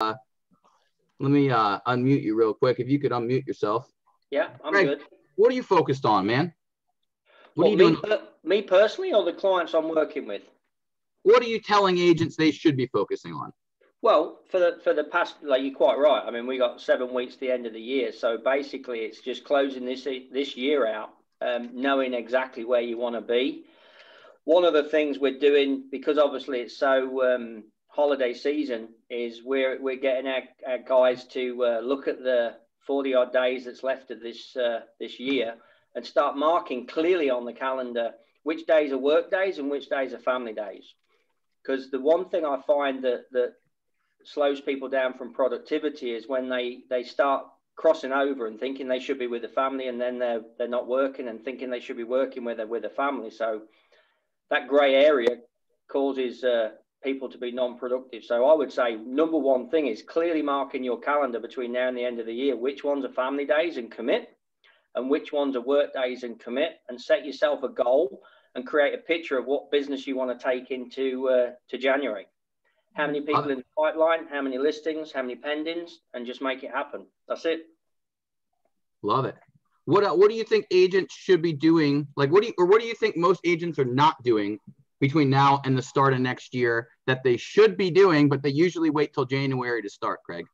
let me unmute you real quick. If you could unmute yourself. Yeah, I'm Greg, good. What are you focused on, man? What are you me, doing? Me personally, or the clients I'm working with? What are you telling agents they should be focusing on? Well, for the past, like, you're quite right. I mean, we got 7 weeks to the end of the year, so basically it's just closing this year out, knowing exactly where you want to be. One of the things we're doing, because obviously it's so holiday season, is we're getting our guys to look at the 40 odd days that's left of this year and start marking clearly on the calendar which days are work days and which days are family days. Because the one thing I find that slows people down from productivity is when they start crossing over and thinking they should be with the family, and then they're not working and thinking they should be working with the family. So that grey area causes people to be non-productive. So I would say number one thing is clearly marking your calendar between now and the end of the year, which ones are family days and commit, and which ones are work days and commit, and set yourself a goal and create a picture of what business you want to take into to January. How many people in the pipeline, how many listings, how many pendings, and just make it happen. That's it. Love it. What do you think agents should be doing? Like, what do you think most agents are not doing between now and the start of next year that they should be doing, but they usually wait till January to start, Craig?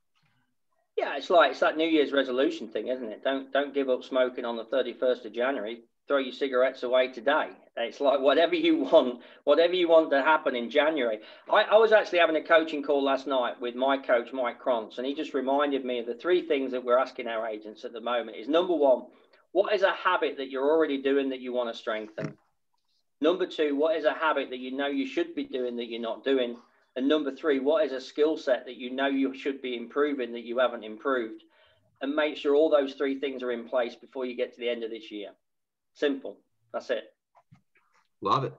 Yeah, it's that New Year's resolution thing, isn't it? Don't give up smoking on the 31st of January. Throw your cigarettes away today. It's like whatever you want to happen in January. I was actually having a coaching call last night with my coach, Mike Krantz, and he just reminded me of the 3 things that we're asking our agents at the moment is, number 1, what is a habit that you're already doing that you want to strengthen? Number 2, what is a habit that you know you should be doing that you're not doing? And number 3, what is a skill set that you know you should be improving that you haven't improved? And make sure all those 3 things are in place before you get to the end of this year. Simple. That's it. Love it.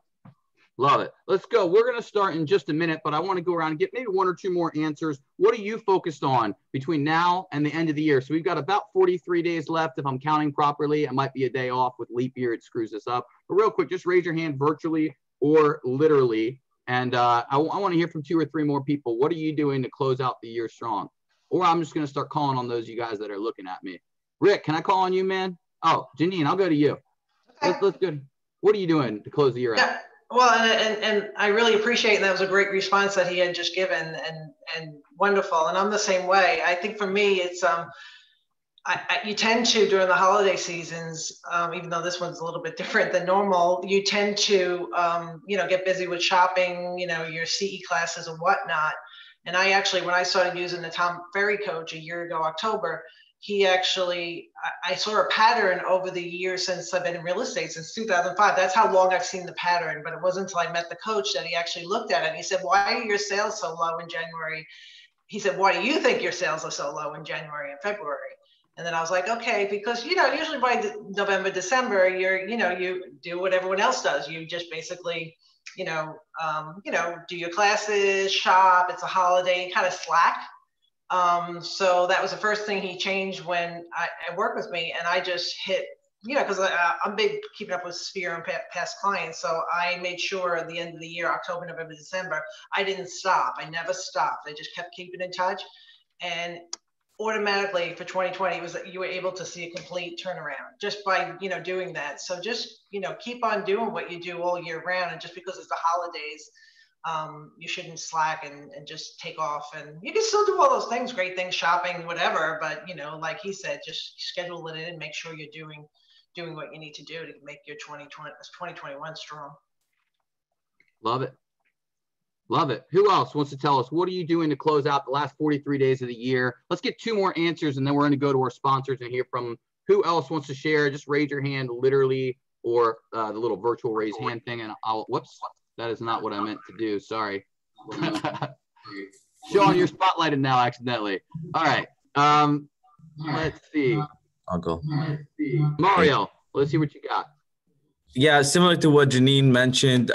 Love it. Let's go. We're going to start in just a minute, but I want to go around and get maybe 1 or 2 more answers. What are you focused on between now and the end of the year? So we've got about 43 days left. If I'm counting properly, it might be a day off with leap year. It screws us up. But real quick, just raise your hand virtually or literally. And I want to hear from 2 or 3 more people. What are you doing to close out the year strong? Or I'm just going to start calling on those of you guys that are looking at me. Rick, can I call on you, man? Oh, Janine, I'll go to you. Let's go. What are you doing to close the year out? Well, and I really appreciate, and that was a great response that he had just given, and wonderful. And I'm the same way. I think for me, it's you tend to, during the holiday seasons, even though this one's a little bit different than normal, you tend to get busy with shopping, your CE classes and whatnot. And I actually, when I started using the Tom Ferry coach a year ago, October, I saw a pattern over the years since I've been in real estate, since 2005. That's how long I've seen the pattern. But it wasn't until I met the coach that he actually looked at it. And he said, "Why are your sales so low in January?" He said, "Why do you think your sales are so low in January and February?" And then I was like, okay, because, usually by November, December, you do what everyone else does. You just basically, do your classes, shop, it's a holiday, kind of slack. So that was the first thing he changed when I worked with me, and I just hit, because I'm big keeping up with Sphere and past clients. So I made sure at the end of the year, October, November, December, I didn't stop. I never stopped. I just kept keeping in touch. And automatically for 2020, it was that you were able to see a complete turnaround just by, doing that. So just, keep on doing what you do all year round. And just because it's the holidays, you shouldn't slack and just take off. And you can still do all those things, great things, shopping, whatever. But, like he said, just schedule it in and make sure you're doing what you need to do to make your 2021 strong. Love it. Love it. Who else wants to tell us, what are you doing to close out the last 43 days of the year? Let's get 2 more answers, and then we're going to go to our sponsors and hear from who else wants to share. Just raise your hand literally, or the little virtual raise hand thing. And whoops, that is not what I meant to do. Sorry. Sean, you're spotlighted now accidentally. All right. Let's see. I'll go. Mario, let's see what you got. Yeah, similar to what Janine mentioned,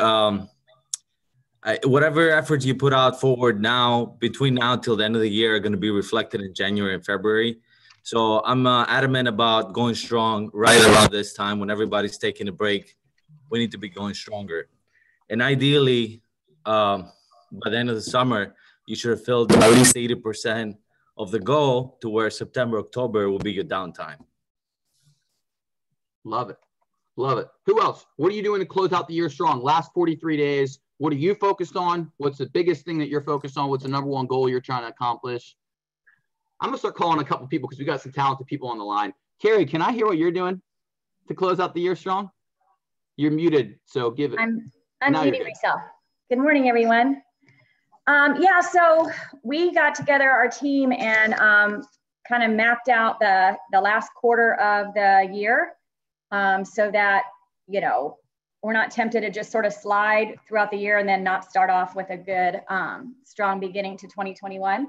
whatever efforts you put out forward now, between now till the end of the year, are going to be reflected in January and February. So I'm adamant about going strong right around this time when everybody's taking a break. We need to be going stronger. And ideally, by the end of the summer, you should have filled at least 80% of the goal to where September, October will be your downtime. Love it. Love it. Who else? What are you doing to close out the year strong? Last 43 days. What are you focused on? What's the biggest thing that you're focused on? What's the number one goal you're trying to accomplish? I'm going to start calling a couple people because we got some talented people on the line. Carrie, can I hear what you're doing to close out the year strong? You're muted, so give it. I'm muting myself. Good morning, everyone. Yeah, so we got together our team and kind of mapped out the last quarter of the year so that, you know, we're not tempted to just sort of slide throughout the year and then not start off with a good, strong beginning to 2021.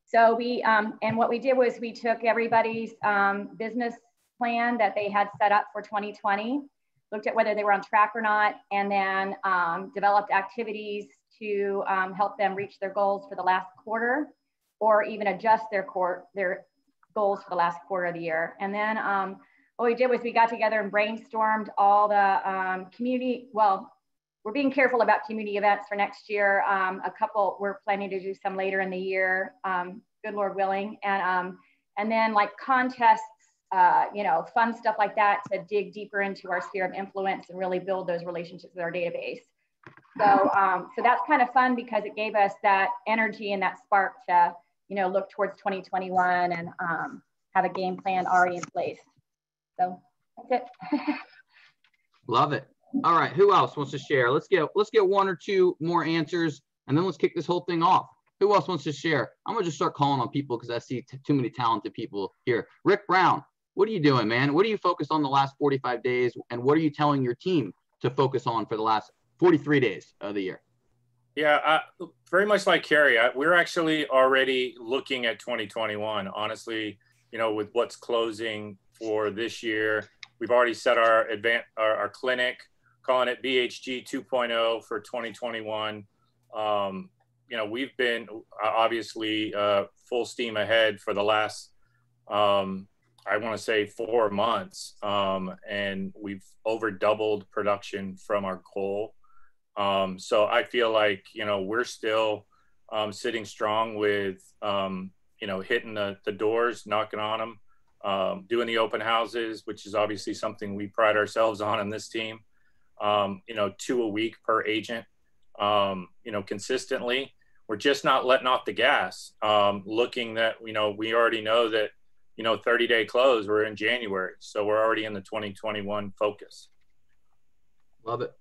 So we, and what we did was we took everybody's business plan that they had set up for 2020, looked at whether they were on track or not, and then developed activities to help them reach their goals for the last quarter, or even adjust their goals for the last quarter of the year. And then what we did was we got together and brainstormed all the community, well, we're being careful about community events for next year. A couple, we're planning to do some later in the year, good Lord willing. And then like contests, you know, fun stuff like that to dig deeper into our sphere of influence and really build those relationships with our database. So, so that's kind of fun because it gave us that energy and that spark to, you know, look towards 2021 and have a game plan already in place. So that's it. Love it. All right, who else wants to share? Let's get one or two more answers, and then let's kick this whole thing off. Who else wants to share? I'm gonna just start calling on people because I see too many talented people here. Rick Brown, what are you doing, man? What are you focused on the last 45 days, and what are you telling your team to focus on for the last 43 days of the year? Yeah, very much like Carrie, we're actually already looking at 2021. Honestly, you know, with what's closing for this year, we've already set our clinic, calling it BHG 2.0 for 2021. You know, we've been obviously full steam ahead for the last, I want to say 4 months, and we've over doubled production from our goal. So I feel like, you know, we're still sitting strong with, you know, hitting the doors, knocking on them, doing the open houses, which is obviously something we pride ourselves on in this team. You know, 2 a week per agent, you know, consistently. We're just not letting off the gas, looking that, you know, we already know that, you know, 30-day close, we're in January. So we're already in the 2021 focus. Love it.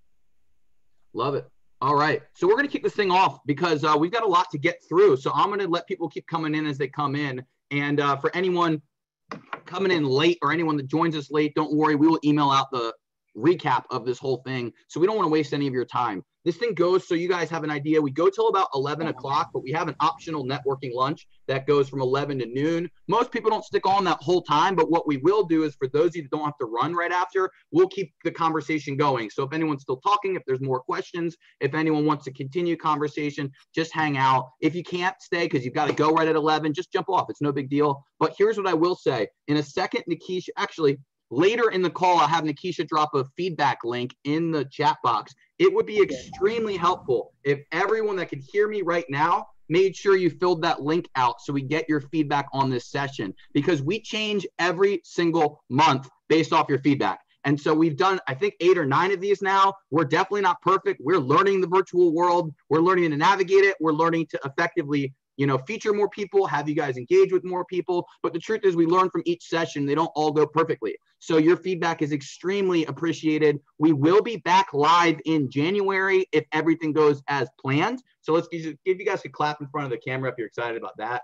Love it. All right. So we're going to kick this thing off because we've got a lot to get through. So I'm going to let people keep coming in as they come in. And for anyone coming in late or anyone that joins us late, don't worry. We will email out the recap of this whole thing. So we don't want to waste any of your time. This thing goes, so you guys have an idea. We go till about 11 o'clock, but we have an optional networking lunch that goes from 11 to noon. Most people don't stick on that whole time, but what we will do is for those of you that don't have to run right after, we'll keep the conversation going. So if anyone's still talking, if there's more questions, if anyone wants to continue conversation, just hang out. If you can't stay because you've got to go right at 11, just jump off. It's no big deal. But here's what I will say. In a second, Nikisha, actually, later in the call, I'll have Nikisha drop a feedback link in the chat box. It would be extremely helpful if everyone that could hear me right now made sure you filled that link out so we get your feedback on this session, because we change every single month based off your feedback. And so we've done, I think, 8 or 9 of these now. We're definitely not perfect. We're learning the virtual world. We're learning to navigate it. We're learning to effectively, you know, feature more people, have you guys engage with more people. But the truth is we learn from each session. They don't all go perfectly. So your feedback is extremely appreciated. We will be back live in January if everything goes as planned. So let's give you guys a clap in front of the camera if you're excited about that.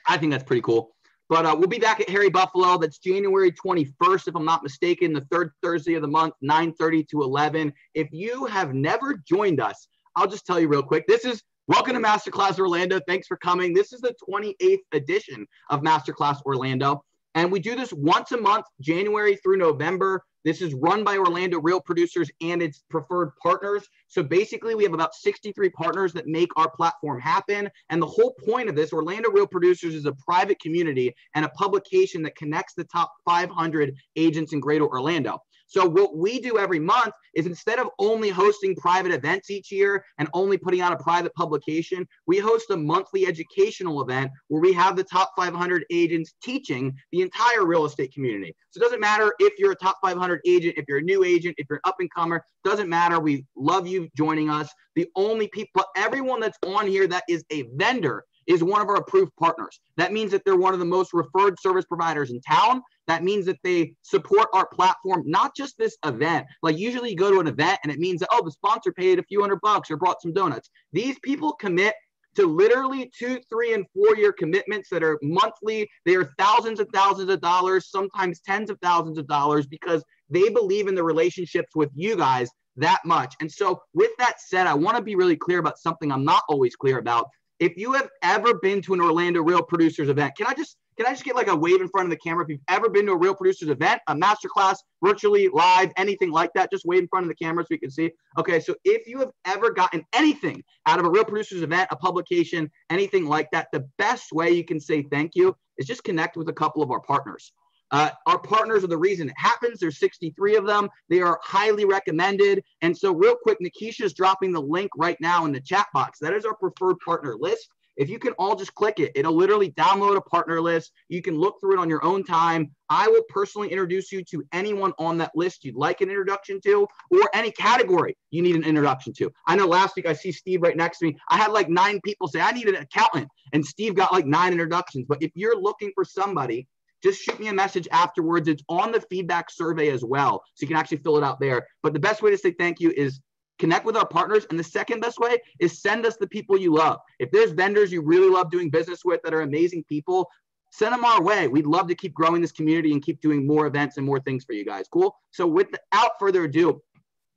I think that's pretty cool. But we'll be back at Harry Buffalo. That's January 21st, if I'm not mistaken, the 3rd Thursday of the month, 9:30 to 11. If you have never joined us, I'll just tell you real quick. This is welcome to Masterclass Orlando. Thanks for coming. This is the 28th edition of Masterclass Orlando. And we do this once a month, January through November. This is run by Orlando Real Producers and its preferred partners. So basically, we have about 63 partners that make our platform happen. And the whole point of this, Orlando Real Producers is a private community and a publication that connects the top 500 agents in Greater Orlando. So what we do every month is instead of only hosting private events each year and only putting out a private publication, we host a monthly educational event where we have the top 500 agents teaching the entire real estate community. So it doesn't matter if you're a top 500 agent, if you're a new agent, if you're an up-and-comer, doesn't matter. We love you joining us. The only people, everyone that's on here that is a vendor is one of our approved partners. That means that they're one of the most referred service providers in town. That means that they support our platform, not just this event. Like usually you go to an event and it means that, oh, the sponsor paid a few $100 or brought some donuts. These people commit to literally 2, 3, and 4 year commitments that are monthly. They are thousands and thousands of dollars, sometimes tens of thousands of dollars, because they believe in the relationships with you guys that much. And so with that said, I want to be really clear about something I'm not always clear about. If you have ever been to an Orlando Real Producers event, can I just get like a wave in front of the camera? If you've ever been to a Real Producers event, a masterclass, virtually, live, anything like that, just wave in front of the camera so we can see. Okay, so if you have ever gotten anything out of a Real Producers event, a publication, anything like that, the best way you can say thank you is just connect with a couple of our partners. Our partners are the reason it happens. There's 63 of them. They are highly recommended. And so real quick, Nikisha is dropping the link right now in the chat box. That is our preferred partner list. If you can all just click it, it'll literally download a partner list. You can look through it on your own time. I will personally introduce you to anyone on that list you'd like an introduction to, or any category you need an introduction to. I know last week I see Steve right next to me. I had like 9 people say, I need an accountant. And Steve got like 9 introductions. But if you're looking for somebody, just shoot me a message afterwards. It's on the feedback survey as well, so you can actually fill it out there. But the best way to say thank you is connect with our partners. And the second best way is send us the people you love. If there's vendors you really love doing business with that are amazing people, send them our way. We'd love to keep growing this community and keep doing more events and more things for you guys. Cool? So without further ado,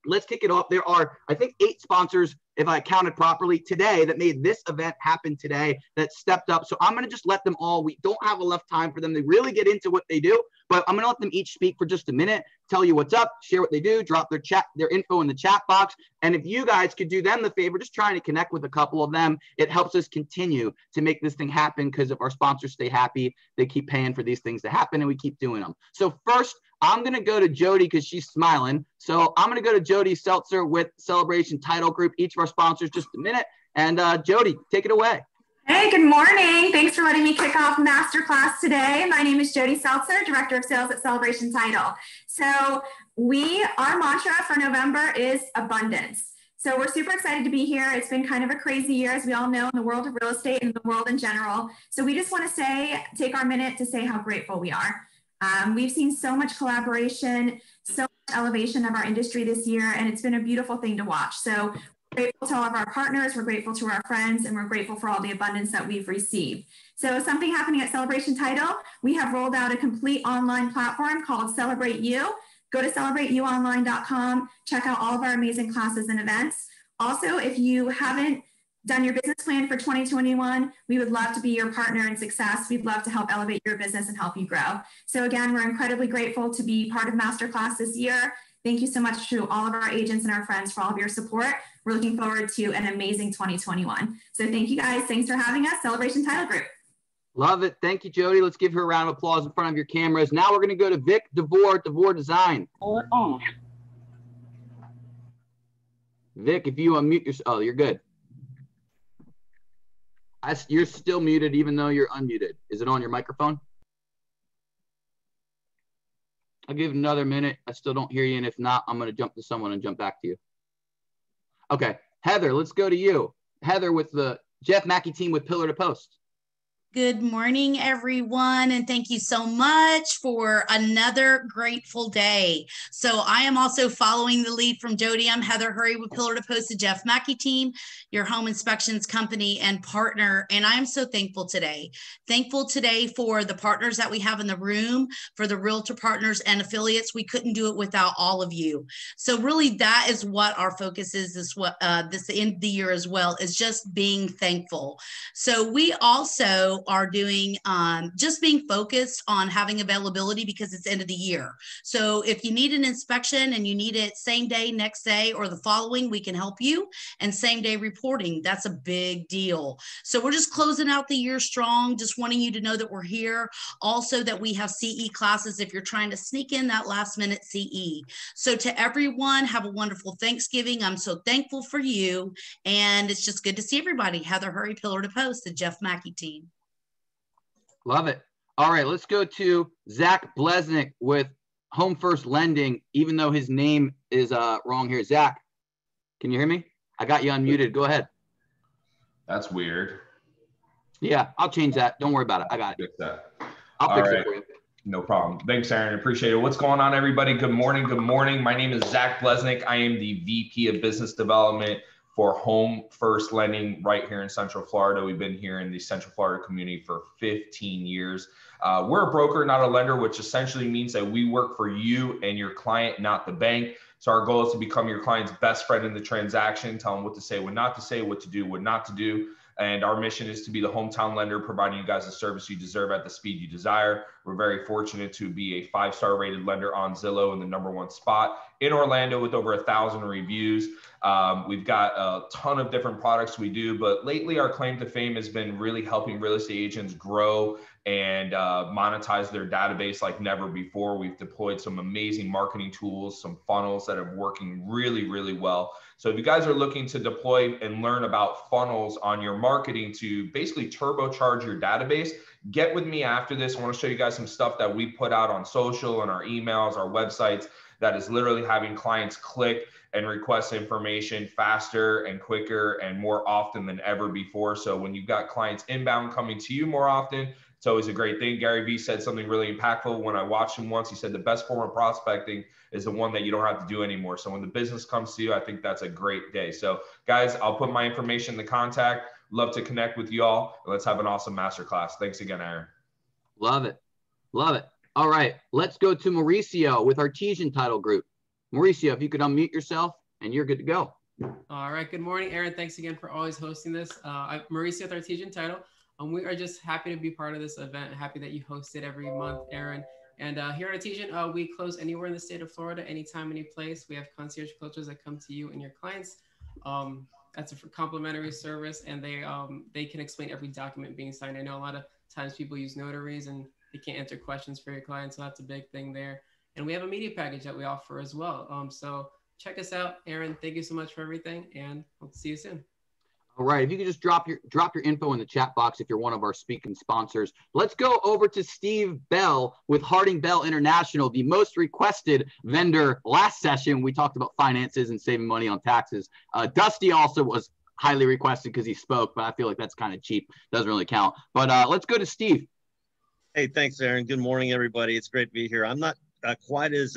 let's kick it off. There are, I think, 8 sponsors, if I counted properly, today that made this event happen today, that stepped up. So I'm going to just let them all, we don't have enough time for them to really get into what they do, but I'm going to let them each speak for just a minute, tell you what's up, share what they do, drop their info in the chat box. And if you guys could do them the favor, just trying to connect with a couple of them, it helps us continue to make this thing happen, because if our sponsors stay happy, they keep paying for these things to happen and we keep doing them. So first, I'm going to go to Jody because she's smiling. So I'm going to go to Jody Seltzer with Celebration Title Group, each of our sponsors, just a minute. And Jody, take it away. Hey, good morning. Thanks for letting me kick off Masterclass today. My name is Jody Seltzer, Director of Sales at Celebration Title. So our mantra for November is abundance. So we're super excited to be here. It's been kind of a crazy year, as we all know, in the world of real estate and the world in general. So we just want to take our minute to say how grateful we are. We've seen so much collaboration, so much elevation of our industry this year, and it's been a beautiful thing to watch. So we're grateful to all of our partners, we're grateful to our friends, and we're grateful for all the abundance that we've received. So something happening at Celebration Title, we have rolled out a complete online platform called Celebrate You. Go to celebrateyouonline.com, check out all of our amazing classes and events. Also, if you haven't done your business plan for 2021, we would love to be your partner in success. We'd love to help elevate your business and help you grow. So again, we're incredibly grateful to be part of Masterclass this year. Thank you so much to all of our agents and our friends for all of your support. We're looking forward to an amazing 2021. So thank you guys. Thanks for having us, Celebration Title Group. Love it. Thank you, Jody. Let's give her a round of applause in front of your cameras. Now we're going to go to Vic DeVore Design. Vic, if you unmute yourself, oh, you're good. You're still muted even though you're unmuted. Is it on your microphone? I'll give it another minute. I still don't hear you. And if not, I'm going to jump to someone and jump back to you. Okay. Heather, let's go to you. Heather with the Jeff Mackey team with Pillar to Post. Good morning, everyone, and thank you so much for another grateful day. So I am also following the lead from Jody. I'm Heather Hurry with Pillar to Post, the Jeff Mackey team, your home inspections company and partner, and I am so thankful today. Thankful today for the partners that we have in the room, for the realtor partners and affiliates. We couldn't do it without all of you. So really that is what our focus is this end of the year as well, is just being thankful. So we also are doing just being focused on having availability because it's end of the year. So if you need an inspection and you need it same day, next day, or the following, we can help you. And same day reporting, that's a big deal. So we're just closing out the year strong, just wanting you to know that we're here. Also that we have CE classes if you're trying to sneak in that last minute CE. So to everyone, have a wonderful Thanksgiving. I'm so thankful for you. And it's just good to see everybody. Heather Hurry, Pillar to Post, the Jeff Mackey team. Love it. All right, let's go to Zach Blesnick with Home First Lending, even though his name is wrong here. Zach, can you hear me? I got you unmuted. Go ahead. That's weird. Yeah, I'll change that. Don't worry about it. I got it. Fix that. I'll fix it for you. No problem. Thanks, Aaron. Appreciate it. What's going on, everybody? Good morning. Good morning. My name is Zach Blesnick. I am the VP of Business Development for Home First Lending right here in Central Florida. We've been here in the Central Florida community for 15 years. We're a broker, not a lender, which essentially means that we work for you and your client, not the bank. So our goal is to become your client's best friend in the transaction, tell them what to say, what not to say, what to do, what not to do. And our mission is to be the hometown lender, providing you guys the service you deserve at the speed you desire. We're very fortunate to be a 5-star rated lender on Zillow in the #1 spot in Orlando with over 1,000 reviews. We've got a ton of different products we do, but lately our claim to fame has been really helping real estate agents grow and monetize their database like never before. We've deployed some amazing marketing tools, some funnels that are working really, really well. So if you guys are looking to deploy and learn about funnels on your marketing to basically turbocharge your database, get with me after this. I want to show you guys some stuff that we put out on social and our emails, our websites, that is literally having clients click and request information faster and quicker and more often than ever before. So when you've got clients inbound coming to you more often, it's always a great thing. Gary Vee said something really impactful when I watched him once. He said the best form of prospecting is the one that you don't have to do anymore. So when the business comes to you, I think that's a great day. So guys, I'll put my information in the contact. Love to connect with you all. Let's have an awesome masterclass. Thanks again, Aaron. Love it. Love it. All right, let's go to Mauricio with Artesian Title Group. Mauricio, if you could unmute yourself and you're good to go. All right, good morning, Aaron. Thanks again for always hosting this. I'm Mauricio with Artesian Title. We are just happy to be part of this event. Happy that you host it every month, Aaron. And here at Artesian, we close anywhere in the state of Florida, anytime, any place. We have concierge closers that come to you and your clients. That's a complimentary service, and they can explain every document being signed. I know a lot of times people use notaries and they can't answer questions for your clients, so that's a big thing there. And we have a media package that we offer as well. So check us out, Aaron. Thank you so much for everything, and hope to see you soon. All right, if you could just drop your info in the chat box if you're one of our speaking sponsors. Let's go over to Steve Bell with Harding Bell International, the most requested vendor. Last session, we talked about finances and saving money on taxes. Dusty also was highly requested because he spoke, but I feel like that's kind of cheap. Doesn't really count. But let's go to Steve. Hey, thanks, Aaron. Good morning, everybody. It's great to be here. I'm not quite as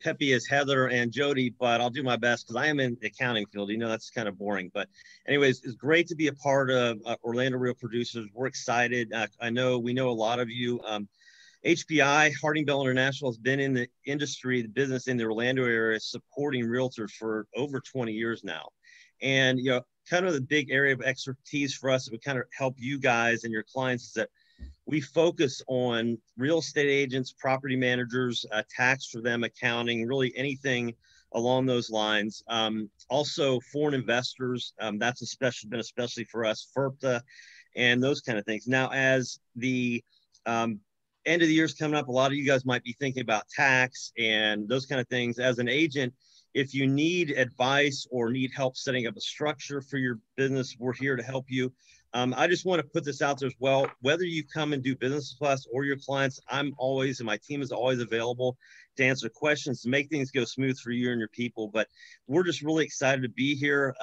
peppy as Heather and Jody, but I'll do my best because I am in the accounting field. You know, that's kind of boring. But anyways, it's great to be a part of Orlando Real Producers. We're excited. We know a lot of you. HBI, Harding Bell International, has been in the industry, the business in the Orlando area, supporting realtors for over 20 years now. And, you know, kind of the big area of expertise for us that would kind of help you guys and your clients is that we focus on real estate agents, property managers, tax for them, accounting, really anything along those lines. Also foreign investors, that's been especially for us, FERPTA, and those kind of things. Now, as the end of the year is coming up, a lot of you guys might be thinking about tax and those kind of things. As an agent, if you need advice or need help setting up a structure for your business, we're here to help you. I just want to put this out there as well. Whether you come and do business with us or your clients, I'm always, and my team is always available to answer questions, to make things go smooth for you and your people. But we're just really excited to be here.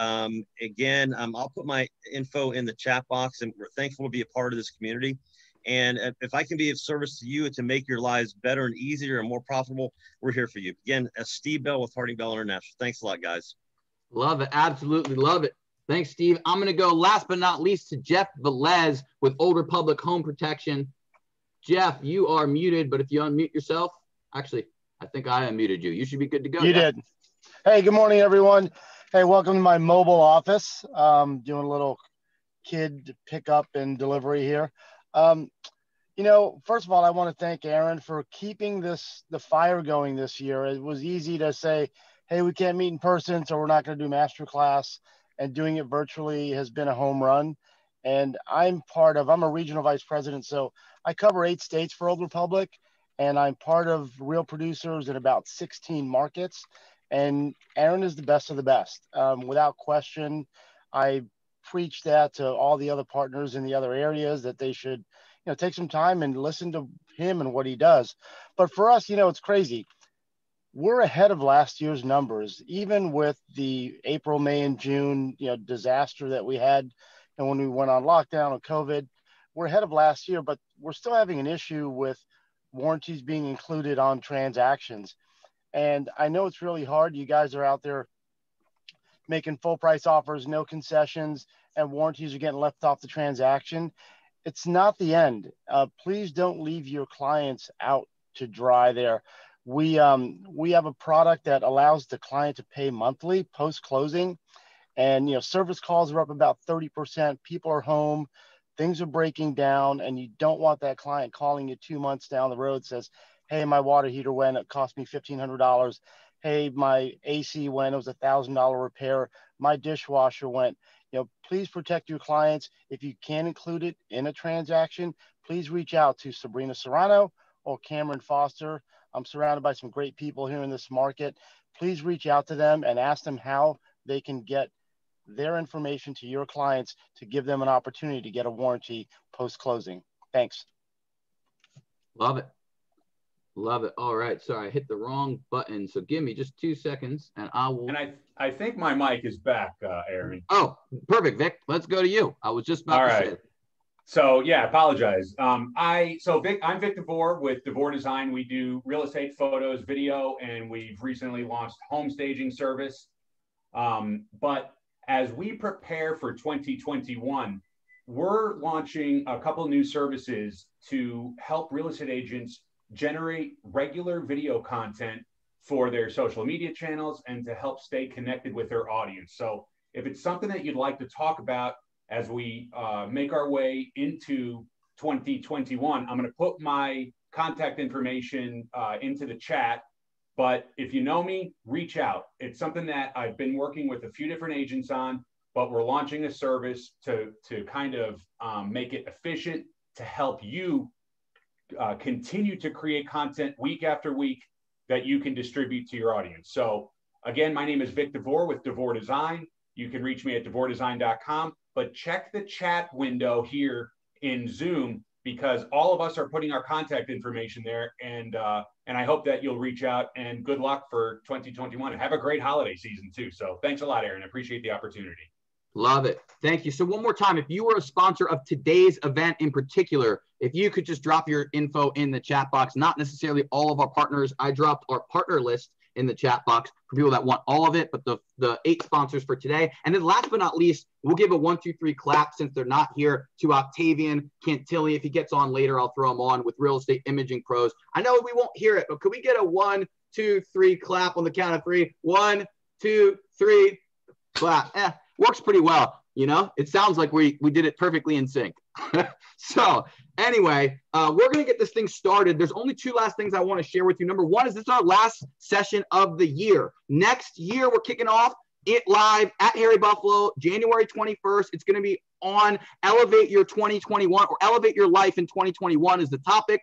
Again, I'll put my info in the chat box, and we're thankful to be a part of this community. And if I can be of service to you and to make your lives better and easier and more profitable, we're here for you. Again, Steve Bell with Harding Bell International. Thanks a lot, guys. Love it. Absolutely love it. Thanks, Steve. I'm going to go last but not least to Jeff Velez with Old Republic Home Protection. Jeff, you are muted, but if you unmute yourself, actually, I think I unmuted you. You should be good to go. You did. Hey, good morning, everyone. Hey, welcome to my mobile office. Doing a little kid pickup and delivery here. You know, first of all, I want to thank Aaron for keeping the fire going this year. It was easy to say, hey, we can't meet in person, so we're not going to do Masterclass, and doing it virtually has been a home run. And I'm a regional vice president, so I cover 8 states for Old Republic, and I'm part of Real Producers in about 16 markets. And Aaron is the best of the best. Without question, I preach that to all the other partners in the other areas, that they should, you know, take some time and listen to him and what he does. But for us, you know, it's crazy. We're ahead of last year's numbers, even with the April, May, and June, you know, disaster that we had. And when we went on lockdown and COVID, we're ahead of last year, but we're still having an issue with warranties being included on transactions. And I know it's really hard. You guys are out there making full price offers, no concessions, and warranties are getting left off the transaction. It's not the end. Please don't leave your clients out to dry there. We have a product that allows the client to pay monthly post-closing. And, you know, service calls are up about 30%. People are home, things are breaking down, and you don't want that client calling you 2 months down the road, says, hey, my water heater went, it cost me $1,500. Hey, my AC went, it was $1,000 repair. My dishwasher went. You know, please protect your clients. If you can include it in a transaction, please reach out to Sabrina Serrano or Cameron Foster. I'm surrounded by some great people here in this market. Please reach out to them and ask them how they can get their information to your clients to give them an opportunity to get a warranty post-closing. Thanks. Love it. Love it. All right. Sorry, I hit the wrong button. So give me just 2 seconds and I will. And I think my mic is back, Aaron. Oh, perfect, Vic. Let's go to you. I was just about to say it. So yeah, apologize. Vic, I'm Vic DeVore with DeVore Design. We do real estate photos, video, and we've recently launched home staging service. But as we prepare for 2021, we're launching a couple new services to help real estate agents generate regular video content for their social media channels and to help stay connected with their audience. So if it's something that you'd like to talk about as we make our way into 2021, I'm going to put my contact information into the chat. But if you know me, reach out. It's something that I've been working with a few different agents on, but we're launching a service to kind of make it efficient to help you continue to create content week after week that you can distribute to your audience. So again, my name is Vic DeVore with DeVore Design. You can reach me at devoredesign.com, but check the chat window here in Zoom because all of us are putting our contact information there. And I hope that you'll reach out, and good luck for 2021 and have a great holiday season too. So thanks a lot, Aaron. I appreciate the opportunity. Love it. Thank you. So one more time, if you were a sponsor of today's event in particular, if you could just drop your info in the chat box, not necessarily all of our partners. I dropped our partner list in the chat box for people that want all of it, but the 8 sponsors for today. And then last but not least, we'll give a 1, 2, 3 clap since they're not here to Octavian Cantilli. If he gets on later, I'll throw him on with Real Estate Imaging Pros. I know we won't hear it, but could we get a 1, 2, 3 clap on the count of 3? 1, 2, 3, clap. Works pretty well. You know, it sounds like we did it perfectly in sync. So anyway, we're going to get this thing started. There's only 2 last things I want to share with you. Number 1 is this is our last session of the year. Next year, we're kicking off it live at Harry Buffalo, January 21st. It's going to be on Elevate Your 2021 or Elevate Your Life in 2021 is the topic.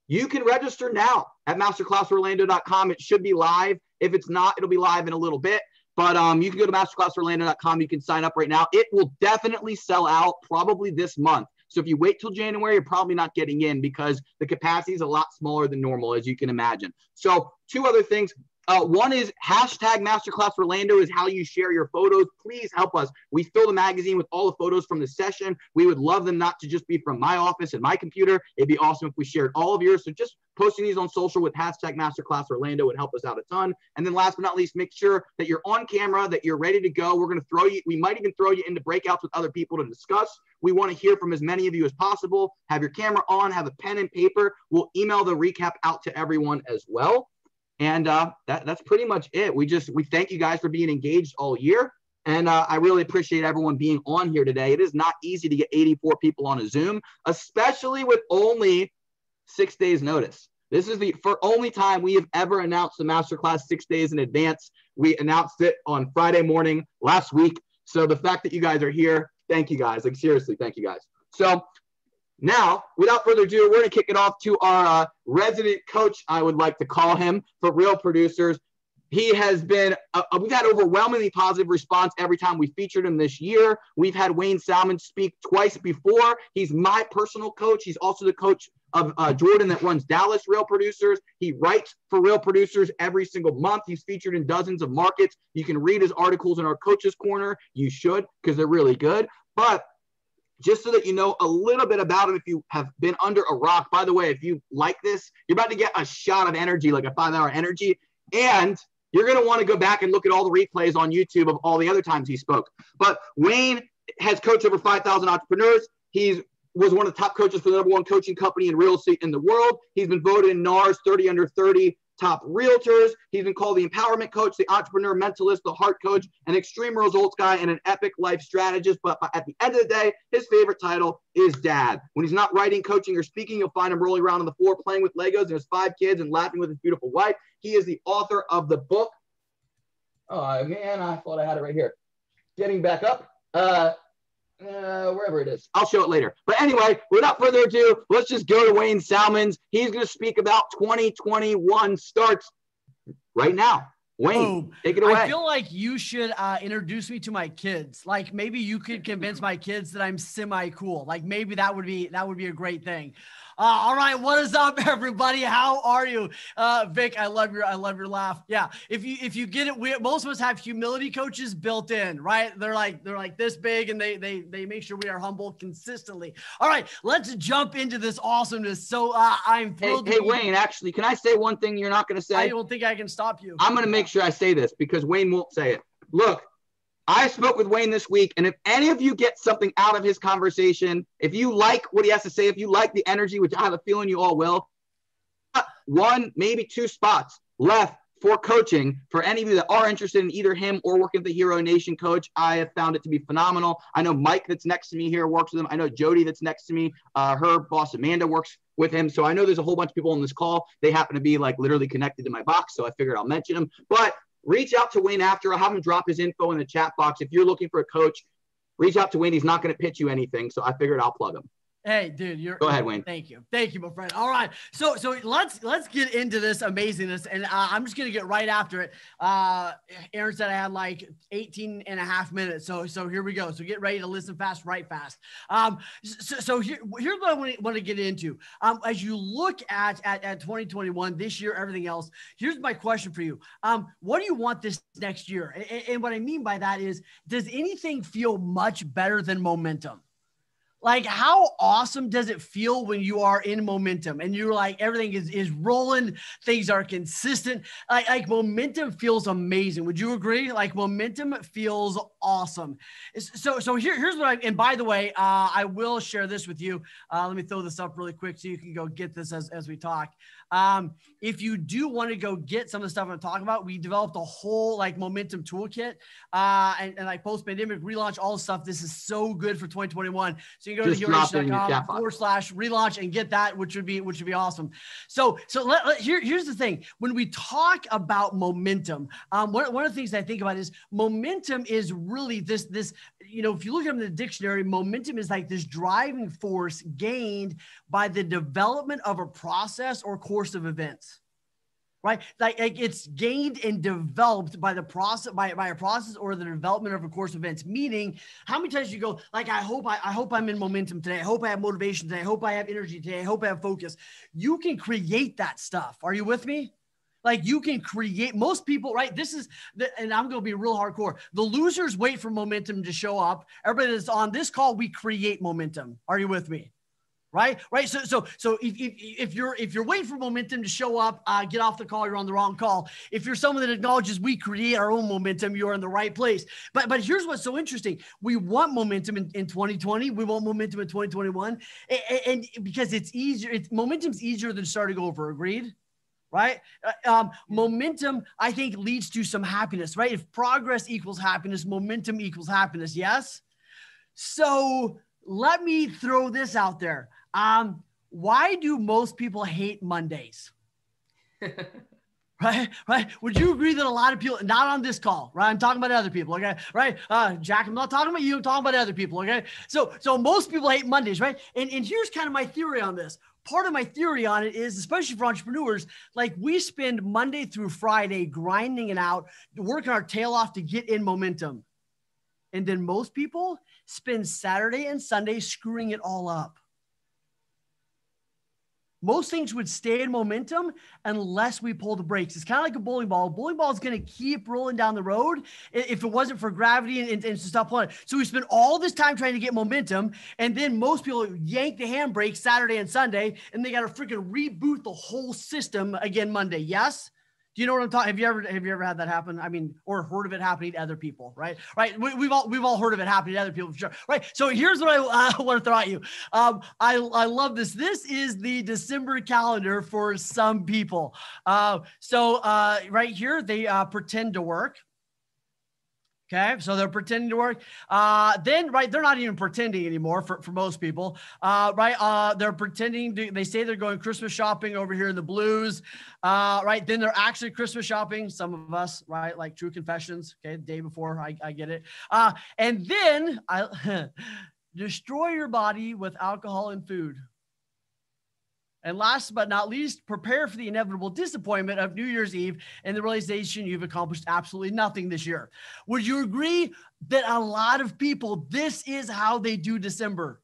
You can register now at masterclassorlando.com. It should be live. If it's not, it'll be live in a little bit. But you can go to masterclassorlando.com. You can sign up right now. It will definitely sell out probably this month. So if you wait till January, you're probably not getting in because the capacity is a lot smaller than normal, as you can imagine. So 2 other things. One is hashtag Masterclass Orlando is how you share your photos. Please help us. We fill the magazine with all the photos from the session. We would love them not to just be from my office and my computer. It'd be awesome if we shared all of yours. So just posting these on social with hashtag Masterclass Orlando would help us out a ton. And then last but not least, make sure that you're on camera, that you're ready to go. We're going to throw you. We might even throw you into breakouts with other people to discuss. We want to hear from as many of you as possible. Have your camera on, have a pen and paper. We'll email the recap out to everyone as well. And that's pretty much it. We thank you guys for being engaged all year. And I really appreciate everyone being on here today. It is not easy to get 84 people on a Zoom, especially with only 6 days notice. This is the only time we have ever announced the masterclass 6 days in advance. We announced it on Friday morning last week. So the fact that you guys are here, thank you guys. Like seriously, thank you guys. So now, without further ado, we're going to kick it off to our resident coach, I would like to call him, for Real Producers. He has been, we've had overwhelmingly positive response every time we featured him this year. We've had Wayne Salmans speak twice before. He's my personal coach. He's also the coach of Jordan that runs Dallas Real Producers. He writes for Real Producers every single month. He's featured in dozens of markets. You can read his articles in our Coaches Corner. You should, because they're really good. But just so that you know a little bit about him, if you have been under a rock, by the way, if you like this, you're about to get a shot of energy, like a 5-hour energy. And you're going to want to go back and look at all the replays on YouTube of all the other times he spoke. But Wayne has coached over 5,000 entrepreneurs. He was one of the top coaches for the #1 coaching company in real estate in the world. He's been voted in NAR's 30 under 30 top realtors. He's been called the empowerment coach, the entrepreneur mentalist, the heart coach, an extreme results guy, and an epic life strategist. But at the end of the day, his favorite title is dad. When he's not writing, coaching, or speaking, you'll find him rolling around on the floor playing with Legos and his 5 kids and laughing with his beautiful wife. He is the author of the book. Oh, man, I thought I had it right here. Getting back up. Wherever it is. I'll show it later. But anyway, without further ado, let's just go to Wayne Salmans. He's going to speak about 2021 starts right now. Wayne, take it away. I feel like you should introduce me to my kids. Like maybe you could convince my kids that I'm semi-cool. Like maybe that would be a great thing. All right, what is up, everybody? How are you, Vic? I love your laugh. Yeah, if you get it, most of us have humility coaches built in, right? They're like this big, and they make sure we are humble consistently. All right, let's jump into this awesomeness. So I'm thrilled. Hey, Wayne, actually, can I say one thing you're not going to say? I don't think I can stop you. I'm going to make sure I say this because Wayne won't say it. Look, I spoke with Wayne this week, and if any of you get something out of his conversation, if you like what he has to say, if you like the energy, which I have a feeling you all will, 1, maybe 2 spots left for coaching for any of you that are interested in either him or working with the Hero Nation coach. I have found it to be phenomenal. I know Mike that's next to me here works with him. I know Jody that's next to me. Her boss, Amanda, works with him. So I know there's a whole bunch of people on this call. They happen to be like literally connected to my box. So I figured I'll mention them. But reach out to Wayne after. I'll have him drop his info in the chat box. If you're looking for a coach, reach out to Wayne. He's not going to pitch you anything. So I figured I'll plug him. Hey, dude, go ahead, Wayne. Thank you, my friend. All right, so let's get into this amazingness, and I'm just gonna get right after it. Aaron said I had like 18 and a half minutes, so here we go. So get ready to listen fast, write fast. So here's what I want to get into. As you look at 2021, this year, everything else. Here's my question for you. What do you want this next year? And what I mean by that is, does anything feel much better than momentum? Like, how awesome does it feel when you are in momentum and you're like, everything is rolling, things are consistent. Like momentum feels amazing. Would you agree? Like momentum feels awesome. So here's what and by the way, I will share this with you. Let me throw this up really quick so you can go get this as we talk. If you do want to go get some of the stuff I'm talking about, we developed a whole like momentum toolkit and like post-pandemic relaunch, all the stuff. This is so good for 2021. So you can go to heroNation.com/relaunch and get that, which would be awesome. So here's the thing. When we talk about momentum, one of the things I think about is momentum is really this, if you look at it in the dictionary, momentum is like this driving force gained by the development of a process or course of events, right? Like it's gained and developed by the process, by a process or the development of a course of events. Meaning, how many times you go like, I hope I'm in momentum today. I hope I have motivation today. I hope I have energy today. I hope I have focus. You can create that stuff. Are you with me? Like you can create, most people, right? And I'm going to be real hardcore. The losers wait for momentum to show up. Everybody that's on this call, we create momentum. Are you with me? Right. So if you're waiting for momentum to show up, get off the call. You're on the wrong call. If you're someone that acknowledges we create our own momentum, you're in the right place. But here's what's so interesting. We want momentum in 2020. We want momentum in 2021. And because it's easier, momentum's easier than starting over. Agreed? right? Momentum, I think, leads to some happiness, right? If progress equals happiness, momentum equals happiness, yes? So let me throw this out there. Why do most people hate Mondays? Right. Would you agree that a lot of people, not on this call, right? I'm talking about other people, okay? Right. Jack, I'm not talking about you, I'm talking about other people, okay? So most people hate Mondays, right? And here's kind of my theory on this. Part of my theory on it is, especially for entrepreneurs, like we spend Monday through Friday grinding it out, working our tail off to get in momentum. And then most people spend Saturday and Sunday screwing it all up. Most things would stay in momentum unless we pull the brakes. It's kind of like a bowling ball. A bowling ball is going to keep rolling down the road if it wasn't for gravity and stop pulling. So we spend all this time trying to get momentum, and then most people yank the handbrake Saturday and Sunday, and they got to freaking reboot the whole system again Monday. Yes? Do you know what I'm talking? Have you ever had that happen? I mean, or heard of it happening to other people, right? Right. We've all heard of it happening to other people for sure. Right. So here's what I want to throw at you. I love this. This is the December calendar for some people. So right here, they pretend to work. Okay, so they're pretending to work. Then, right, they're not even pretending anymore for most people. Right, they're pretending to, they say they're going Christmas shopping over here in the blues. Right, then they're actually Christmas shopping. Some of us, right, like true confessions. Okay, the day before, I get it. And then destroy your body with alcohol and food. And last but not least, prepare for the inevitable disappointment of New Year's Eve and the realization you've accomplished absolutely nothing this year. Would you agree that a lot of people, this is how they do December?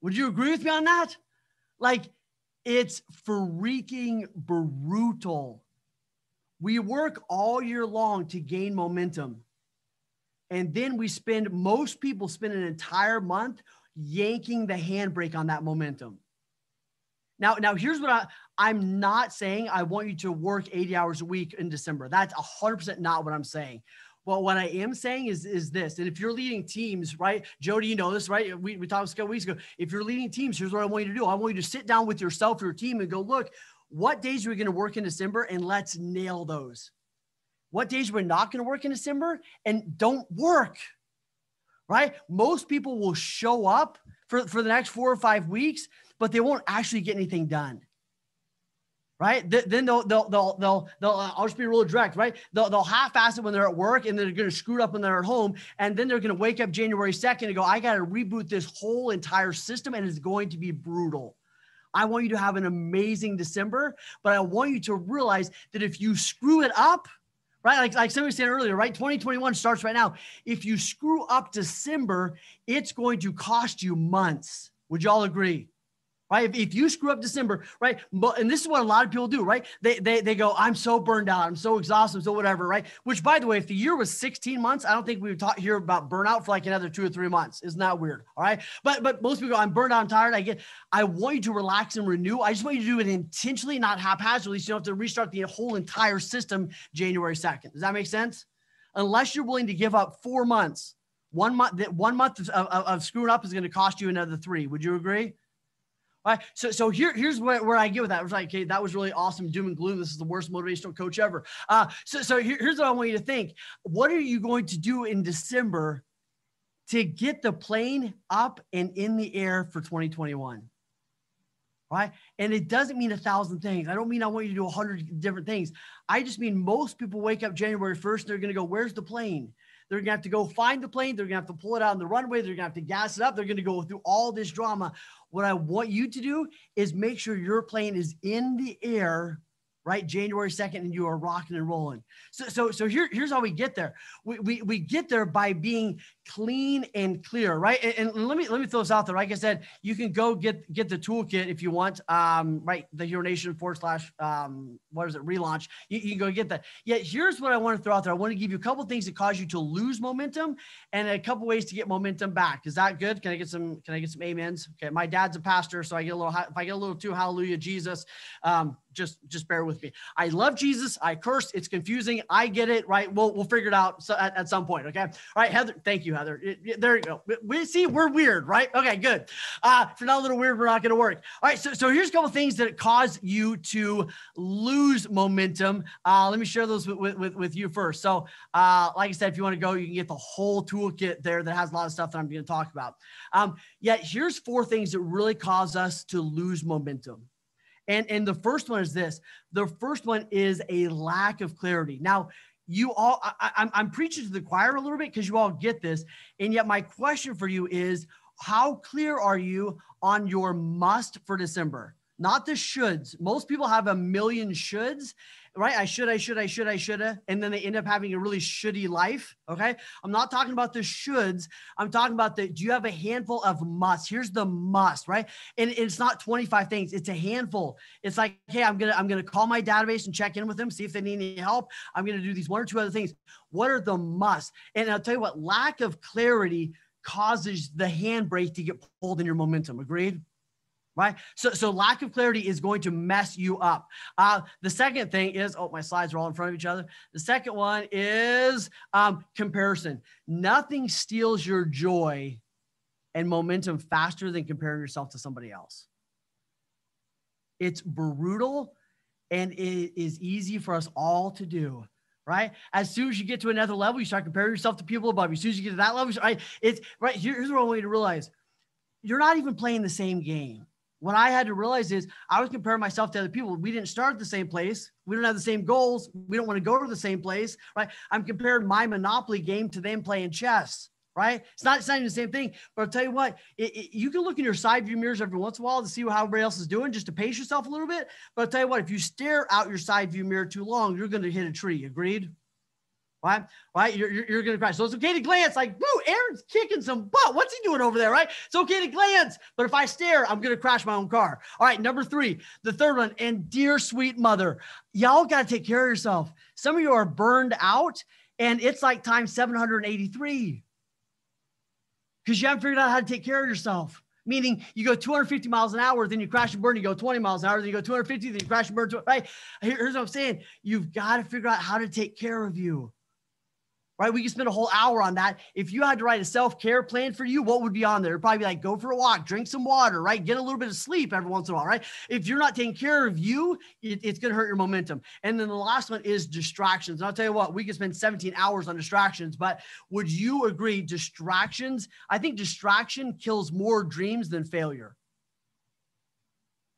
Would you agree with me on that? Like, it's freaking brutal. We work all year long to gain momentum. And then most people spend an entire month yanking the handbrake on that momentum. Now here's what I'm not saying. I want you to work 80 hours a week in December. That's 100% not what I'm saying. Well, what I am saying is this. And if you're leading teams, right, Jody, you know this, right? We talked a couple weeks ago. If you're leading teams, here's what I want you to do. I want you to sit down with yourself, your team, and go, look, what days are we going to work in December? And let's nail those. What days we're not going to work in December? And don't work. Right? Most people will show up for the next 4 or 5 weeks, but they won't actually get anything done. Right? Then they'll I'll just be real direct, right? They'll half-ass it when they're at work, and then they're going to screw it up when they're at home. And then they're going to wake up January 2nd and go, I got to reboot this whole entire system, and it's going to be brutal. I want you to have an amazing December, but I want you to realize that if you screw it up, right? Like somebody said earlier, right? 2021 starts right now. If you screw up December, it's going to cost you months. Would you all agree? Right? If you screw up December, right? And this is what a lot of people do, right? They go, I'm so burned out. I'm so exhausted. I'm so whatever, right? Which, by the way, if the year was 16 months, I don't think we would hear about burnout for like another 2 or 3 months. Isn't that weird? All right. But most people go, I'm burned out. I'm tired. I want you to relax and renew. I just want you to do it intentionally, not haphazardly. So you don't have to restart the whole entire system January 2nd. Does that make sense? Unless you're willing to give up 4 months, 1 month of screwing up is going to cost you another 3. Would you agree? All right. So here's where I get with that. I was like, okay, that was really awesome. Doom and gloom. This is the worst motivational coach ever. So here's what I want you to think. What are you going to do in December to get the plane up and in the air for 2021? Right. And it doesn't mean 1,000 things. I don't mean I want you to do 100 different things. I just mean most people wake up January 1st. They're going to go, where's the plane? They're going to have to go find the plane. They're going to have to pull it out on the runway. They're going to have to gas it up. They're going to go through all this drama. What I want you to do is make sure your plane is in the air, right? January 2nd, and you are rocking and rolling. So here's how we get there. We get there by being clean and clear, right? And let me throw this out there. Like I said, you can go get the toolkit if you want, right? The Hero Nation / relaunch. You can go get that. Yeah, here's what I want to throw out there. I want to give you a couple things that cause you to lose momentum and a couple ways to get momentum back. Is that good? Can I get some amens? Okay, my dad's a pastor, so if I get a little too hallelujah Jesus, just bear with me. I love Jesus. I curse. It's confusing. I get it. Right. We'll figure it out at some point. Okay. All right, Heather. Thank you, Heather. There you go. We see we're weird, right? Okay, good. If you're not a little weird, we're not going to work. All right. So here's a couple of things that cause you to lose momentum. Let me share those with you first. So like I said, if you want to go, you can get the whole toolkit there that has a lot of stuff that I'm going to talk about. Yet here's 4 things that really cause us to lose momentum. And the first one is this. The first one is a lack of clarity. Now, you all, I'm preaching to the choir a little bit because you all get this. And yet my question for you is, how clear are you on your must for December? Not the shoulds. Most people have a million shoulds, right? I should. And then they end up having a really shitty life. Okay. I'm not talking about the shoulds. I'm talking about do you have a handful of musts? Here's the must, right? And it's not 25 things. It's a handful. It's like, hey, I'm going to call my database and check in with them, see if they need any help. I'm going to do these 1 or 2 other things. What are the musts? And I'll tell you what, lack of clarity causes the handbrake to get pulled in your momentum. Agreed? Right? So lack of clarity is going to mess you up. The second thing is, my slides are all in front of each other. The second one is comparison. Nothing steals your joy and momentum faster than comparing yourself to somebody else. It's brutal and it is easy for us all to do. Right? As soon as you get to another level, you start comparing yourself to people above you. As soon as you get to that level, here's what I want you to realize. You're not even playing the same game. What I had to realize is I was comparing myself to other people. We didn't start at the same place. We don't have the same goals. We don't want to go to the same place, right? I'm comparing my Monopoly game to them playing chess, right? It's not even the same thing, but I'll tell you what, you can look in your side view mirrors every once in a while to see how everybody else is doing, just to pace yourself a little bit. But I'll tell you what, if you stare out your side view mirror too long, you're going to hit a tree. Agreed? Right? You're going to crash. So it's okay to glance like, woo, Aaron's kicking some butt. What's he doing over there, right? It's okay to glance. But if I stare, I'm going to crash my own car. All right, number 3, the third one. And dear sweet mother, y'all got to take care of yourself. Some of you are burned out and it's like time 783 because you haven't figured out how to take care of yourself. Meaning you go 250 miles an hour, then you crash and burn, you go 20 miles an hour, then you go 250, then you crash and burn, right? Here's what I'm saying. You've got to figure out how to take care of you. Right? We can spend a whole hour on that. If you had to write a self-care plan for you, what would be on there? It'd probably be like, go for a walk, drink some water, right? Get a little bit of sleep every once in a while, right? If you're not taking care of you, it's going to hurt your momentum. And then the last one is distractions. And I'll tell you what, we could spend 17 hours on distractions, but would you agree distractions? I think distraction kills more dreams than failure.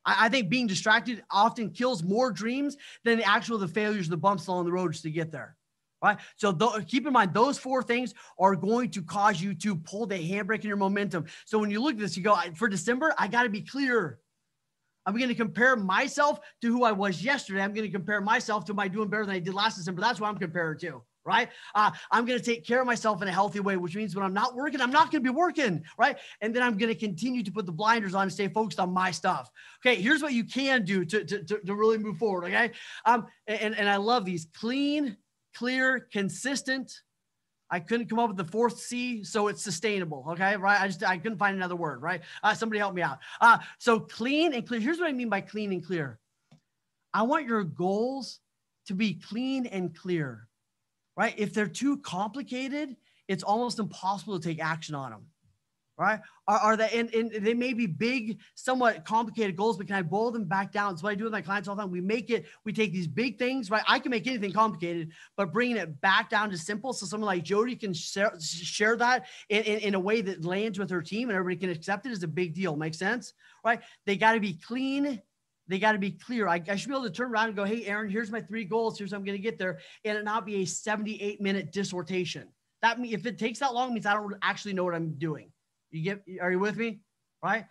I think being distracted often kills more dreams than the failures, the bumps along the road just to get there. Right? So keep in mind, those 4 things are going to cause you to pull the handbrake in your momentum. So when you look at this, you go, for December, I got to be clear. I'm going to compare myself to who I was yesterday. I'm going to compare myself to am I doing better than I did last December. That's what I'm comparing to. Right? I'm going to take care of myself in a healthy way, which means when I'm not working, I'm not going to be working. Right? And then I'm going to continue to put the blinders on and stay focused on my stuff. Okay. Here's what you can do to really move forward. Okay. And I love these: clean, clear, consistent. I couldn't come up with the 4th C, so it's sustainable. Okay, right? I couldn't find another word. Right? Somebody help me out. So clean and clear. Here's what I mean by clean and clear. I want your goals to be clean and clear. Right? If they're too complicated, it's almost impossible to take action on them. Right? Are they, and they may be big, somewhat complicated goals, but can I boil them back down? That's what I do with my clients all the time. We take these big things, right? I can make anything complicated, but bringing it back down to simple. So someone like Jody can share that in a way that lands with her team and everybody can accept it is a big deal. Make sense? Right? They got to be clean. They got to be clear. I should be able to turn around and go, hey, Aaron, here's my 3 goals. Here's how I'm going to get there. And it not be a 78-minute dissertation. That means if it takes that long, it means I don't actually know what I'm doing. Are you with me? Right?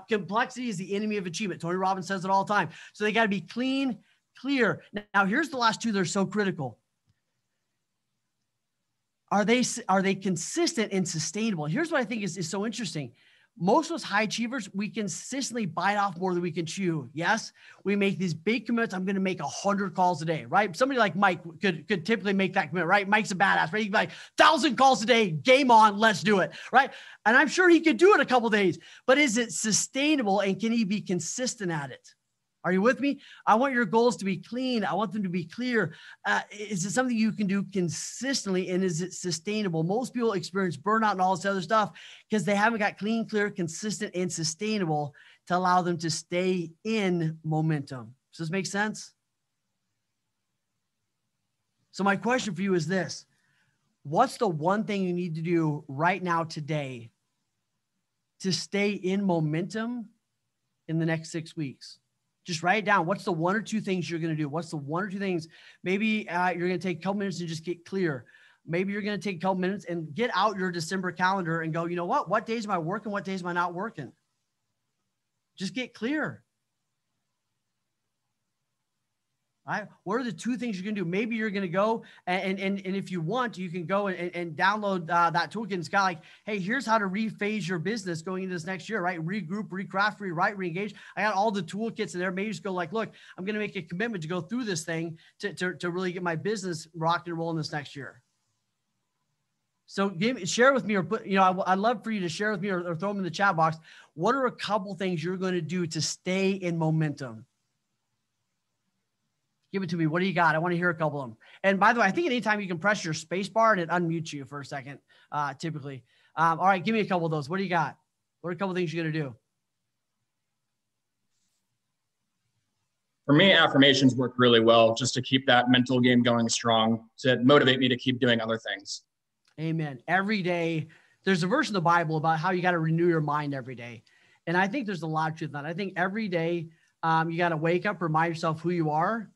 Complexity is the enemy of achievement. Tony Robbins says it all the time. So they got to be clean, clear. Now, here's the last 2 that are so critical. Are they consistent and sustainable? Here's what I think is so interesting. Most of us high achievers, we consistently bite off more than we can chew. Yes, we make these big commitments. I'm going to make 100 calls a day, right? Somebody like Mike could typically make that commitment, right? Mike's a badass, right? He'd be like 1,000 calls a day, game on, let's do it, right? And I'm sure he could do it a couple of days, but is it sustainable and can he be consistent at it? Are you with me? I want your goals to be clean. I want them to be clear. Is it something you can do consistently, and is it sustainable? Most people experience burnout and all this other stuff because they haven't got clean, clear, consistent, and sustainable to allow them to stay in momentum. Does this make sense? So my question for you is this. What's the one thing you need to do right now today to stay in momentum in the next 6 weeks? Just write it down. What's the one or two things you're going to do? What's the one or two things? Maybe you're going to take a couple minutes and just get clear. Maybe you're going to take a couple minutes and get out your December calendar and go, you know what days am I working? What days am I not working? Just get clear. Right? What are the two things you're going to do? Maybe you're going to go and if you want, you can go and download that toolkit. It's got like, hey, here's how to rephase your business going into this next year, right? Regroup, recraft, rewrite, reengage. I got all the toolkits in there. Maybe just go like, look, I'm going to make a commitment to go through this thing to really get my business rocked and rolling this next year. So share with me, or put, I'd love for you to share with me or throw them in the chat box. What are a couple things you're going to do to stay in momentum? Give it to me. What do you got? I want to hear a couple of them. And by the way, I think anytime you can press your space bar and it unmutes you for a second, typically. All right, give me a couple of those. What do you got? What are a couple of things you're going to do? For me, affirmations work really well just to keep that mental game going strong, to motivate me to keep doing other things. Amen. Every day, there's a verse in the Bible about how you got to renew your mind every day. And I think there's a lot of truth in that. I think every day you got to wake up, remind yourself who you are.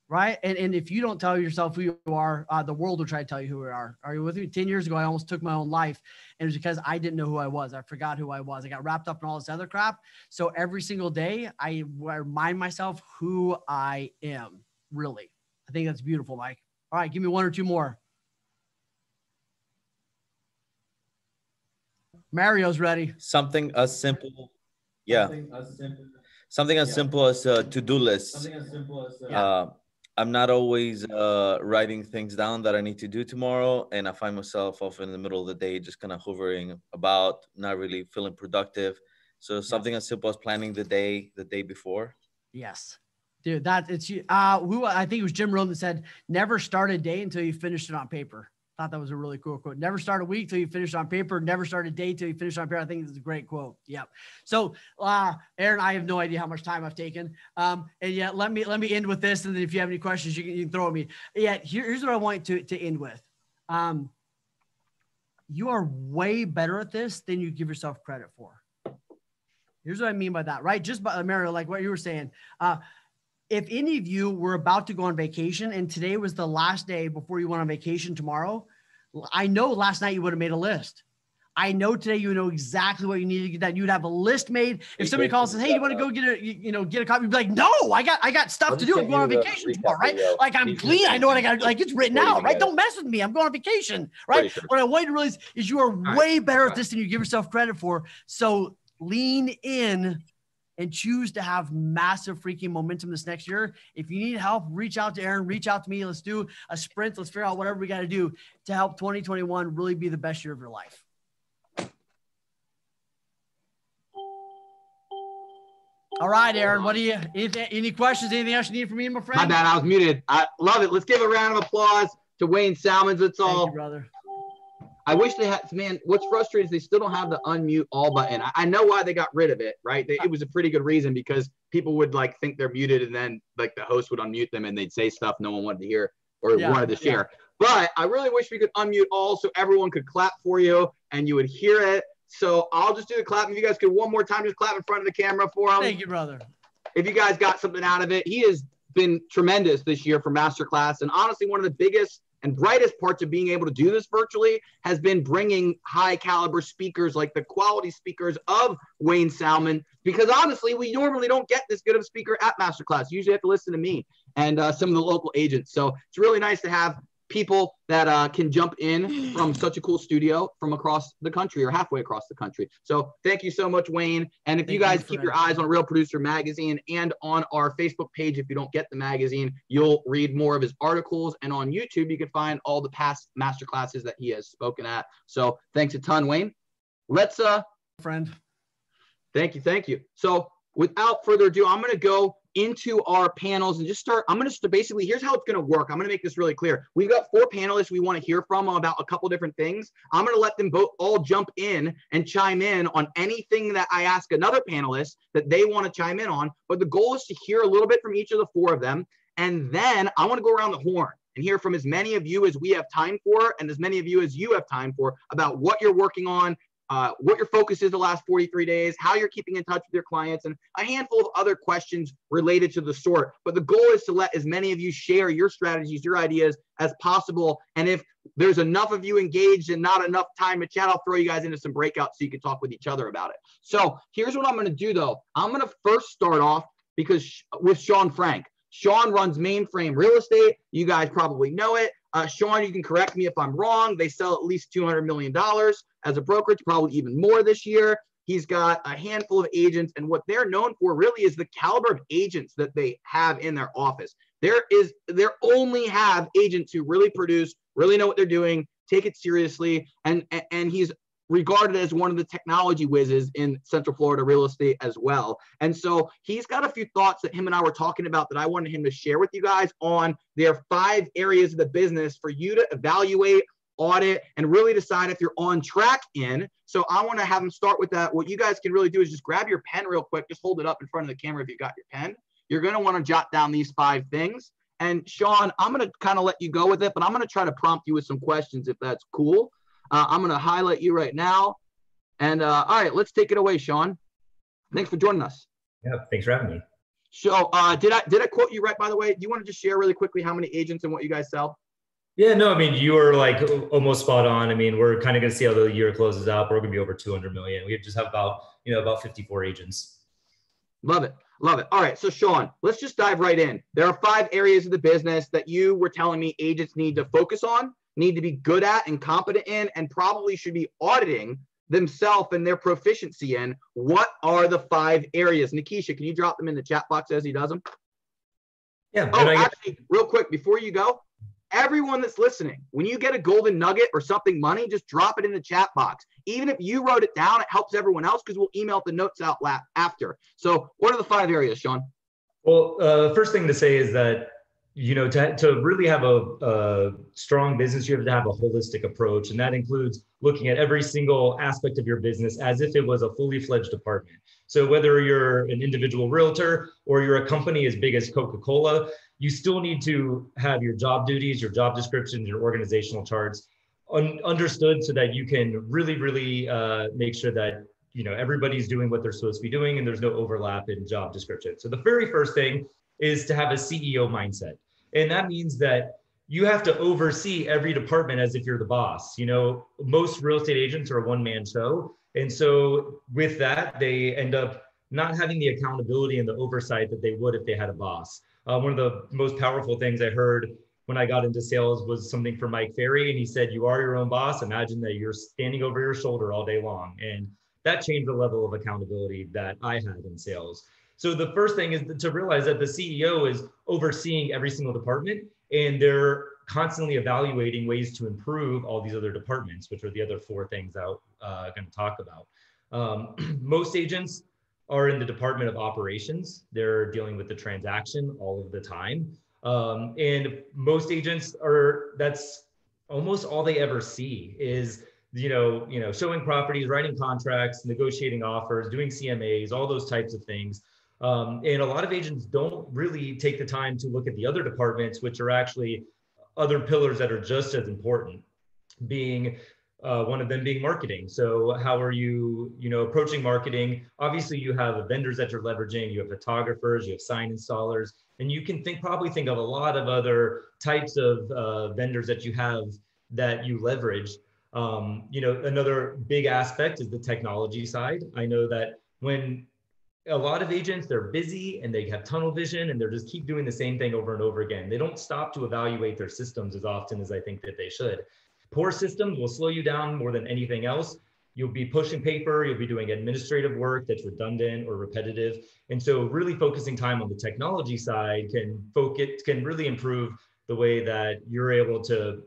Right. And if you don't tell yourself who you are, the world will try to tell you who you are. Are you with me? 10 years ago, I almost took my own life. And it was because I didn't know who I was. I forgot who I was. I got wrapped up in all this other crap. So every single day, I remind myself who I am, really. I think that's beautiful, Mike. All right. Give me one or two more. Mario's ready. Something as simple. Yeah. Something as simple as a to-do list. I'm not always writing things down that I need to do tomorrow. And I find myself often in the middle of the day, just kind of hovering about, not really feeling productive. So something as simple as planning the day before. Yes. Dude, it's I think it was Jim Rohn that said, never start a day until you finish it on paper. Thought that was a really cool quote. Never start a week till you finish on paper. Never start a day till you finish on paper. I think it's a great quote. Yep. So, Aaron, I have no idea how much time I've taken. And yet let me end with this. And then if you have any questions, you can throw at me. Yeah. Here's what I want to end with. You are way better at this than you give yourself credit for. Here's what I mean by that, right? Just by Mario, like what you were saying, if any of you were about to go on vacation and today was the last day before you went on vacation tomorrow, I know last night you would have made a list. I know today you know exactly what you need to get done. You'd have a list made. If somebody calls and says, hey, you want to go get a copy? You'd be like, no, I got stuff to do. I'm going on vacation tomorrow, right? Like I'm clean. I know what I got. Like it's written out, right? Don't mess with me. I'm going on vacation, right? What I want you to realize is you are way better at this than you give yourself credit for. So lean in and choose to have massive freaking momentum this next year. If you need help, reach out to Aaron, reach out to me. Let's do a sprint. Let's figure out whatever we got to do to help 2021 really be the best year of your life. All right, Aaron, what do you, any questions, anything else you need from me, my friend? My bad, I was muted. I love it. Let's give a round of applause to Wayne Salmans. That's all. Thank you, brother. I wish they had, man, what's frustrating is they still don't have the unmute all button. I know why they got rid of it, right? It was a pretty good reason because people would like think they're muted and then like the host would unmute them and they'd say stuff no one wanted to hear or wanted to share. But I really wish we could unmute all so everyone could clap for you and you would hear it. So I'll just do the clap. If you guys could one more time, just clap in front of the camera for him. Thank you, brother. If you guys got something out of it, he has been tremendous this year for Masterclass. And honestly, one of the biggest and brightest parts of being able to do this virtually has been bringing high caliber speakers like the quality speakers of Wayne Salmon, because honestly, we normally don't get this good of a speaker at Masterclass. You usually have to listen to me and some of the local agents. So it's really nice to have people that can jump in from such a cool studio from across the country or halfway across the country. So thank you so much, Wayne. And if you guys keep your eyes on Real Producer Magazine and on our Facebook page, if you don't get the magazine, you'll read more of his articles. And on YouTube, you can find all the past masterclasses that he has spoken at. So thanks a ton, Wayne. Let's friend. Thank you. So without further ado, I'm going to go into our panels and just start. I'm going to basically, here's how it's going to work. I'm going to make this really clear. We've got 4 panelists we want to hear from about a couple different things. I'm going to let them both all jump in and chime in on anything that I ask another panelist that they want to chime in on. But the goal is to hear a little bit from each of the 4 of them. And then I want to go around the horn and hear from as many of you as we have time for and as many of you as you have time for about what you're working on, what your focus is the last 43 days, how you're keeping in touch with your clients, and a handful of other questions related to the sort. But the goal is to let as many of you share your strategies, your ideas as possible. And if there's enough of you engaged and not enough time to chat, I'll throw you guys into some breakouts so you can talk with each other about it. So here's what I'm going to do, though. I'm going to first start off with Sean Frank. Sean runs Mainframe Real Estate. You guys probably know it. Sean, you can correct me if I'm wrong. They sell at least $200 million as a brokerage, probably even more this year. He's got a handful of agents, and what they're known for really is the caliber of agents that they have in their office. They only have agents who really produce, really know what they're doing, take it seriously, and he's regarded as one of the technology whizzes in Central Florida real estate as well. And so he's got a few thoughts that him and I were talking about that I wanted him to share with you guys on their 5 areas of the business for you to evaluate, audit, and really decide if you're on track in. So I want to have him start with that. What you guys can really do is just grab your pen real quick, just hold it up in front of the camera if you got your pen. You're going to want to jot down these 5 things. And Sean, I'm going to kind of let you go with it, but I'm going to try to prompt you with some questions if that's cool. I'm going to highlight you right now. And all right, let's take it away, Sean. Thanks for joining us. Yeah, thanks for having me. So did I quote you right, by the way? Do you want to just share really quickly how many agents and what you guys sell? Yeah, no, I mean, you were like almost spot on. I mean, we're kind of going to see how the year closes out. We're going to be over 200 million. We just have about 54 agents. Love it. Love it. All right. So Sean, let's just dive right in. There are 5 areas of the business that you were telling me agents need to focus on, need to be good at and competent in, and probably should be auditing themselves and their proficiency in. What are the 5 areas? Nikisha, can you drop them in the chat box as he does them? Yeah. Oh, actually, real quick, before you go, everyone that's listening, when you get a golden nugget or something money, just drop it in the chat box. Even if you wrote it down, it helps everyone else because we'll email the notes out after. So what are the 5 areas, Sean? Well, first thing to say is that, to really have a strong business, you have to have a holistic approach. And that includes looking at every single aspect of your business as if it was a fully fledged department. So whether you're an individual realtor or you're a company as big as Coca-Cola, you still need to have your job duties, your job descriptions, your organizational charts understood so that you can really make sure that everybody's doing what they're supposed to be doing and there's no overlap in job description. So the very first thing is to have a CEO mindset. And that means that you have to oversee every department as if you're the boss. Most real estate agents are a one-man show. And so with that, they end up not having the accountability and the oversight that they would if they had a boss. One of the most powerful things I heard when I got into sales was something from Mike Ferry. And he said, you are your own boss. Imagine that you're standing over your shoulder all day long. And that changed the level of accountability that I had in sales. So the first thing is to realize that the CEO is overseeing every single department and they're constantly evaluating ways to improve all these other departments, which are the other 4 things I'm going to talk about. Most agents are in the department of operations. They're dealing with the transaction all of the time. And most agents that's almost all they ever see is, showing properties, writing contracts, negotiating offers, doing CMAs, all those types of things. And a lot of agents don't really take the time to look at the other departments, which are actually other pillars that are just as important, being one of them being marketing. So how are you, approaching marketing? Obviously, you have vendors that you're leveraging, you have photographers, you have sign installers, and you can probably think of a lot of other types of vendors that you have that you leverage. Another big aspect is the technology side. I know that when a lot of agents, they're busy and they have tunnel vision and they're just keep doing the same thing over and over again. They don't stop to evaluate their systems as often as I think that they should. Poor systems will slow you down more than anything else. You'll be pushing paper, you'll be doing administrative work that's redundant or repetitive. And so really focusing time on the technology side can really improve the way that you're able to,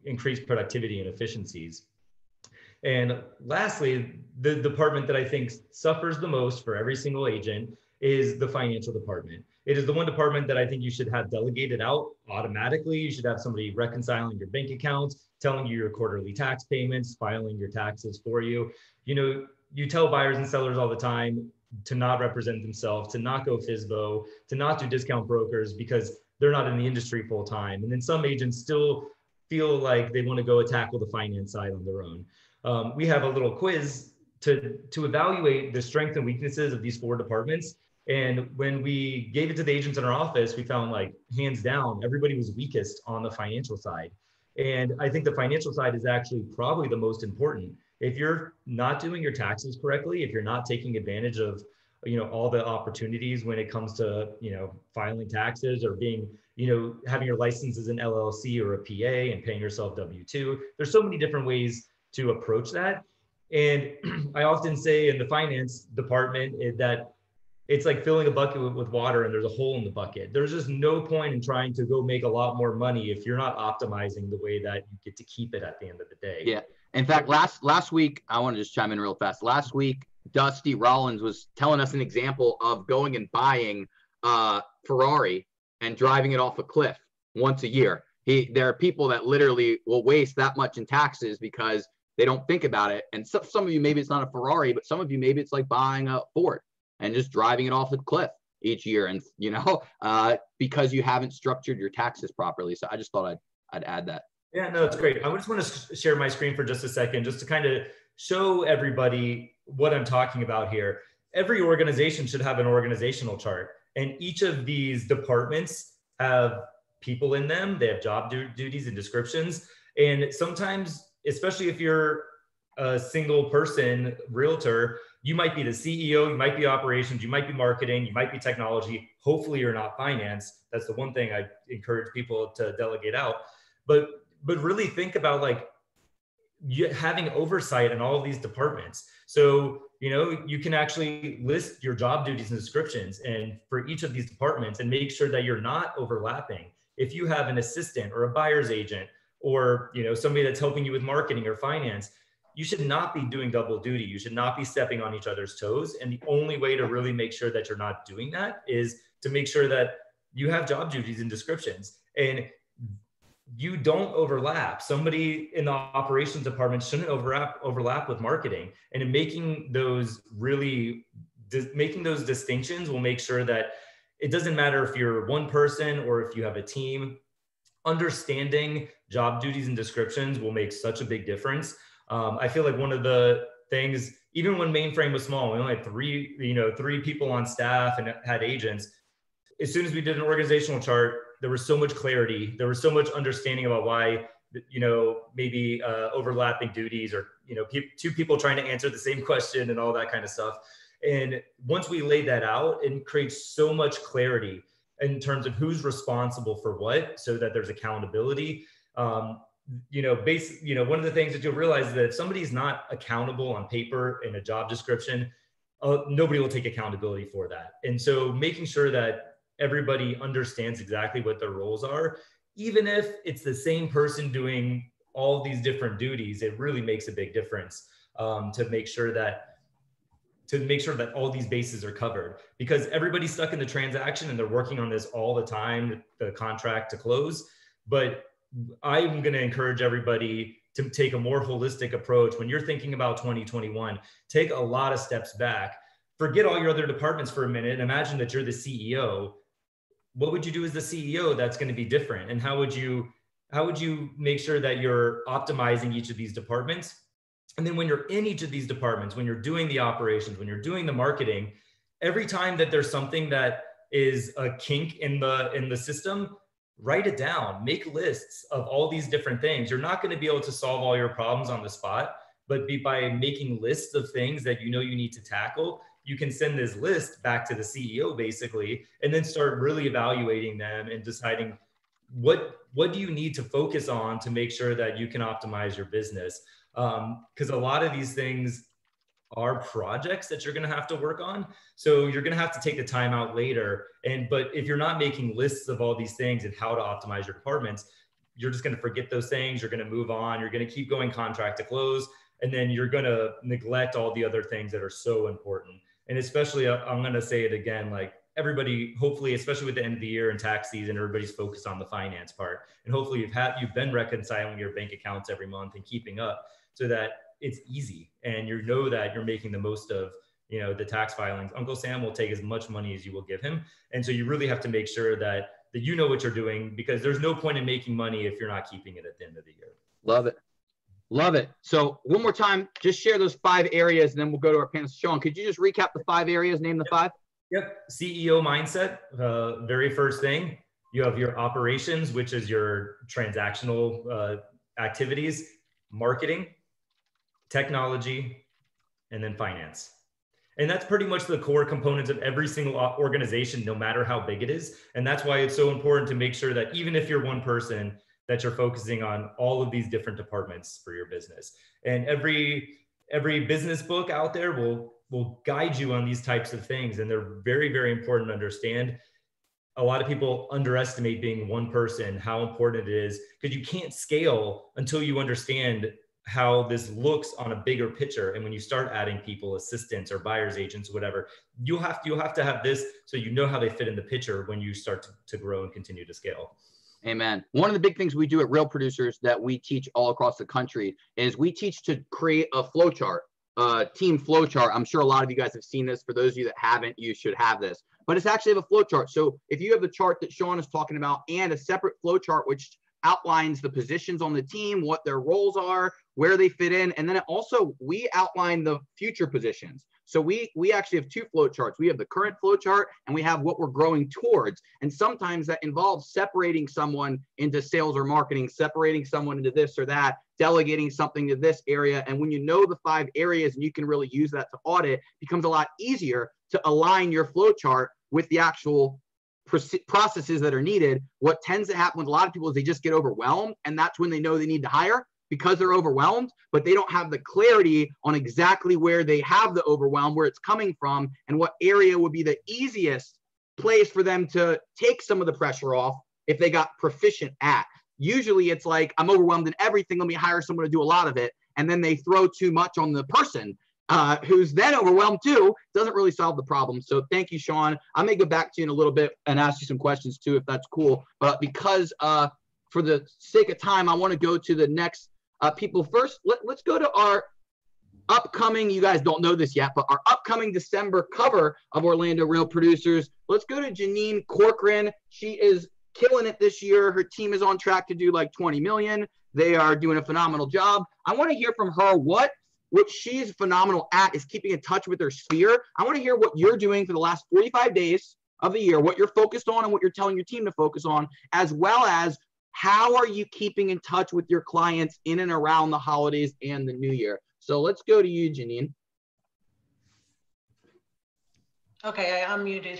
increase productivity and efficiencies. And lastly, the department that I think suffers the most for every single agent is the financial department. It is the one department that I think you should have delegated out automatically. You should have somebody reconciling your bank accounts, telling you your quarterly tax payments, filing your taxes for you. You know, you tell buyers and sellers all the time to not represent themselves, to not go FSBO, to not do discount brokers because they're not in the industry full time. And then some agents still feel like they want to go tackle the finance side on their own. We have a little quiz to evaluate the strengths and weaknesses of these 4 departments. And when we gave it to the agents in our office, we found, like, hands down, everybody was weakest on the financial side. And I think the financial side is actually probably the most important. If you're not doing your taxes correctly, if you're not taking advantage of, you know, all the opportunities when it comes to, you know, filing taxes or being, you know, having your license as an LLC or a PA and paying yourself W-2, there's so many different ways to approach that. And I often say in the finance department that it's like filling a bucket with water and there's a hole in the bucket. There's just no point in trying to go make a lot more money if you're not optimizing the way that you get to keep it at the end of the day. Yeah. In fact, last week, I want to just chime in real fast. Last week, Dusty Rollins was telling us an example of going and buying Ferrari and driving it off a cliff once a year. There are people that literally will waste that much in taxes because they don't think about it. And some of you, maybe it's not a Ferrari, but some of you, maybe it's like buying a Ford and just driving it off a cliff each year. And, you know, because you haven't structured your taxes properly. So I just thought I'd add that. Yeah, no, it's great. I just want to share my screen for just a second, just to kind of show everybody what I'm talking about here. Every organization should have an organizational chart, and each of these departments have people in them. They have job duties and descriptions. And sometimes, especially if you're a single person realtor, you might be the CEO, you might be operations, you might be marketing, you might be technology. Hopefully you're not finance. That's the one thing I encourage people to delegate out. But really think about, like, having oversight in all of these departments. So, you know, you can actually list your job duties and descriptions and for each of these departments and make sure that you're not overlapping. If you have an assistant or a buyer's agent or, you know, somebody that's helping you with marketing or finance, you should not be doing double duty. You should not be stepping on each other's toes. And the only way to really make sure that you're not doing that is to make sure that you have job duties and descriptions and you don't overlap. Somebody in the operations department shouldn't overlap with marketing. And in making those distinctions will make sure that it doesn't matter if you're one person or if you have a team. Understanding job duties and descriptions will make such a big difference. I feel like one of the things, even when Mainframe was small, we only had three people on staff and had agents. As soon as we did an organizational chart, there was so much clarity. There was so much understanding about why, you know, maybe overlapping duties or, you know, two people trying to answer the same question and all that kind of stuff. And once we laid that out, it creates so much clarity in terms of who's responsible for what, so that there's accountability. You know, one of the things that you'll realize is that if somebody's not accountable on paper in a job description, nobody will take accountability for that. And so making sure that everybody understands exactly what their roles are, even if it's the same person doing all these different duties, it really makes a big difference to make sure that all these bases are covered, because everybody's stuck in the transaction and they're working on this all the time, the contract to close. But I'm going to encourage everybody to take a more holistic approach. When you're thinking about 2021, take a lot of steps back, forget all your other departments for a minute. Imagine that you're the CEO. What would you do as the CEO that's going to be different? And how would you make sure that you're optimizing each of these departments? And then when you're in each of these departments, when you're doing the operations, when you're doing the marketing, every time that there's something that is a kink in the system, write it down, make lists of all these different things. You're not going to be able to solve all your problems on the spot, but by making lists of things that you know you need to tackle, you can send this list back to the CEO basically, and then start really evaluating them and deciding what do you need to focus on to make sure that you can optimize your business. Because a lot of these things are projects that you're going to have to work on. So you're going to have to take the time out later. But if you're not making lists of all these things and how to optimize your departments, you're just going to forget those things. You're going to move on. You're going to keep going contract to close. And then you're going to neglect all the other things that are so important. And especially, I'm going to say it again, like everybody, hopefully, especially with the end of the year and tax season, everybody's focused on the finance part. And hopefully you've been reconciling your bank accounts every month and keeping up so that it's easy. And you know that you're making the most of, you know, the tax filings. Uncle Sam will take as much money as you will give him. And so you really have to make sure that you know what you're doing, because there's no point in making money if you're not keeping it at the end of the year. Love it. Love it. So one more time, just share those 5 areas and then we'll go to our panelists. Sean, could you just recap the 5 areas, name the 5? Yep. CEO mindset, very first thing. You have your operations, which is your transactional activities, marketing, technology, and then finance. And that's pretty much the core components of every single organization, no matter how big it is. And that's why it's so important to make sure that even if you're one person, that you're focusing on all of these different departments for your business. And every business book out there will guide you on these types of things. And they're very, very important to understand. A lot of people underestimate being one person, how important it is, because you can't scale until you understand how this looks on a bigger picture. And when you start adding people, assistants or buyer's agents, whatever, you'll have to have this so you know how they fit in the picture when you start to grow and continue to scale. Amen. One of the big things we do at Real Producers that we teach all across the country is we teach to create a flow chart, team flow chart. I'm sure a lot of you guys have seen this. For those of you that haven't, you should have this. But it's actually a flow chart. So if you have the chart that Sean is talking about and a separate flow chart which outlines the positions on the team, what their roles are, where they fit in, and then we outline the future positions. So we actually have 2 flow charts. We have the current flow chart and we have what we're growing towards. And sometimes that involves separating someone into sales or marketing, separating someone into this or that, delegating something to this area. And when you know the 5 areas and you can really use that to audit, it becomes a lot easier to align your flow chart with the actual processes that are needed. What tends to happen with a lot of people is they just get overwhelmed, and that's when they know they need to hire, because they're overwhelmed, but they don't have the clarity on exactly where they have the overwhelm, where it's coming from, and what area would be the easiest place for them to take some of the pressure off if they got proficient at. Usually it's like, I'm overwhelmed in everything, let me hire someone to do a lot of it. And then they throw too much on the person who's then overwhelmed too. Doesn't really solve the problem. So thank you, Sean. I may go back to you in a little bit and ask you some questions too, if that's cool. But because for the sake of time, I want to go to the next people first. Let's go to our upcoming, you guys don't know this yet, but our upcoming December cover of Orlando Real Producers. Let's go to Janine Corcoran. She is killing it this year. Her team is on track to do like 20 million. They are doing a phenomenal job. I want to hear from her what she's phenomenal at is keeping in touch with her sphere. I want to hear what you're doing for the last 45 days of the year, what you're focused on and what you're telling your team to focus on, as well as how are you keeping in touch with your clients in and around the holidays and the new year? So let's go to you, Janine. Okay, I'm muted.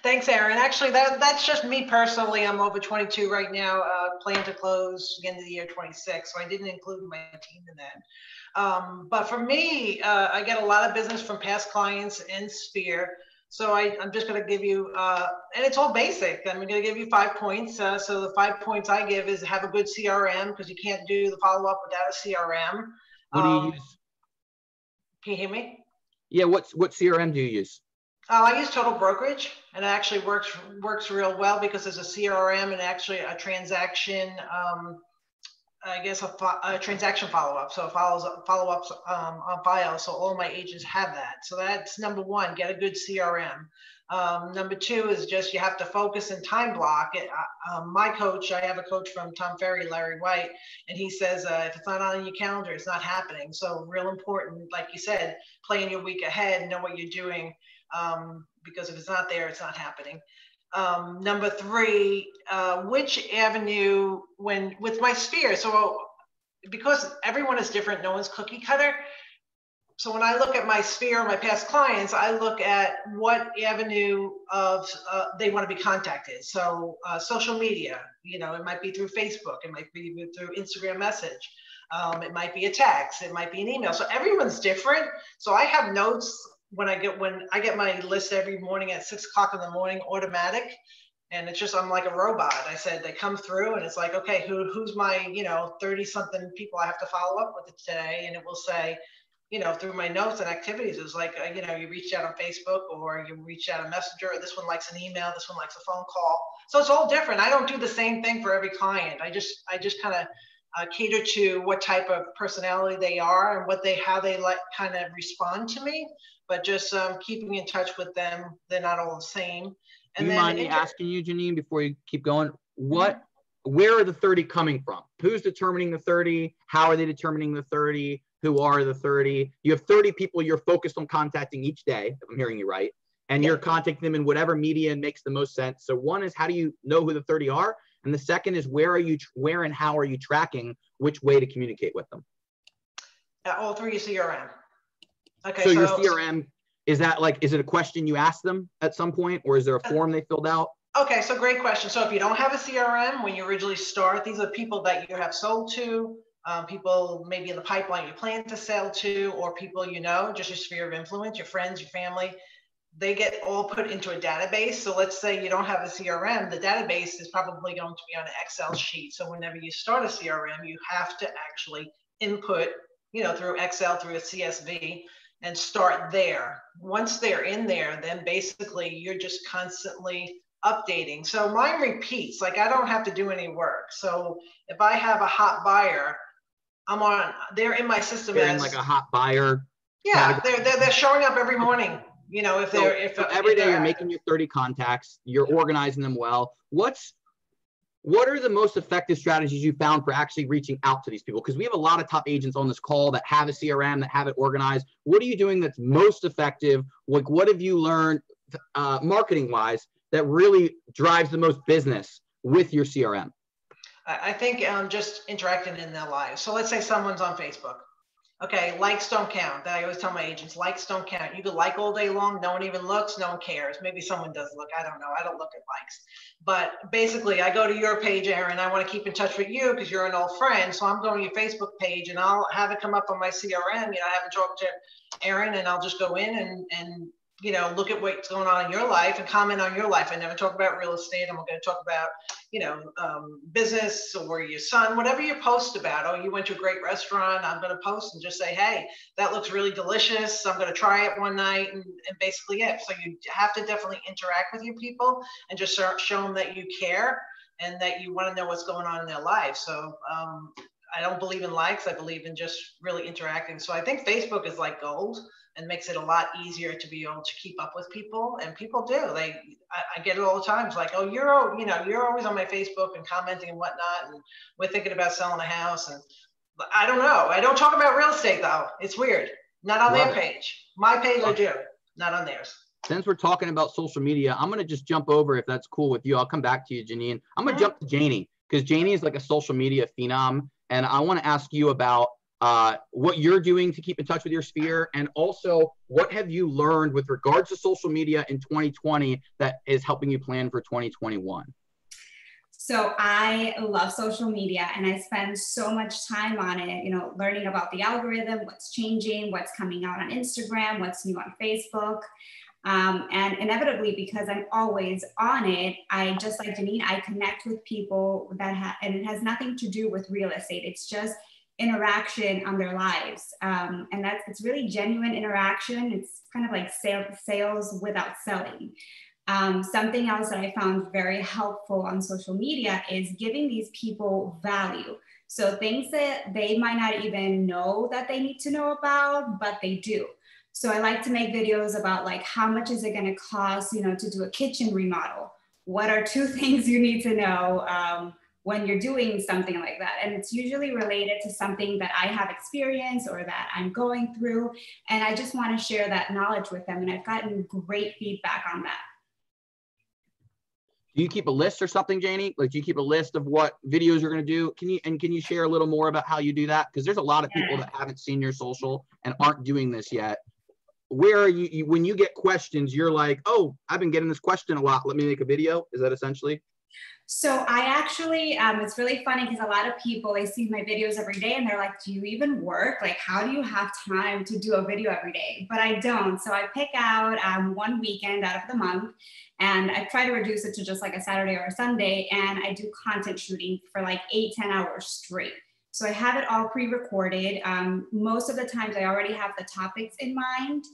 Thanks, Aaron. Actually, that's just me personally. I'm over 22 right now, plan to close the end of the year 26, so I didn't include my team in that. But for me, I get a lot of business from past clients in Sphere. So I'm just going to give you, and it's all basic. I'm going to give you 5 points. So the 5 points I give is have a good CRM, because you can't do the follow-up without a CRM. What do you use? Can you hear me? Yeah, what CRM do you use? I use Total Brokerage, and it actually works real well because there's a CRM and actually a transaction, I guess a transaction follow-up. So it follow-ups on file. So all my agents have that. So that's number 1, get a good CRM. Number 2 is just you have to focus and time block it. My coach, I have a coach from Tom Ferry, Larry White, and he says, if it's not on your calendar, it's not happening. So real important, like you said, plan your week ahead, know what you're doing, because if it's not there, it's not happening. Number 3, which avenue with my sphere. So because everyone is different, no one's cookie cutter. So when I look at my sphere, my past clients, I look at what avenue of they want to be contacted. So social media, it might be through Facebook, it might be through Instagram message, it might be a text, it might be an email. So everyone's different. So I have notes when I get my list every morning at 6 o'clock in the morning, automatic. And it's just, I'm like a robot. I said, they come through and it's like, okay, who's my, 30 something people I have to follow up with today. And it will say, through my notes and activities. It was like, you reached out on Facebook, or you reached out on Messenger, or this one likes an email, this one likes a phone call. So it's all different. I don't do the same thing for every client. I just kind of cater to what type of personality they are and how they like kind of respond to me, but just keeping in touch with them. They're not all the same. And do you mind me asking you, Janine, before you keep going, where are the 30 coming from? Who's determining the 30? How are they determining the 30? Who are the 30? You have 30 people you're focused on contacting each day, if I'm hearing you right, and you're contacting them in whatever media makes the most sense. So one is, how do you know who the 30 are? And the second is, where and how are you tracking which way to communicate with them? All through your CRM. Okay. So your CRM, is it a question you ask them at some point, or is there a form they filled out? Okay, so great question. So if you don't have a CRM, when you originally start, these are people that you have sold to, people maybe in the pipeline you plan to sell to, or people just your sphere of influence, your friends, your family. They get all put into a database. So let's say you don't have a CRM, the database is probably going to be on an Excel sheet. So whenever you start a CRM, you have to actually input, through Excel, through a CSV, and start there. Once they're in there, then basically you're just constantly updating. So mine repeats, like I don't have to do any work. So if I have a hot buyer, they're in my system they're in like a hot buyer. Yeah, they're showing up every morning. If every day you're making your 30 contacts, you're organizing them well. What are the most effective strategies you found for actually reaching out to these people? Because we have a lot of top agents on this call that have a CRM, that have it organized. What are you doing that's most effective? Like, what have you learned marketing wise that really drives the most business with your CRM? I think just interacting in their lives. So let's say someone's on Facebook. Okay, likes don't count. I always tell my agents, likes don't count. You could like all day long, no one even looks, no one cares. Maybe someone does look, I don't know. I don't look at likes. But basically, I go to your page, Aaron. I want to keep in touch with you because you're an old friend. So I'm going to your Facebook page and I'll have it come up on my CRM. I haven't talked to Aaron, and I'll just go in and look at what's going on in your life and comment on your life. I never talk about real estate. I'm going to talk about, business or your son, whatever you post about. Oh, you went to a great restaurant. I'm going to post and just say, hey, that looks really delicious. I'm going to try it one night, and basically it. So you have to definitely interact with your people and just show them that you care and that you want to know what's going on in their life. So I don't believe in likes. I believe in just really interacting. So I think Facebook is like gold and makes it a lot easier to be able to keep up with people. And people do. I get it all the time. It's like, oh, you're always on my Facebook and commenting and whatnot. And we're thinking about selling a house. And I don't know. I don't talk about real estate though. It's weird. Not on their page. My page I do, not on theirs. Since we're talking about social media, I'm going to just jump over, if that's cool with you. I'll come back to you, Janine. I'm going to jump to Janie, because Janie is like a social media phenom. And I want to ask you about what you're doing to keep in touch with your sphere, and also what have you learned with regards to social media in 2020 that is helping you plan for 2021? So I love social media, and I spend so much time on it, learning about the algorithm, what's changing, what's coming out on Instagram, what's new on Facebook. And inevitably, because I'm always on it, I just like Janine, I connect with people and it has nothing to do with real estate. It's just interaction on their lives. And it's really genuine interaction. It's kind of like sales without selling. Something else that I found very helpful on social media is giving these people value. So things that they might not even know that they need to know about, but they do. So I like to make videos about like, how much is it going to cost, to do a kitchen remodel? What are 2 things you need to know when you're doing something like that? And it's usually related to something that I have experienced or that I'm going through. And I just want to share that knowledge with them. And I've gotten great feedback on that. Do you keep a list or something, Janie? Like, do you keep a list of what videos you're going to do? Can you share a little more about how you do that? Because there's a lot of people that haven't seen your social and aren't doing this yet. Where are you when you get questions, you're like, oh, I've been getting this question a lot. Let me make a video. Is that essentially? So I actually, it's really funny because a lot of people, they see my videos every day and they're like, do you even work? Like, how do you have time to do a video every day? But I don't. So I pick out one weekend out of the month, and I try to reduce it to just like a Saturday or a Sunday. And I do content shooting for like 8-10 hours straight. So I have it all pre-recorded. Most of the times I already have the topics in mind,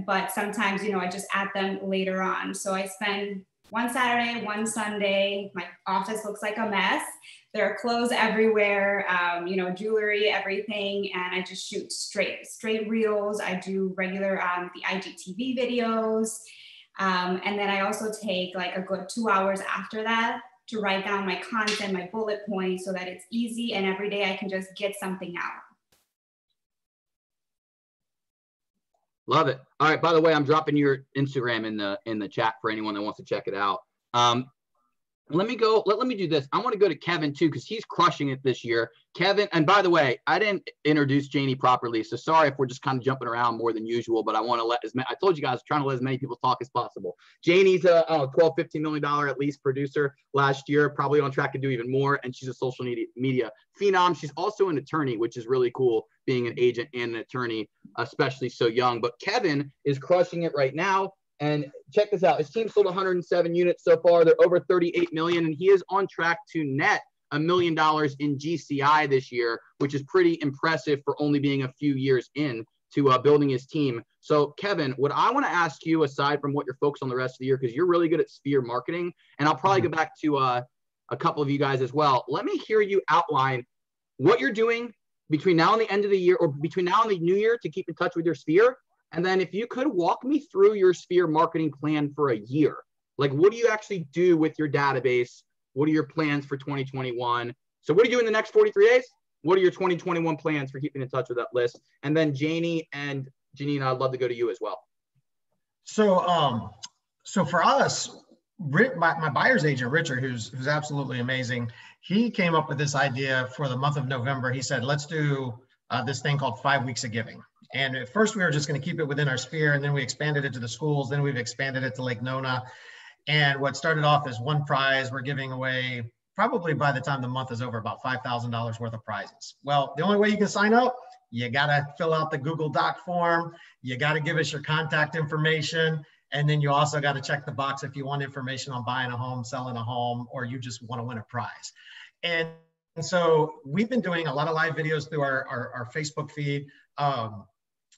but sometimes, I just add them later on. So I spend one Saturday, one Sunday, my office looks like a mess. There are clothes everywhere, jewelry, everything. And I just shoot straight reels. I do regular, the IGTV videos. And then I also take like a good 2 hours after that to write down my content, my bullet points, so that it's easy and every day I can just get something out. Love it. All right. By the way, I'm dropping your Instagram in the chat for anyone that wants to check it out. Let me do this. I want to go to Kevin too, because he's crushing it this year. Kevin, and by the way, I didn't introduce Janie properly, so sorry if we're just kind of jumping around more than usual, but I want to I told you guys, trying to let as many people talk as possible. Janie's a $12-15 million at least producer last year, probably on track to do even more, and she's a social media phenom. She's also an attorney, which is really cool, being an agent and an attorney, especially so young. But Kevin is crushing it right now. And check this out. His team sold 107 units so far. They're over 38 million, and he is on track to net $1 million in GCI this year, which is pretty impressive for only being a few years in to building his team. So, Kevin, what I want to ask you, aside from what you're focused on the rest of the year, because you're really good at sphere marketing, and I'll probably go back to a couple of you guys as well. Let me hear you outline what you're doing between now and the end of the year, or between now and the new year, to keep in touch with your sphere. And then if you could walk me through your sphere marketing plan for a year, like what do you actually do with your database? What are your plans for 2021? So what do you do in the next 43 days? What are your 2021 plans for keeping in touch with that list? And then Janie and Janine, I'd love to go to you as well. So, so for us, my buyer's agent, Richard, who's absolutely amazing, he came up with this idea for the month of November. He said, let's do this thing called 5 weeks of giving. And at first we were just going to keep it within our sphere, and then we expanded it to the schools. Then we've expanded it to Lake Nona. And what started off as one prize, we're giving away probably by the time the month is over about $5,000 worth of prizes. Well, the only way you can sign up, you got to fill out the Google Doc form. You got to give us your contact information. And then you also got to check the box if you want information on buying a home, selling a home, or you just want to win a prize. And so we've been doing a lot of live videos through our Facebook feed.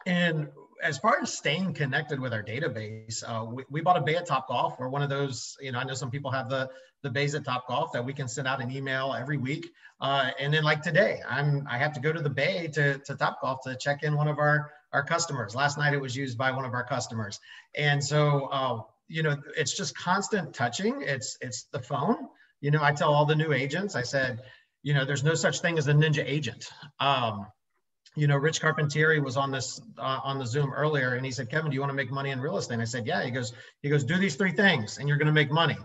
And as far as staying connected with our database, we bought a bay at Topgolf. We're one of those, I know some people have the bays at Topgolf that we can send out an email every week. And then like today, I have to go to the bay to Topgolf to check in one of our customers. Last night it was used by one of our customers. And so, it's just constant touching. It's the phone. I tell all the new agents, I said, there's no such thing as a ninja agent. Rich Carpentieri was on the Zoom earlier, and he said, Kevin, do you want to make money in real estate? And I said, yeah. He goes, do these 3 things and you're going to make money.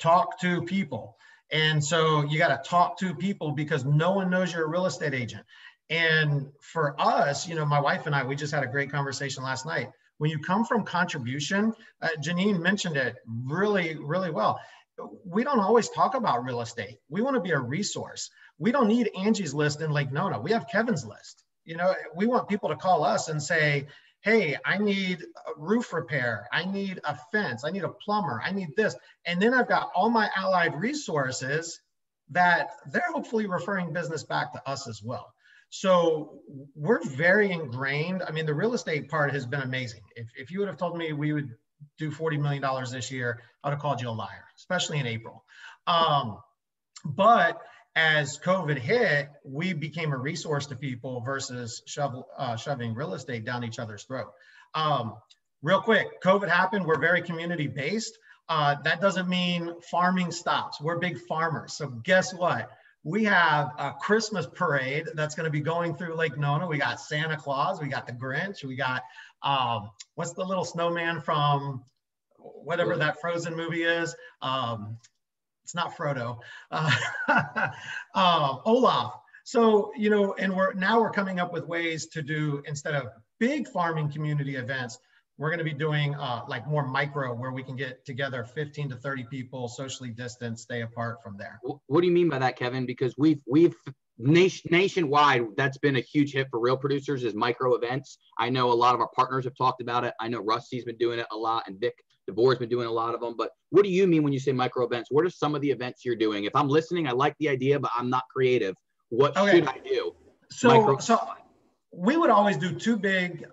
Talk to people. And so you got to talk to people, because no one knows you're a real estate agent. And for us, my wife and I, we just had a great conversation last night. When you come from contribution, Janine mentioned it really, really well. We don't always talk about real estate. We want to be a resource. We don't need Angie's list in Lake Nona. We have Kevin's list. We want people to call us and say, hey, I need a roof repair. I need a fence. I need a plumber. I need this. And then I've got all my allied resources that they're hopefully referring business back to us as well. So we're very ingrained. I mean, the real estate part has been amazing. If you would have told me we would do $40 million this year, I would have called you a liar, especially in April. But as COVID hit, we became a resource to people versus shoving real estate down each other's throat. Real quick, COVID happened. We're very community-based. That doesn't mean farming stops. We're big farmers. So guess what? We have a Christmas parade that's going to be going through Lake Nona. We got Santa Claus. We got the Grinch. We got, what's the little snowman from whatever that Frozen movie is? It's not Frodo, Olaf. So, and we're coming up with ways to do, instead of big farming community events, we're going to be doing like more micro, where we can get together 15 to 30 people, socially distanced, stay apart from there. What do you mean by that, Kevin? Because we've nationwide, that's been a huge hit for real producers, is micro events. I know a lot of our partners have talked about it. I know Rusty's been doing it a lot, and Vic DeVore's been doing a lot of them. But what do you mean when you say micro events? What are some of the events you're doing? If I'm listening, I like the idea, but I'm not creative. What should I do? So we would always do 2 big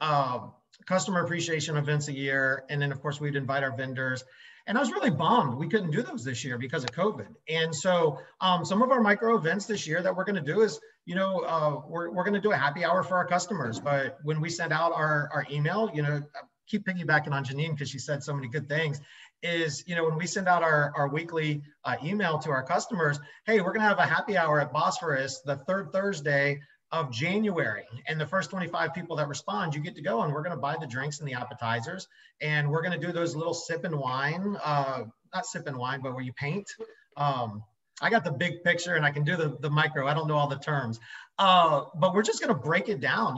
customer appreciation events a year. And then of course we'd invite our vendors. And I was really bummed we couldn't do those this year because of COVID. And so some of our micro events this year that we're going to do is, we're going to do a happy hour for our customers. But when we send out our email, keep piggybacking on Janine because she said so many good things, is, when we send out our weekly email to our customers, hey, we're going to have a happy hour at Bosphorus the 3rd Thursday of January, and the first 25 people that respond, you get to go, and we're going to buy the drinks and the appetizers, and we're going to do those little sip and wine, not sip and wine, but where you paint. I got the big picture and I can do the micro. I don't know all the terms, but we're just going to break it down.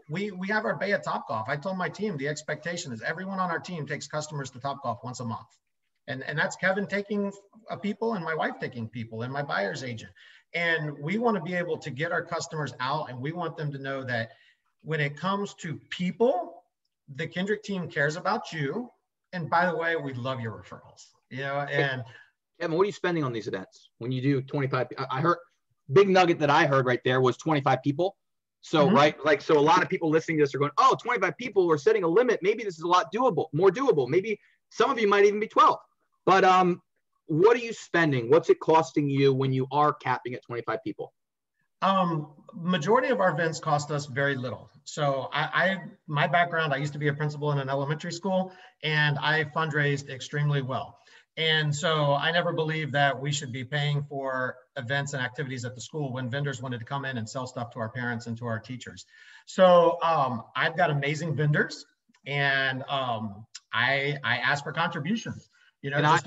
We have our bay at Topgolf. I told my team the expectation is everyone on our team takes customers to Topgolf once a month, and that's Kevin taking people and my wife taking people and my buyer's agent. And we want to be able to get our customers out, and we want them to know that when it comes to people, the Kendrick team cares about you. And by the way, we love your referrals, and Kevin, what are you spending on these events when you do 25? I heard big nugget that I heard right there was 25 people. So, right, so a lot of people listening to this are going, oh, 25 people, we're setting a limit. Maybe this is a lot more doable. Maybe some of you might even be 12, but, what are you spending? What's it costing you when you are capping at 25 people? Majority of our events cost us very little. So my background, I used to be a principal in an elementary school, and I fundraised extremely well. And so I never believed that we should be paying for events and activities at the school when vendors wanted to come in and sell stuff to our parents and to our teachers. So I've got amazing vendors, and I ask for contributions. Can I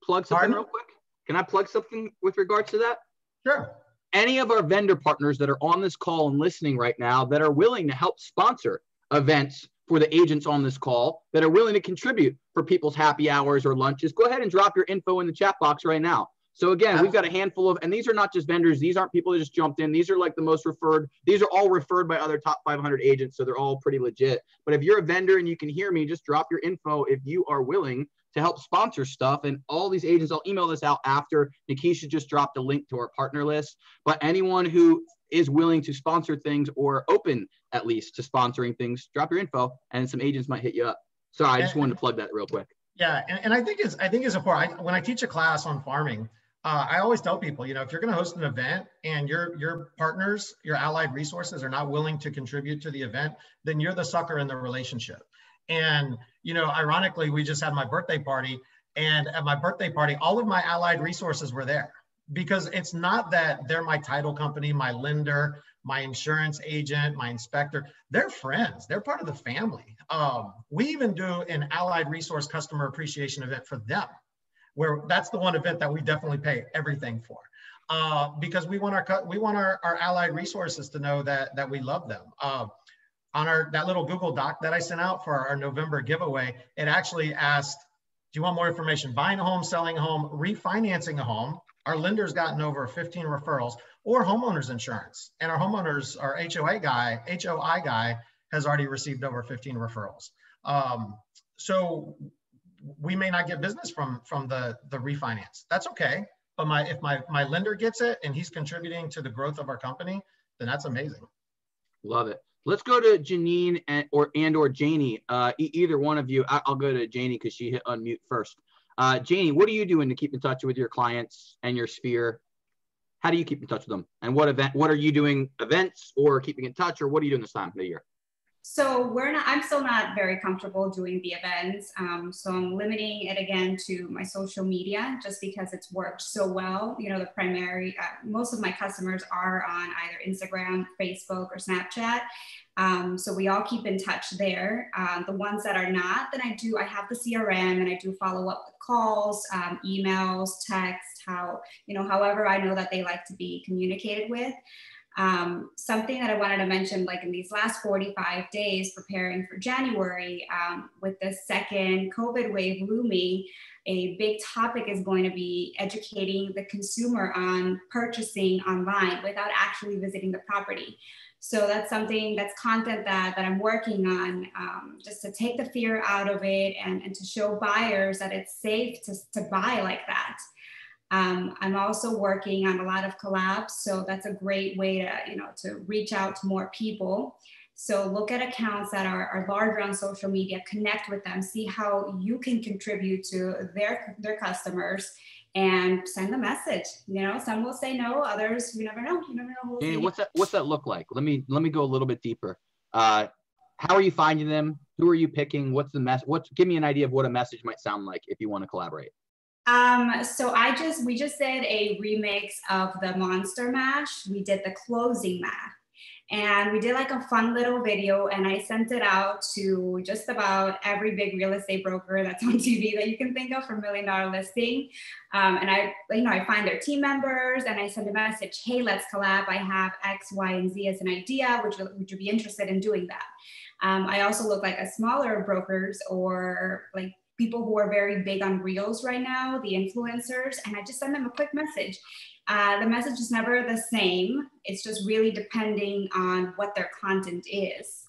plug something real quick? Can I plug something with regards to that? Sure. Any of our vendor partners that are on this call and listening right now that are willing to help sponsor events for the agents on this call, that are willing to contribute for people's happy hours or lunches, go ahead and drop your info in the chat box right now. So again, we've got a handful of, and these are not just vendors. These aren't people that just jumped in. These are like the most referred. These are all referred by other top 500 agents. So they're all pretty legit. But if you're a vendor and you can hear me, just drop your info if you are willing to help sponsor stuff. And all these agents, I'll email this out after. Nikisha just dropped a link to our partner list. But anyone who is willing to sponsor things or open at least to sponsoring things, drop your info and some agents might hit you up. Sorry, I just wanted to plug that real quick. Yeah, and I think it's important. When I teach a class on farming, I always tell people, if you're going to host an event and your partners, your allied resources are not willing to contribute to the event, then you're the sucker in the relationship. And, ironically, we just had my birthday party, and at my birthday party, all of my allied resources were there, because it's not that they're my title company, my lender, my insurance agent, my inspector. They're friends. They're part of the family. We even do an allied resource customer appreciation event for them, where that's the one event that we definitely pay everything for, because we want our allied resources to know that we love them. On that little Google Doc that I sent out for our November giveaway, it actually asked, do you want more information? Buying a home, selling a home, refinancing a home. Our lender's gotten over 15 referrals, or homeowners insurance. And our HOI guy has already received over 15 referrals. So we may not get business from the refinance. That's okay. But if my lender gets it and he's contributing to the growth of our company, then that's amazing. Love it. Let's go to Janine or Janie. Either one of you. I'll go to Janie because she hit unmute first. Janie, what are you doing to keep in touch with your clients and your sphere? How do you keep in touch with them? And what are you doing, events or keeping in touch, or what are you doing this time of the year? So I'm still not very comfortable doing the events. So I'm limiting it again to my social media, just because it's worked so well. The primary, most of my customers are on either Instagram, Facebook, or Snapchat. So we all keep in touch there. The ones that are not, then I have the CRM, and I do follow up with calls, emails, text, however I know that they like to be communicated with. Something that I wanted to mention, like in these last 45 days preparing for January, with the second COVID wave looming, a big topic is going to be educating the consumer on purchasing online without actually visiting the property. So that's content that I'm working on, just to take the fear out of it and to show buyers that it's safe to buy like that. I'm also working on a lot of collabs. So that's a great way to, to reach out to more people. So look at accounts that are larger on social media, connect with them, see how you can contribute to their customers, and send a message. Some will say no, others, you never know. You never know who will say What's that look like? Let me go a little bit deeper. How are you finding them? Who are you picking? What's the mess? Give me an idea of what a message might sound like if you want to collaborate. So we just did a remix of the Monster Mash. We did the closing math. And we did like a fun little video, and I sent it out to just about every big real estate broker that's on TV that you can think of for $1 million listing. And I find their team members and I send a message, hey, let's collab. I have X, Y, and Z as an idea. Would you be interested in doing that? I also look like a smaller brokers or like people who are very big on reels right now, the influencers, and I just send them a quick message. The message is never the same. It's just really depending on what their content is.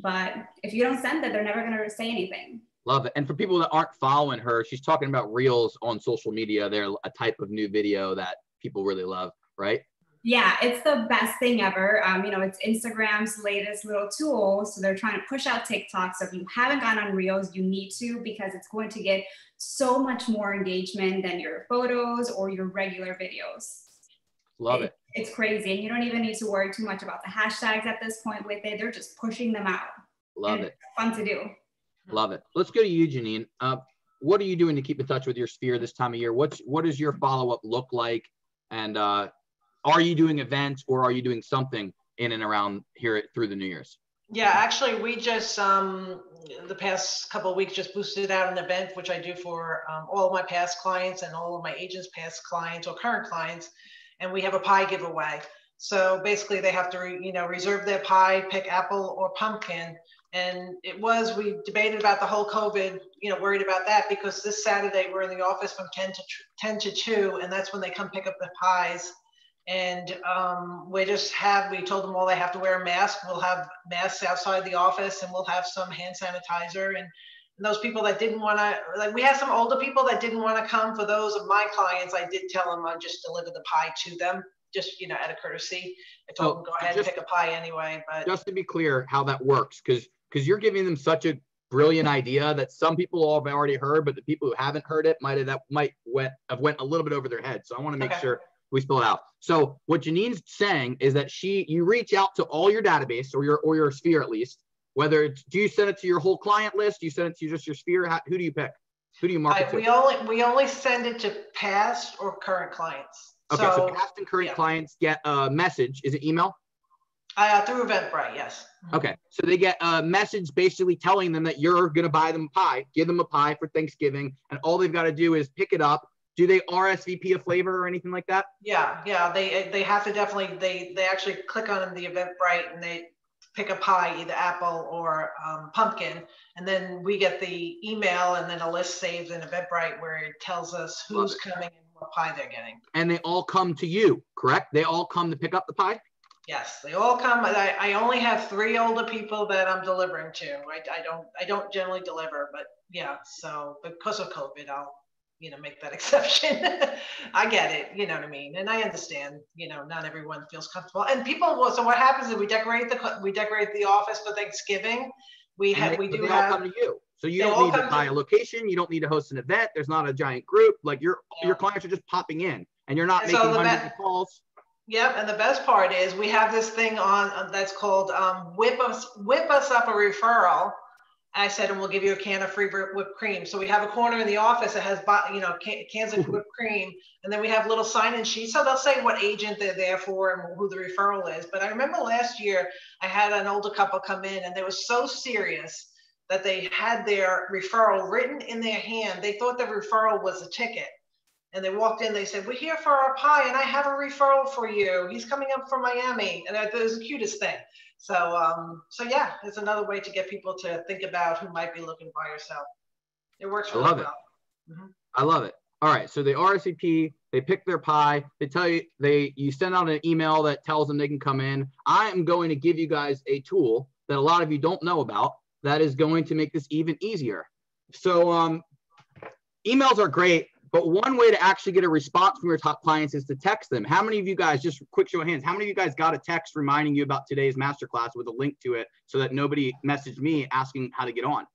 But if you don't send it, they're never going to say anything. Love it. And for people that aren't following her, she's talking about reels on social media. They're a type of new video that people really love, right? Yeah, it's the best thing ever. It's Instagram's latest little tool. So they're trying to push out TikTok. So if you haven't gone on Reels, you need to, because it's going to get so much more engagement than your photos or your regular videos. Love it. It's crazy. And you don't even need to worry too much about the hashtags at this point with it. They're just pushing them out. Love it. It's fun to do. Love it. Let's go to you, Janine. What are you doing to keep in touch with your sphere this time of year? What does your follow-up look like? And are you doing events, or are you doing something in and around here through the New Year's? Yeah, actually, we just the past couple of weeks just boosted out an event, which I do for all of my past clients and all of my agents' past clients or current clients, and we have a pie giveaway. So basically, they have to reserve their pie, pick apple or pumpkin. And we debated about the whole COVID, worried about that, because this Saturday we're in the office from 10 to 2, and that's when they come pick up the pies. And we told them all they have to wear a mask. We'll have masks outside the office, and we'll have some hand sanitizer. And those people that didn't want to, we had some older people that didn't want to come. For those of my clients, I did tell them I'd just deliver the pie to them, just, out of courtesy. I told them go ahead and pick a pie anyway. But just to be clear how that works, because you're giving them such a brilliant idea that some people have already heard, but the people who haven't heard it might have went a little bit over their head. So I want to make sure we spell it out. So what Janine's saying is that you reach out to all your database or your sphere, at least, whether do you send it to your whole client list? Do you send it to just your sphere? Who do you pick? Who do you market to? We only send it to past or current clients. Okay, so past and current clients get a message. Is it email? Through Eventbrite, yes. Okay, so they get a message basically telling them that you're going to buy them a pie, give them a pie for Thanksgiving, and all they've got to do is pick it up. Do they RSVP a flavor or anything like that? Yeah, they have to definitely, they actually click on the Eventbrite and they pick a pie, either apple or pumpkin, and then we get the email and then a list saved in Eventbrite where it tells us who's coming and what pie they're getting. And they all come to you, correct? They all come to pick up the pie? Yes, they all come. I only have 3 older people that I'm delivering to. I don't generally deliver, but yeah, so because of COVID, I'll make that exception. I get it, you know what I mean? And I understand, not everyone feels comfortable. And so what happens is we decorate the office for Thanksgiving. They all come to you. So you don't need to buy a location. You don't need to host an event. There's not a giant group. Like your clients are just popping in, and you're not making hundreds of calls. Yep, and the best part is we have this thing on that's called whip us up a referral. I said, and we'll give you a can of free whipped cream. So we have a corner in the office that has, cans of whipped cream. And then we have little sign-in sheets. So they'll say what agent they're there for and who the referral is. But I remember last year, I had an older couple come in and they were so serious that they had their referral written in their hand. They thought the referral was a ticket. And they walked in, they said, we're here for our pie and I have a referral for you. He's coming up from Miami. And that was the cutest thing. So yeah, it's another way to get people to think about who might be looking to buy or sell. It works really well. I love it. All right, so they RSVP, they pick their pie, they tell you, you send out an email that tells them they can come in. I am going to give you guys a tool that a lot of you don't know about that is going to make this even easier. So emails are great But one way to actually get a response from your top clients is to text them. How many of you guys, just quick show of hands, how many of you guys got a text reminding you about today's masterclass with a link to it so that nobody messaged me asking how to get on?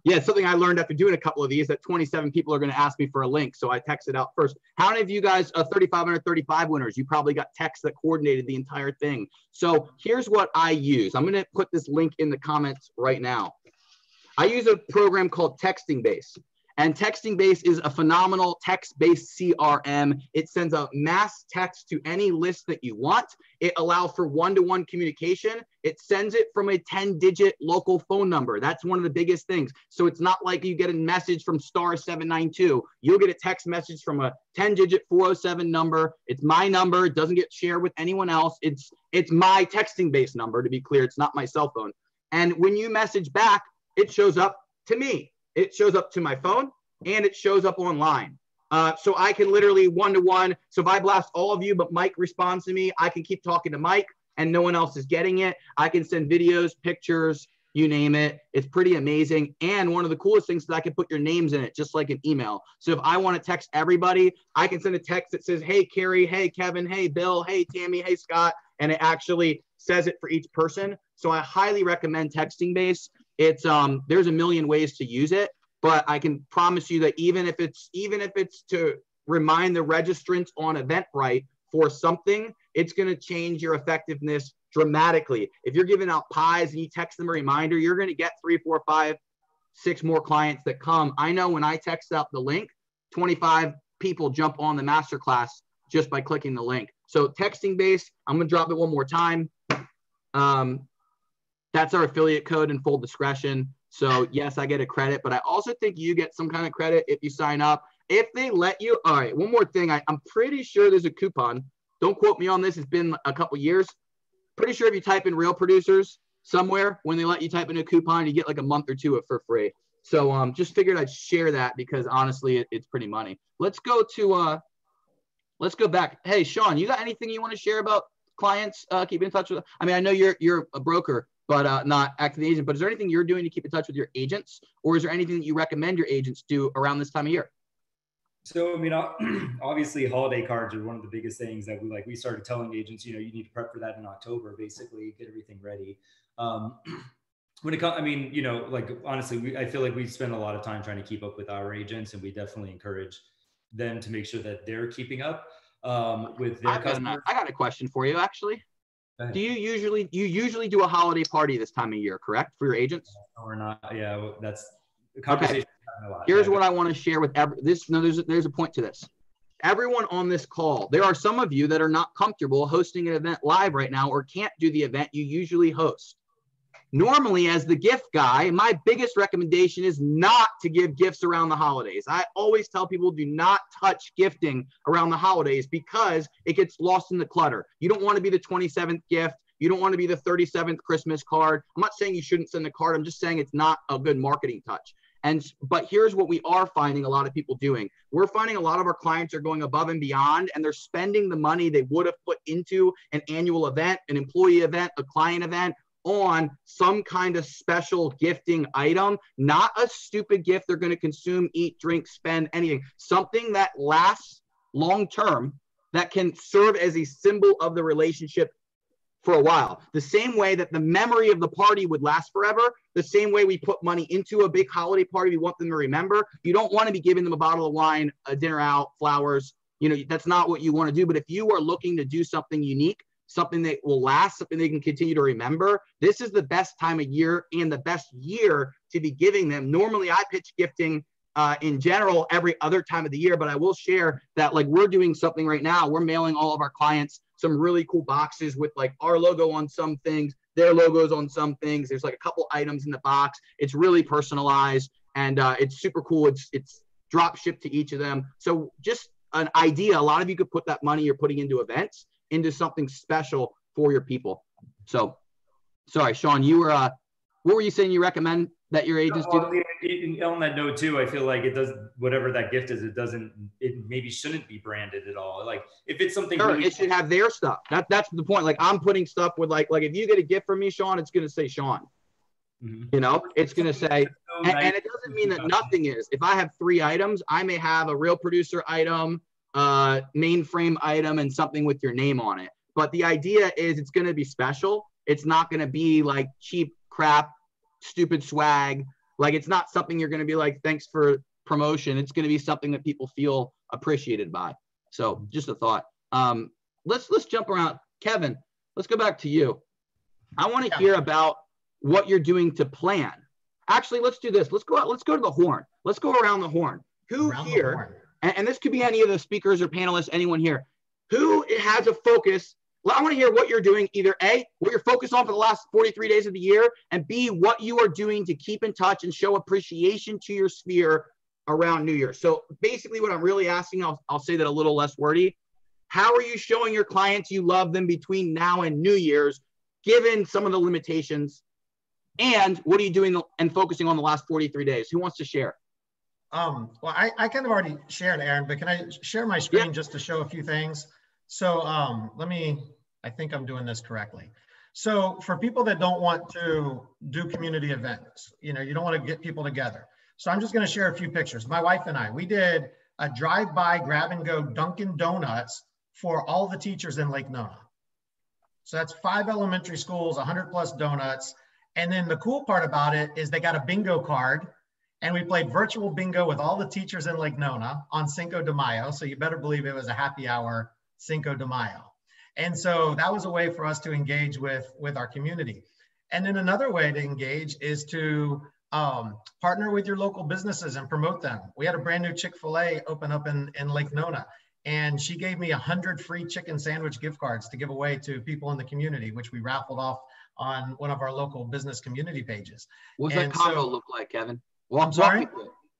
Yeah, it's something I learned after doing a couple of these, that 27 people are going to ask me for a link. So I texted out first. How many of you guys are 3,535 winners? You probably got texts that coordinated the entire thing. So here's what I use. I'm going to put this link in the comments right now. I use a program called Texting Base. And Texting Base is a phenomenal text-based CRM. It sends out mass text to any list that you want. It allows for one-to-one communication. It sends it from a 10-digit local phone number. That's one of the biggest things. So it's not like you get a message from *792. You'll get a text message from a 10-digit 407 number. It's my number. It doesn't get shared with anyone else. It's my Texting Base number, to be clear. It's not my cell phone. And when you message back, it shows up to me. It shows up to my phone, and it shows up online. So I can literally one-to-one. So if I blast all of you, but Mike responds to me, I can keep talking to Mike and no one else is getting it. I can send videos, pictures, you name it. It's pretty amazing. And one of the coolest things is I can put your names in it, just like an email. So if I want to text everybody, I can send a text that says, hey, Carrie, hey, Kevin, hey, Bill, hey, Tammy, hey, Scott. And it actually says it for each person. So I highly recommend Texting Base. It's there's a million ways to use it, but I can promise you that even if it's to remind the registrants on Eventbrite for something, it's going to change your effectiveness dramatically. If you're giving out pies and you text them a reminder, you're going to get 3, 4, 5, 6 more clients that come. I know when I text out the link, 25 people jump on the masterclass just by clicking the link. So Texting Base, I'm going to drop it one more time. That's our affiliate code in full discretion. So yes, I get a credit, but I also think you get some kind of credit if you sign up. If they let you, all right, one more thing. I'm pretty sure there's a coupon. Don't quote me on this. It's been a couple years. Pretty sure if you type in Real Producers somewhere, when they let you type in a coupon, you get like a month or two of for free. So just figured I'd share that because honestly, it's pretty money. Let's go back. Hey, Sean, you got anything you want to share about clients keeping in touch with? I mean, I know you're a broker, but not active agent, but is there anything you're doing to keep in touch with your agents, or is there anything that you recommend your agents do around this time of year? So, I mean, obviously holiday cards are one of the biggest things that we started telling agents, you need to prep for that in October, basically get everything ready. When it comes, I mean, honestly, I feel like we spend a lot of time trying to keep up with our agents, and we definitely encourage them to make sure that they're keeping up with their customers. I got a question for you, actually. Do you usually do a holiday party this time of year, correct, for your agents? Or not? Yeah, that's the conversation. Okay. Here's what I want to share with there's a point to this. Everyone on this call, there are some of you that are not comfortable hosting an event live right now or can't do the event you usually host. Normally, as the gift guy, my biggest recommendation is not to give gifts around the holidays. I always tell people do not touch gifting around the holidays because it gets lost in the clutter. You don't want to be the 27th gift. You don't want to be the 37th Christmas card. I'm not saying you shouldn't send a card. I'm just saying it's not a good marketing touch. But here's what we are finding a lot of people doing. We're finding a lot of our clients are going above and beyond, and they're spending the money they would have put into an annual event, an employee event, a client event, on some kind of special gifting item, not a stupid gift they're going to consume, eat, drink, spend, anything. Something that lasts long term, that can serve as a symbol of the relationship for a while. The same way that the memory of the party would last forever, the same way we put money into a big holiday party we want them to remember. You don't want to be giving them a bottle of wine, a dinner out, flowers. That's not what you want to do. But if you are looking to do something unique, something that will last, something they can continue to remember, this is the best time of year and the best year to be giving them. Normally, I pitch gifting in general every other time of the year, but I will share that we're doing something right now. We're mailing all of our clients some really cool boxes with our logo on some things, their logos on some things. There's a couple items in the box. It's really personalized and it's super cool. It's drop shipped to each of them. So just an idea, a lot of you could put that money you're putting into events into something special for your people. So, sorry, Sean, you were, what were you saying you recommend that your agents do? On that note too, I feel like it does, whatever that gift is, it maybe shouldn't be branded at all. If it's something, sure, it should have their stuff. That's the point. I'm putting stuff with if you get a gift from me, Sean, it's going to say Sean. You know, it's going to say, and it doesn't mean that nothing is. If I have 3 items, I may have a real producer item, mainframe item, and something with your name on it. But the idea is it's going to be special. It's not going to be like cheap crap, stupid swag. Like, it's not something you're going to be like, thanks for promotion. It's going to be something that people feel appreciated by. So just a thought. Let's jump around. Kevin, let's go back to you. I want to hear about what you're doing to plan. Actually, let's do this. Let's go to the horn. Let's go around the horn. Who here, and this could be any of the speakers or panelists, anyone here, who has a focus. Well, I want to hear what you're doing, either A, what you're focused on for the last 43 days of the year, and B, what you are doing to keep in touch and show appreciation to your sphere around New Year. So basically what I'm really asking, I'll say that a little less wordy. How are you showing your clients you love them between now and New Year's, given some of the limitations? And what are you doing and focusing on the last 43 days? Who wants to share? Well, I kind of already shared, Aaron, but can I share my screen just to show a few things? So I think I'm doing this correctly. So for people that don't want to do community events, you know, you don't want to get people together. So I'm just going to share a few pictures. My wife and I, we did a drive-by grab-and-go Dunkin' Donuts for all the teachers in Lake Nona. So that's 5 elementary schools, 100+ donuts. And then the cool part about it is they got a bingo card, and we played virtual bingo with all the teachers in Lake Nona on Cinco de Mayo. So you better believe it was a happy hour Cinco de Mayo. And so that was a way for us to engage with our community. And then another way to engage is to partner with your local businesses and promote them. We had a brand new Chick-fil-A open up in Lake Nona, and she gave me 100 free chicken sandwich gift cards to give away to people in the community, which we raffled off on one of our local business community pages. What's that combo look like, Kevin? I'm sorry?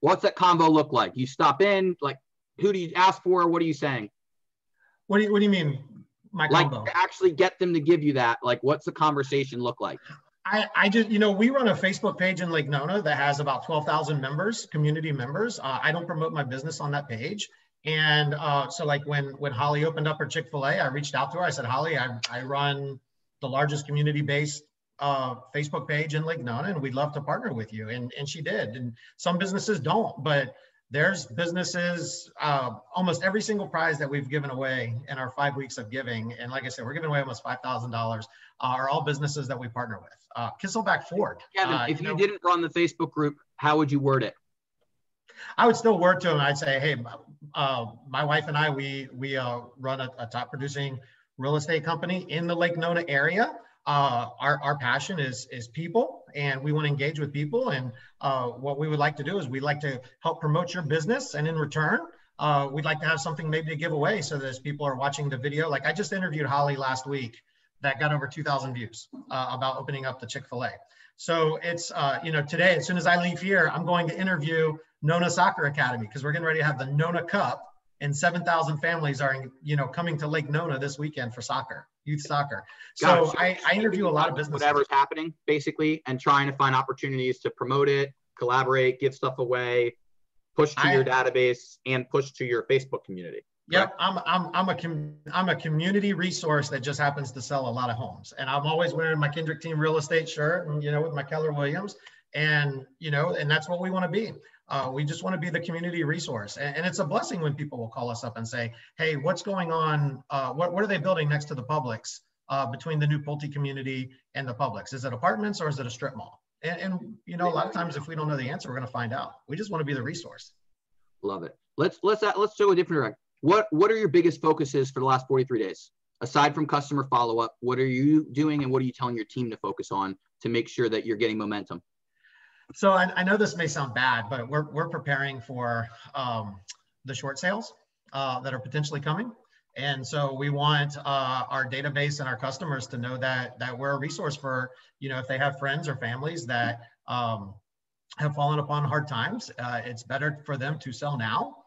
What's that combo look like? You stop in, like, who do you ask for? What are you saying? What do you mean, my combo? Like, to actually get them to give you that, like, what's the conversation look like? I just, you know, we run a Facebook page in Lake Nona that has about 12,000 members, community members. I don't promote my business on that page. And so like when Holly opened up her Chick-fil-A, I reached out to her. I said, Holly, I run the largest community-based Facebook page in Lake Nona, and we'd love to partner with you. And she did. And some businesses don't, but there's businesses, almost every single prize that we've given away in our 5 weeks of giving. And like I said, we're giving away almost $5,000 are all businesses that we partner with. Kisselback Ford. Kevin, if you didn't run the Facebook group, how would you word it? I would still word to them. I'd say, hey, my wife and I, we run a top producing real estate company in the Lake Nona area. Our passion is people, and we want to engage with people. And what we would like to do is we'd like to help promote your business. And in return, we'd like to have something maybe to give away so that as people are watching the video, like I just interviewed Holly last week that got over 2,000 views about opening up the Chick-fil-A. So it's, you know, today, as soon as I leave here, I'm going to interview Nona Soccer Academy, because we're getting ready to have the Nona Cup, and 7,000 families are, you know, coming to Lake Nona this weekend for soccer, youth soccer. So I interview a lot of businesses. Whatever's happening, basically, and trying to find opportunities to promote it, collaborate, give stuff away, push to your database, and push to your Facebook community. Yep, I'm a community resource that just happens to sell a lot of homes, and I'm always wearing my Kendrick Team Real Estate shirt, and you know, with my Keller Williams, and you know, and that's what we want to be. We just want to be the community resource, and it's a blessing when people will call us up and say, "Hey, what's going on? What are they building next to the Publix between the new Pulte community and the Publix? Is it apartments or is it a strip mall?" And you know, a lot of times if we don't know the answer, we're going to find out. We just want to be the resource. Love it. Let's show a different direction. What are your biggest focuses for the last 43 days? Aside from customer follow-up, what are you doing and what are you telling your team to focus on to make sure that you're getting momentum? So I know this may sound bad, but we're preparing for the short sales that are potentially coming. And so we want our database and our customers to know that we're a resource for, you know, if they have friends or families that have fallen upon hard times, it's better for them to sell now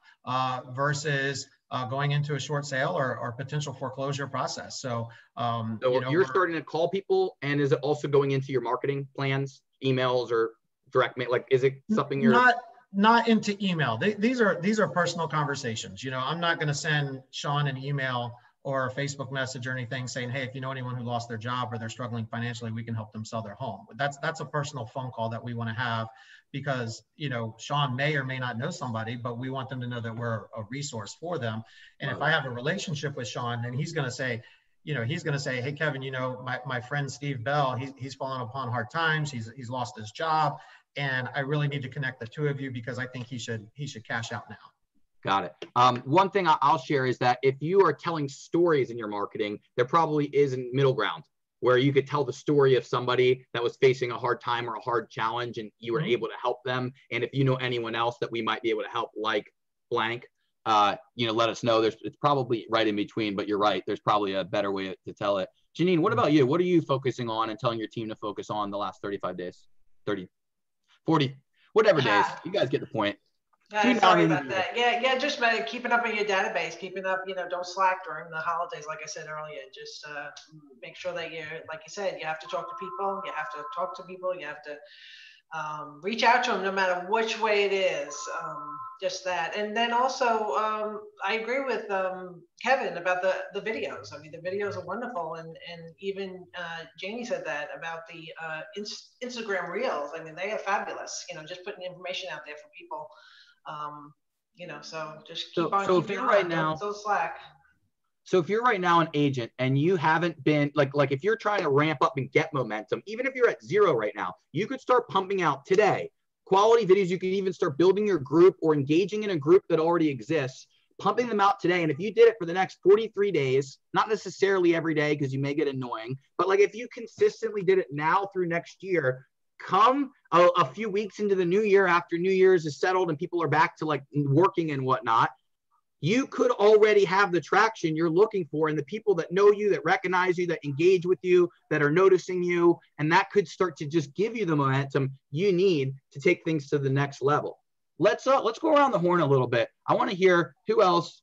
versus going into a short sale or potential foreclosure process. So, you know, you're starting to call people, and is it also going into your marketing plans, emails or direct mail? Like, is it something you're not into email? These are personal conversations. You know, I'm not going to send Sean an email or a Facebook message or anything saying, hey, if you know anyone who lost their job or they're struggling financially, we can help them sell their home. That's a personal phone call that we want to have, because, you know, Sean may or may not know somebody, but we want them to know that we're a resource for them. And if I have a relationship with Sean, then he's going to say, hey, Kevin, you know, my friend Steve Bell, he's fallen upon hard times. He's lost his job, and I really need to connect the two of you because I think he should cash out now. Got it. One thing I'll share is that if you are telling stories in your marketing, there probably is a middle ground where you could tell the story of somebody that was facing a hard time or a hard challenge and you were able to help them. And if you know anyone else that we might be able to help, like blank, you know, let us know. It's probably right in between, but you're right. There's probably a better way to tell it. Janine, what about you? What are you focusing on and telling your team to focus on the last 35 days, 30, 40, whatever days? You guys get the point. Sorry about that. Yeah, just keeping up on your database, keeping up, you know, don't slack during the holidays. Like I said earlier, just make sure that you're, like you said, you have to talk to people, you have to reach out to them no matter which way it is, just that. And then also, I agree with Kevin about the videos. I mean, the videos are wonderful. And even Janie said that about the Instagram Reels. I mean, they are fabulous, you know, just putting information out there for people. You know, so just keep on keeping on. Right now, don't slack. So if you're right now an agent and you haven't been like if you're trying to ramp up and get momentum, even if you're at 0 right now, you could start pumping out today quality videos. You could even start building your group or engaging in a group that already exists, pumping them out today. And if you did it for the next 43 days, not necessarily every day because you may get annoying, but like if you consistently did it now through next year, come a few weeks into the new year, after New Year's is settled and people are back to like working and whatnot, you could already have the traction you're looking for and the people that know you, that recognize you, that engage with you, that are noticing you. And that could start to just give you the momentum you need to take things to the next level. Let's go around the horn a little bit. I want to hear who else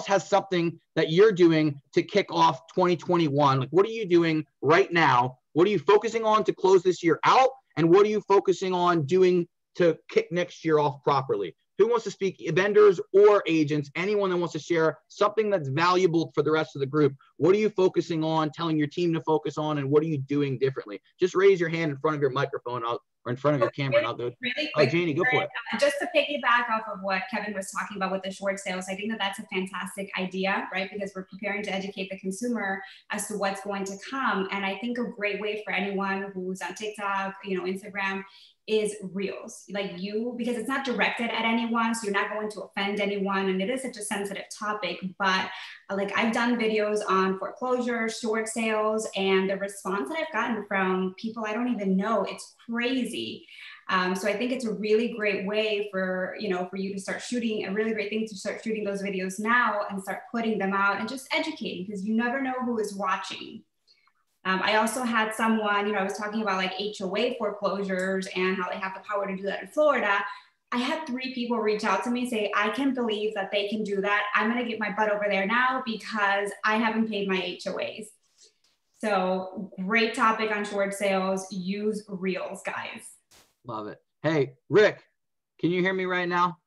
has something that you're doing to kick off 2021. Like, what are you doing right now? What are you focusing on to close this year out? And what are you focusing on doing to kick next year off properly? Who wants to speak? Vendors or agents, anyone that wants to share something that's valuable for the rest of the group. What are you focusing on, telling your team to focus on, and what are you doing differently? Just raise your hand in front of your microphone or in front of your camera. And I'll go. Really quick, Janie, go for it. Just to piggyback off of what Kevin was talking about with the short sales, I think that that's a fantastic idea, right? Because we're preparing to educate the consumer as to what's going to come. And I think a great way for anyone who's on TikTok, you know, Instagram, is reels, because it's not directed at anyone, so you're not going to offend anyone, and it is such a sensitive topic. But like, I've done videos on foreclosure, short sales, and the response that I've gotten from people I don't even know, it's crazy. So I think it's a really great way for you to start shooting, a really great thing to start shooting those videos now and start putting them out and just educating, because you never know who is watching. I also had someone, I was talking about like HOA foreclosures and how they have the power to do that in Florida. I had 3 people reach out to me and say, I can't believe that they can do that. I'm going to get my butt over there now because I haven't paid my HOAs. So great topic on short sales. Use reels, guys. Love it. Hey, Rick, can you hear me right now?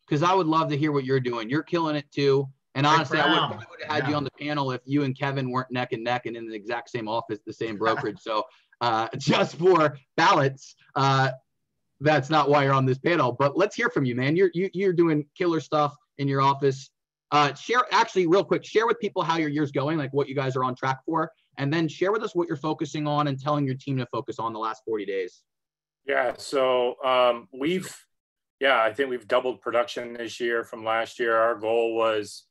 Because I would love to hear what you're doing. You're killing it too. And honestly, I would have had you on the panel if you and Kevin weren't neck and neck and in the exact same office, the same brokerage. So just for balance, that's not why you're on this panel. But let's hear from you, man. You're doing killer stuff in your office. Real quick, share with people how your year's going, like what you guys are on track for, and then share with us what you're focusing on and telling your team to focus on the last 40 days. Yeah, so I think we've doubled production this year from last year. Our goal was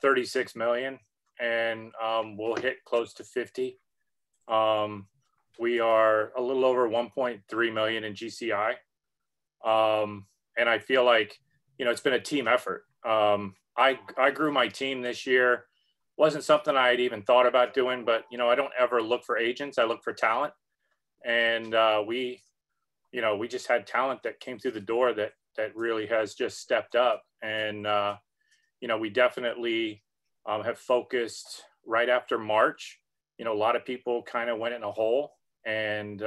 36 million, and we'll hit close to 50. We are a little over 1.3 million in GCI. And I feel like, it's been a team effort. I grew my team this year. Wasn't something I had even thought about doing, but, I don't ever look for agents. I look for talent. And we just had talent that came through the door that really has just stepped up. And, we definitely have focused right after March. A lot of people kind of went in a hole, and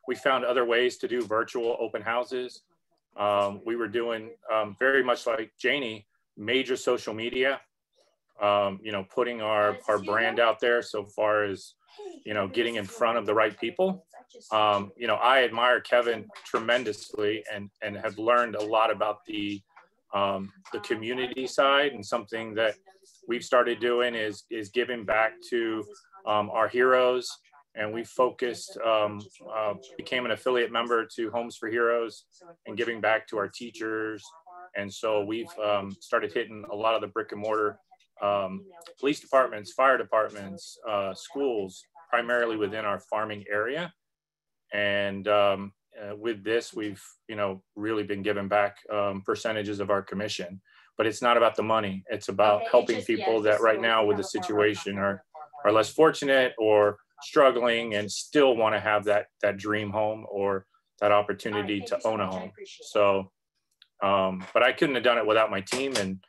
we found other ways to do virtual open houses. We were doing very much like Janie, major social media. you know, putting our brand out there so far as, you know, getting in front of the right people. You know, I admire Kevin tremendously and have learned a lot about the community side, and something that we've started doing is giving back to our heroes. And we focused, became an affiliate member to Homes for Heroes and giving back to our teachers. And so we've started hitting a lot of the brick and mortar police departments, fire departments, schools, primarily within our farming area. And with this, we've, you know, really been giving back percentages of our commission. But it's not about the money. It's about helping people that right now with the situation are less fortunate or struggling and still want to have that dream home or that opportunity to own a home. So, but I couldn't have done it without my team. And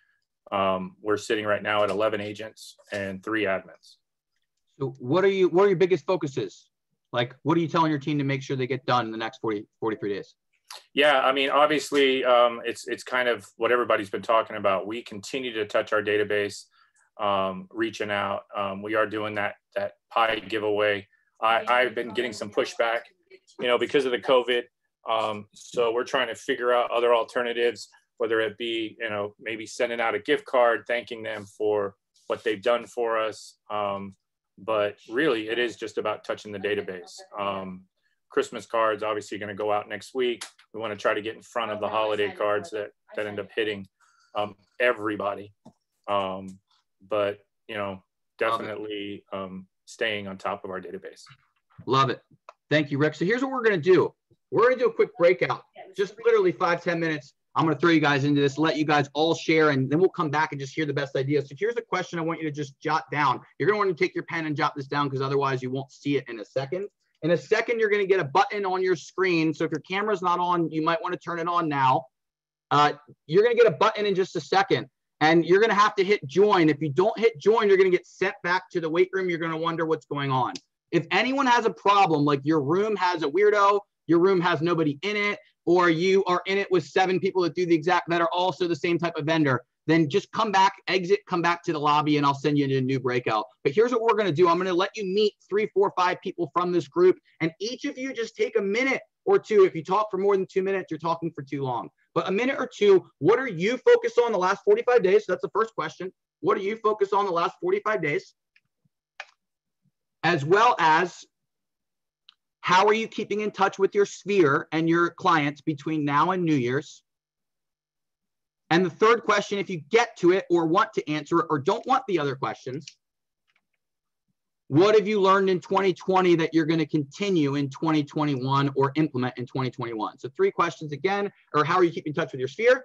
we're sitting right now at 11 agents and 3 admins. So what are your biggest focuses? Like, what are you telling your team to make sure they get done in the next 43 days? Yeah, I mean, obviously, it's kind of what everybody's been talking about. We continue to touch our database, reaching out. We are doing that pie giveaway. I've been getting some pushback, you know, because of the COVID. So we're trying to figure out other alternatives, whether it be, you know, maybe sending out a gift card, thanking them for what they've done for us. But really, it is just about touching the database. Christmas cards obviously going to go out next week. We want to try to get in front of the holiday cards that end up hitting everybody. But, you know, definitely staying on top of our database. Love it. Thank you, Rick. So here's what we're going to do. We're going to do a quick breakout, just literally 5-10 minutes. I'm going to throw you guys into this, let you guys all share, and then we'll come back and just hear the best ideas. So here's a question I want you to just jot down. You're going to want to take your pen and jot this down, because otherwise you won't see it in a second. In a second, you're going to get a button on your screen. So if your camera's not on, you might want to turn it on now. You're going to get a button in just a second, and you're going to have to hit join. If you don't hit join, you're going to get sent back to the weight room. You're going to wonder what's going on. If anyone has a problem, like your room has a weirdo, your room has nobody in it, or you are in it with 7 people that are also the same type of vendor, then just come back, exit, come back to the lobby, and I'll send you into a new breakout. But here's what we're going to do. I'm going to let you meet 3, 4, 5 people from this group, and each of you just take a minute or two. If you talk for more than 2 minutes, you're talking for too long. But a minute or two, what are you focused on the last 45 days? So that's the first question. What are you focused on the last 45 days? As well as, how are you keeping in touch with your sphere and your clients between now and New Year's? And the third question, if you get to it or want to answer it or don't want the other questions, what have you learned in 2020 that you're going to continue in 2021 or implement in 2021? So 3 questions again, or how are you keeping in touch with your sphere?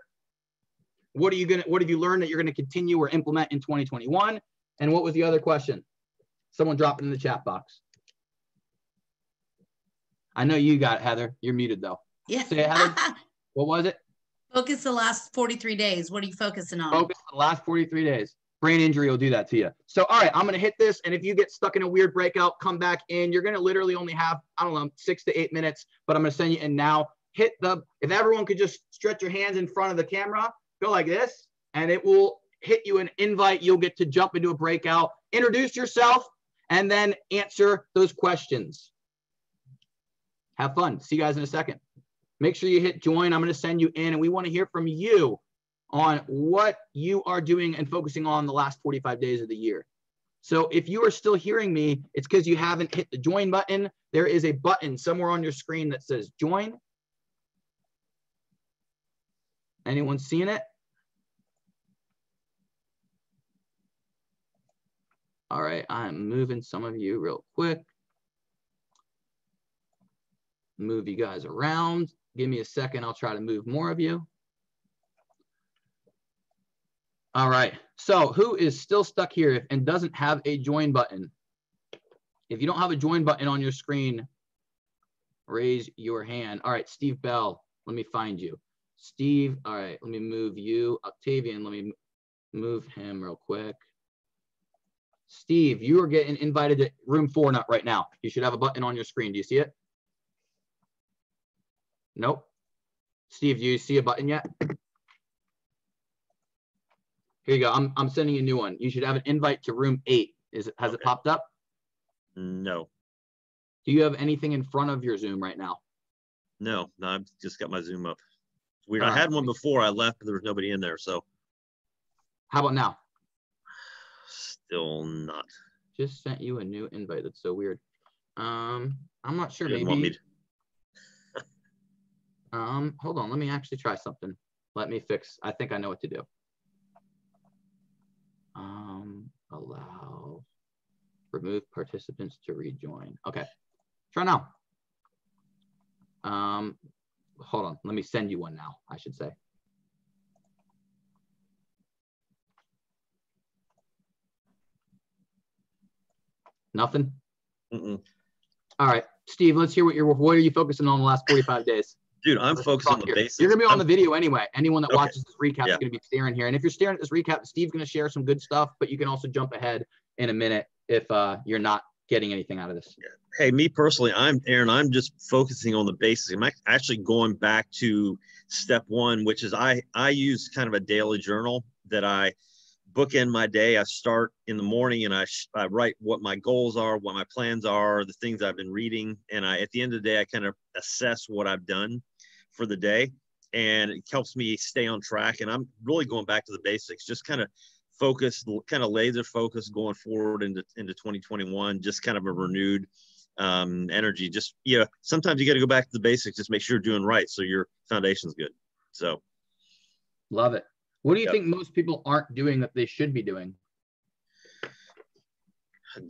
What have you learned that you're going to continue or implement in 2021? And what was the other question? Someone drop it in the chat box. I know you got it, Heather. You're muted though. Yeah. Say it, Heather. What was it? Focus the last 43 days. What are you focusing on? Focus the last 43 days. Brain injury will do that to you. So, all right, I'm going to hit this. And if you get stuck in a weird breakout, come back in. You're going to literally only have, I don't know, 6 to 8 minutes, but I'm going to send you in now. If everyone could just stretch your hands in front of the camera, go like this, and it will hit you an invite. You'll get to jump into a breakout, introduce yourself, and then answer those questions. Have fun. See you guys in a second. Make sure you hit join. I'm going to send you in, and we want to hear from you on what you are doing and focusing on the last 45 days of the year. So if you are still hearing me, it's because you haven't hit the join button. There is a button somewhere on your screen that says join. Anyone seeing it? All right, I'm moving some of you real quick. Move you guys around. Give me a second. I'll try to move more of you. All right. So who is still stuck here and doesn't have a join button? If you don't have a join button on your screen, raise your hand. All right, Steve Bell, let me find you. Steve, all right, let me move you. Octavian, let me move him real quick. Steve, you are getting invited to room 4 right now. You should have a button on your screen. Do you see it? Nope. Steve, do you see a button yet? Here you go. I'm sending you a new one. You should have an invite to room 8. Has it popped up? No. Do you have anything in front of your Zoom right now? No, I've just got my Zoom up. Weird. All I had one before I left, but there was nobody in there. So how about now? Still not. Just sent you a new invite. That's so weird. I'm not sure. You Maybe. want me to... Hold on. Let me actually try something. Let me fix. I think I know what to do. Allow. Remove participants to rejoin. Okay. Try now. Hold on. Let me send you one now, I should say. Nothing? Mm-mm. All right. Steve, let's hear what are you focusing on the last 45 days? Dude, I'm focused on the basics. You're going to be on the video anyway. Anyone that watches this recap is Yeah. going to be staring here. And if you're staring at this recap, Steve's going to share some good stuff, but you can also jump ahead in a minute if you're not getting anything out of this. Hey, me personally, Aaron, I'm just focusing on the basics. I'm actually going back to step one, which is I use kind of a daily journal that I bookend my day. I start in the morning and I write what my goals are, what my plans are, the things I've been reading. And at the end of the day, I kind of assess what I've done for the day, and it helps me stay on track. And I'm really going back to the basics, just kind of focus, kind of laser focus going forward into 2021, just kind of a renewed energy. Just, sometimes you got to go back to the basics, just make sure you're doing right so your foundation's good. So love it. What do you think most people aren't doing that they should be doing?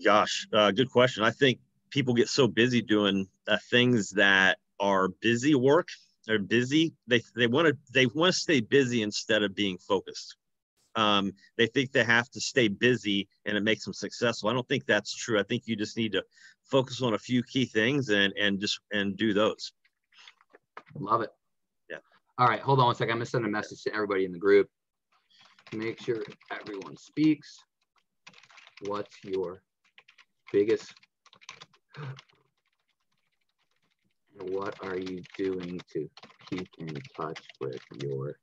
Gosh, good question. I think people get so busy doing things that are busy work. They're busy. They want to stay busy instead of being focused. They think they have to stay busy and it makes them successful. I don't think that's true. I think you just need to focus on a few key things and do those. Love it. Yeah. All right, hold on one second. I'm gonna send a message to everybody in the group. Make sure everyone speaks. What's your biggest? And what are you doing to keep in touch with your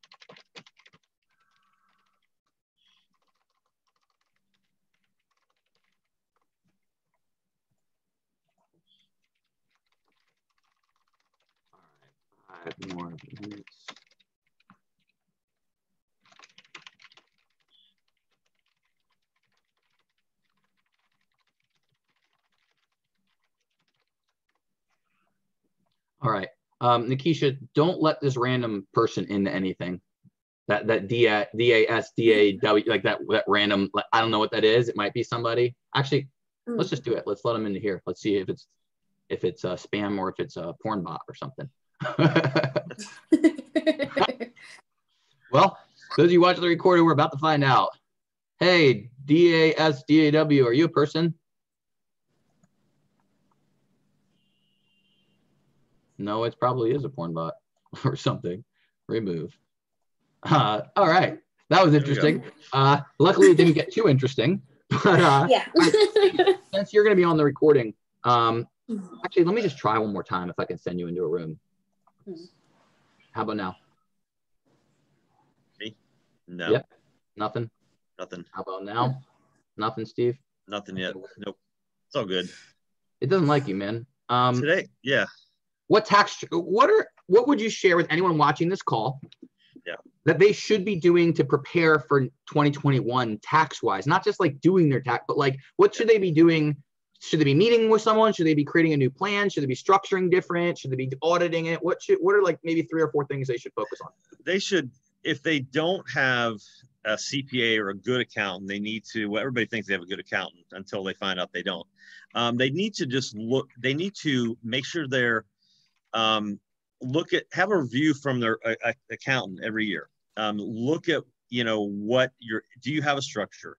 All right, 5 more minutes. All right, Nikisha, don't let this random person into anything. That DASDAW, like that random. I don't know what that is. It might be somebody. Actually, let's just do it. Let's let them into here. Let's see if it's a spam or if it's a porn bot or something. Well, those of you watching the recording, we're about to find out. Hey, DASDAW, are you a person? No, it probably is a porn bot or something. Remove. All right, that was interesting. Luckily, it didn't get too interesting. But yeah. Since you're going to be on the recording, actually, let me just try one more time if I can send you into a room. How about now? Me? No. Yep. Nothing. Nothing. How about now? Nothing, Steve. Nothing yet. Nope. It's all good. It doesn't like you, man. Today, yeah. What would you share with anyone watching this call? Yeah. That they should be doing to prepare for 2021 tax-wise, not just like doing their tax, but like what should they be doing? Should they be meeting with someone? Should they be creating a new plan? Should they be structuring different? Should they be auditing it? What are like maybe 3 or 4 things they should focus on? They should, if they don't have a CPA or a good accountant, they need to, well, everybody thinks they have a good accountant until they find out they don't. They need to just they need to make sure they're, have a review from their accountant every year. Look at, do you have a structure?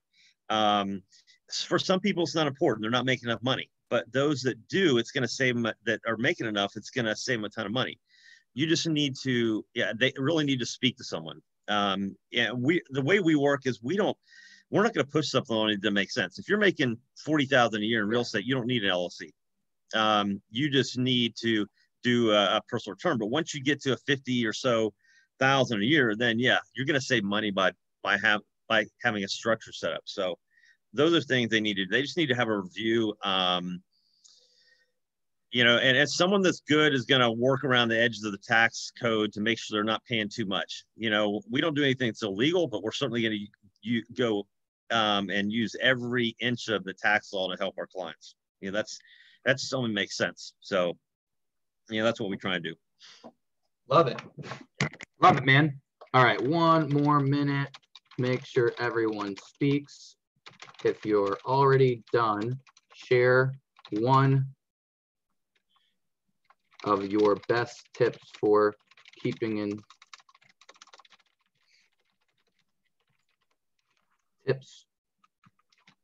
For some people, it's not important. They're not making enough money, but those that do, it's going to save them, that are making enough. It's going to save them a ton of money. You just need to, they really need to speak to someone. The way we work is we're not going to push something on it that makes sense. If you're making $40,000 a year in real estate, you don't need an LLC. You just need to do a personal return. But once you get to a 50 or so thousand a year, then you're going to save money by by having a structure set up. So those are things they just need to have a review. You know, and as someone that's good is going to work around the edges of the tax code to make sure they're not paying too much. You know, we don't do anything that's illegal, but we're certainly going to go and use every inch of the tax law to help our clients. You know, that's only makes sense. So, you know, that's what we try and do. Love it. Love it, man. All right, one more minute. Make sure everyone speaks. If you're already done, share one of your best tips for keeping in tips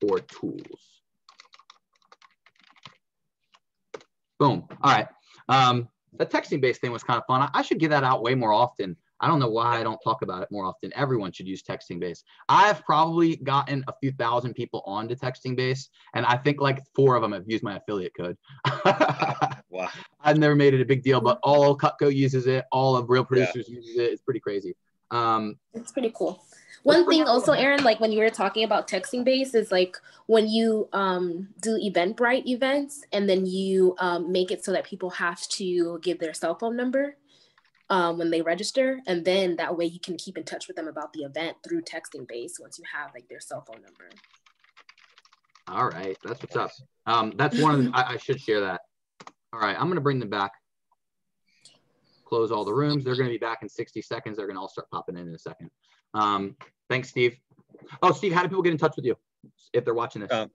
or tools. Boom. All right. The texting based thing was kind of fun. I should give that out way more often. I don't know why I don't talk about it more often. Everyone should use texting base. I've probably gotten a few thousand people onto texting base, and I think like 4 of them have used my affiliate code. Wow. I've never made it a big deal, but all Cutco uses it. All of Real Producers uses it. It's pretty crazy. It's pretty cool. One thing also, Aaron, like when you were talking about texting base is like when you do Eventbrite events and then you make it so that people have to give their cell phone number when they register, and then that way you can keep in touch with them about the event through texting base once you have like their cell phone number. All right, that's what's up. That's one of the, I should share that. All right, I'm gonna bring them back. Close all the rooms. They're gonna be back in 60 seconds. They're gonna all start popping in a second. Thanks, Steve. Oh, Steve, how do people get in touch with you if they're watching this?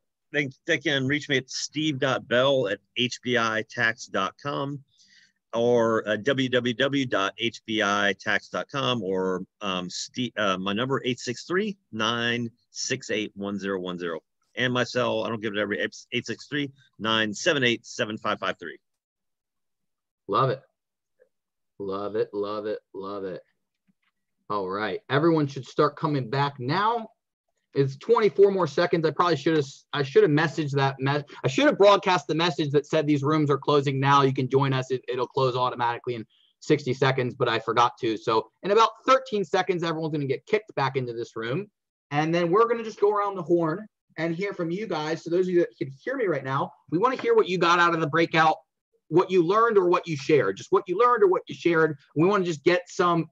They can reach me at steve.bell@hbitax.com or www.hbitax.com or my number 863-968-1010. And my cell, I don't give it every 863-978-7553. Love it. Love it, love it, love it. All right, everyone should start coming back now. It's 24 more seconds. I probably should have messaged that I should have broadcast the message that said these rooms are closing now. You can join us. It'll close automatically in 60 seconds, but I forgot to. So in about 13 seconds, everyone's going to get kicked back into this room. And then we're going to just go around the horn and hear from you guys. So those of you that can hear me right now, we want to hear what you got out of the breakout, what you learned or what you shared, just what you learned or what you shared. We want to just get some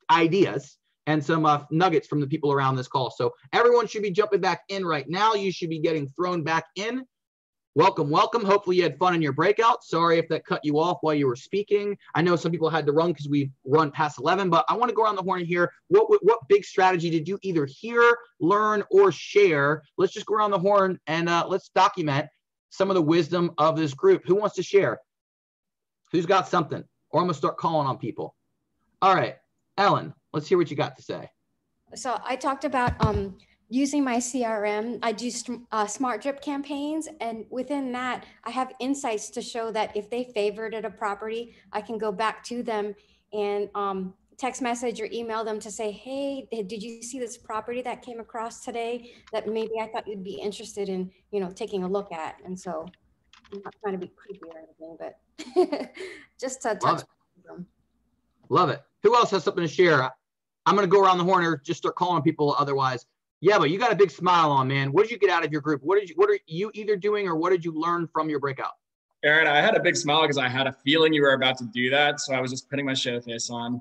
ideas and some nuggets from the people around this call. So everyone should be jumping back in right now. You should be getting thrown back in. Welcome, welcome. Hopefully you had fun in your breakout. Sorry if that cut you off while you were speaking. I know some people had to run because we run past 11, but I want to go around the horn and hear what big strategy did you either hear, learn, or share? Let's just go around the horn and let's document some of the wisdom of this group. Who wants to share? Who's got something? Or I'm going to start calling on people. All right, Ellen, let's hear what you got to say. So I talked about using my CRM. I do smart drip campaigns, and within that, I have insights to show that if they favorited a property, I can go back to them and text message or email them to say, hey, did you see this property that came across today that maybe I thought you'd be interested in, taking a look at? And so I'm not trying to be creepy or anything, but just to touch them. Love it. Who else has something to share? I'm going to go around the horn or just start calling people otherwise. Yeah, but you got a big smile on, man. What did you get out of your group? What are you either doing or what did you learn from your breakout? Aaron, I had a big smile because I had a feeling you were about to do that. So I was just putting my show face on.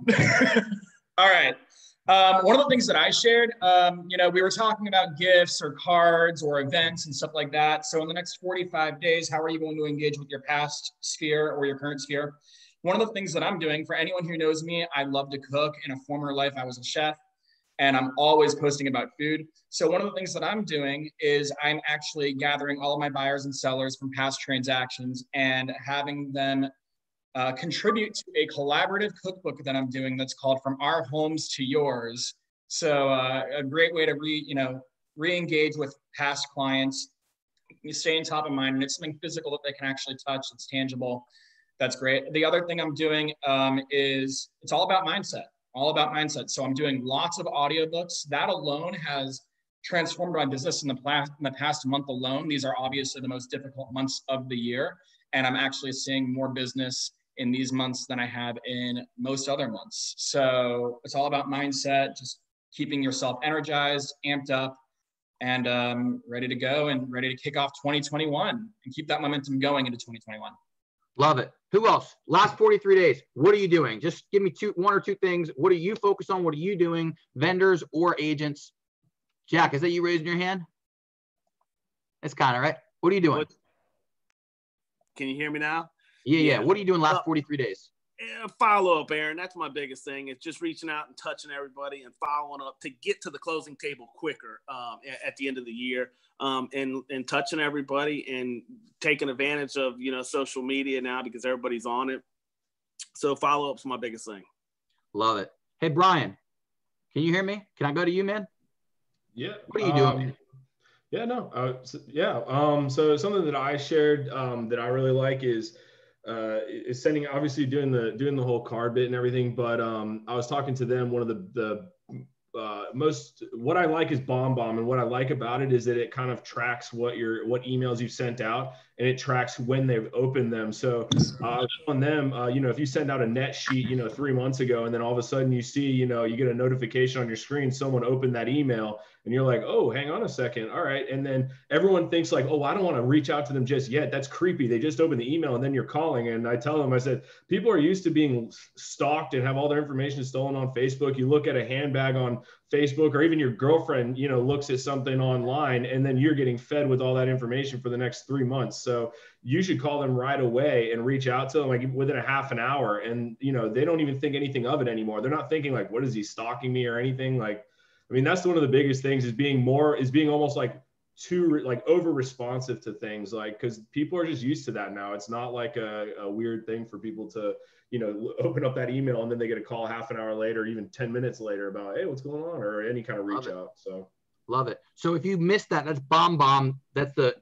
All right. One of the things that I shared, we were talking about gifts or cards or events and stuff like that. So in the next 45 days, how are you going to engage with your past sphere or your current sphere? One of the things that I'm doing, for anyone who knows me, I love to cook. In a former life, I was a chef, and I'm always posting about food. So one of the things that I'm doing is I'm actually gathering all of my buyers and sellers from past transactions and having them contribute to a collaborative cookbook that I'm doing that's called From Our Homes to Yours. So a great way to re-engage with past clients, you stay on top of mind, and it's something physical that they can actually touch, it's tangible. That's great. The other thing I'm doing is it's all about mindset. So I'm doing lots of audiobooks. That alone has transformed my business in the past month alone. These are obviously the most difficult months of the year. And I'm actually seeing more business in these months than I have in most other months. So it's all about mindset, just keeping yourself energized, amped up, and ready to go and ready to kick off 2021 and keep that momentum going into 2021. Love it. Who else? Last 43 days. What are you doing? Just give me one or two things. What are you focused on? What are you doing? Vendors or agents? Jack, is that you raising your hand? It's kind of right. What are you doing? Can you hear me now? Yeah. What are you doing last 43 days? Follow up, Aaron. That's my biggest thing. It's just reaching out and touching everybody and following up to get to the closing table quicker at the end of the year, and touching everybody and taking advantage of, social media now because everybody's on it. So follow up's my biggest thing. Love it. Hey, Brian, can you hear me? Can I go to you, man? Yeah. What are you doing? Yeah, no. So something that I shared that I really like is sending, obviously doing the whole card bit and everything, but I was talking to them. One of the what I like is BombBomb, and what I like about it is that it kind of tracks what emails you've sent out, and it tracks when they've opened them. So I was telling them, if you send out a net sheet, 3 months ago, and then all of a sudden you see, you get a notification on your screen, someone opened that email, and you're like, oh, hang on a second. All right. And then everyone thinks like, oh, I don't want to reach out to them just yet. That's creepy. They just opened the email and then you're calling. And I tell them, I said, people are used to being stalked and have all their information stolen on Facebook. You look at a handbag on Facebook, or even your girlfriend, looks at something online, and then you're getting fed with all that information for the next 3 months. So you should call them right away and reach out to them like within a half an hour. And, they don't even think anything of it anymore. They're not thinking like, what is he stalking me or anything? Like, I mean, that's one of the biggest things is being almost like too like over responsive to things, like, because people are just used to that now. It's not like a weird thing for people to, open up that email and then they get a call half an hour later, even 10 minutes later about, hey, what's going on, or any kind of reach out. So love it. So if you missed that, that's BombBomb. That's the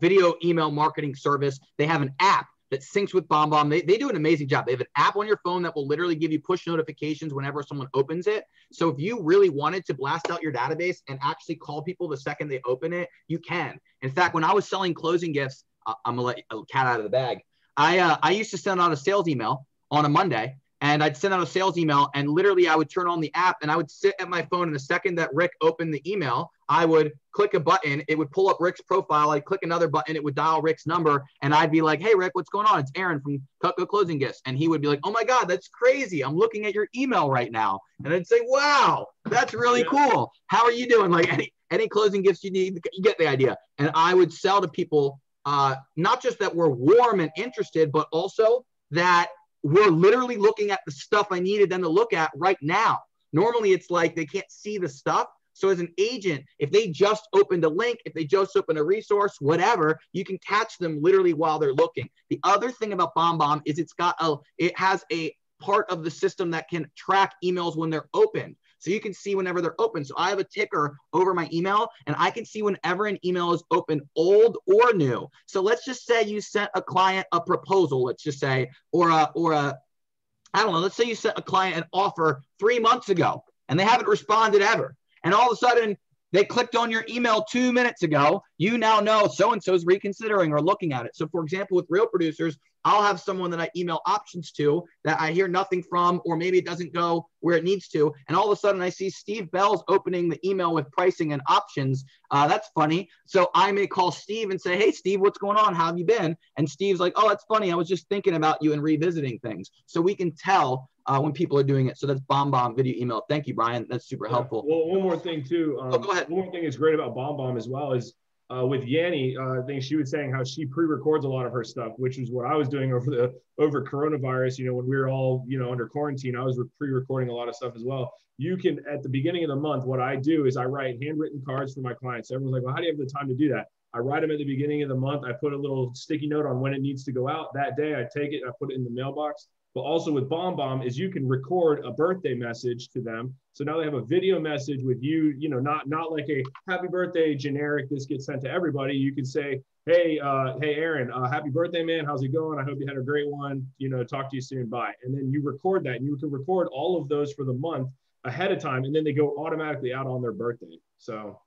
video email marketing service. They have an app that syncs with BombBomb. They do an amazing job. They have an app on your phone that will literally give you push notifications whenever someone opens it. So if you really wanted to blast out your database and actually call people the second they open it, you can. In fact, when I was selling closing gifts, I'm gonna let a cat out of the bag. I used to send out a sales email on a Monday, and I'd send out a sales email, and literally I would turn on the app and I would sit at my phone, and the second that Rick opened the email, I would click a button. It would pull up Rick's profile. I'd click another button. It would dial Rick's number. And I'd be like, hey, Rick, what's going on? It's Aaron from Cutco Closing Gifts. And he would be like, oh my God, that's crazy. I'm looking at your email right now. And I'd say, wow, that's really cool. How are you doing? Like any closing gifts you need, you get the idea. And I would sell to people, not just that were warm and interested, but also that we're literally looking at the stuff I needed them to look at right now. Normally it's like they can't see the stuff. So as an agent, if they just opened a link, if they just opened a resource, whatever, you can catch them literally while they're looking. The other thing about BombBomb is it has a part of the system that can track emails when they're opened. So you can see whenever they're open. So I have a ticker over my email, and I can see whenever an email is open, old or new. So let's just say you sent a client a proposal, let's just say, or I don't know, let's say you sent a client an offer 3 months ago and they haven't responded ever. And all of a sudden they clicked on your email 2 minutes ago. You now know so-and-so is reconsidering or looking at it. So for example, with Real Producers, I'll have someone that I email options to that I hear nothing from, or maybe it doesn't go where it needs to. And all of a sudden I see Steve Bell's opening the email with pricing and options. That's funny. So I may call Steve and say, hey, Steve, what's going on? How have you been? And Steve's like, oh, that's funny. I was just thinking about you and revisiting things. So we can tell when people are doing it. So that's BombBomb video email. Thank you, Brian. That's super helpful. Well, one more thing too. Go ahead. One more thing that's great about BombBomb as well is with Yanni, I think she was saying how she pre-records a lot of her stuff, which is what I was doing over coronavirus. When we were all, under quarantine, I was pre-recording a lot of stuff as well. You can, at the beginning of the month, what I do is I write handwritten cards for my clients. Everyone's like, well, how do you have the time to do that? I write them at the beginning of the month. I put a little sticky note on when it needs to go out. That day I take it and I put it in the mailbox. But also with BombBomb is you can record a birthday message to them. So now they have a video message with you, not like a happy birthday generic, this gets sent to everybody. You can say, hey Aaron, happy birthday, man. How's it going? I hope you had a great one. Talk to you soon. Bye. And then you record that, and you can record all of those for the month ahead of time. And then they go automatically out on their birthday. So.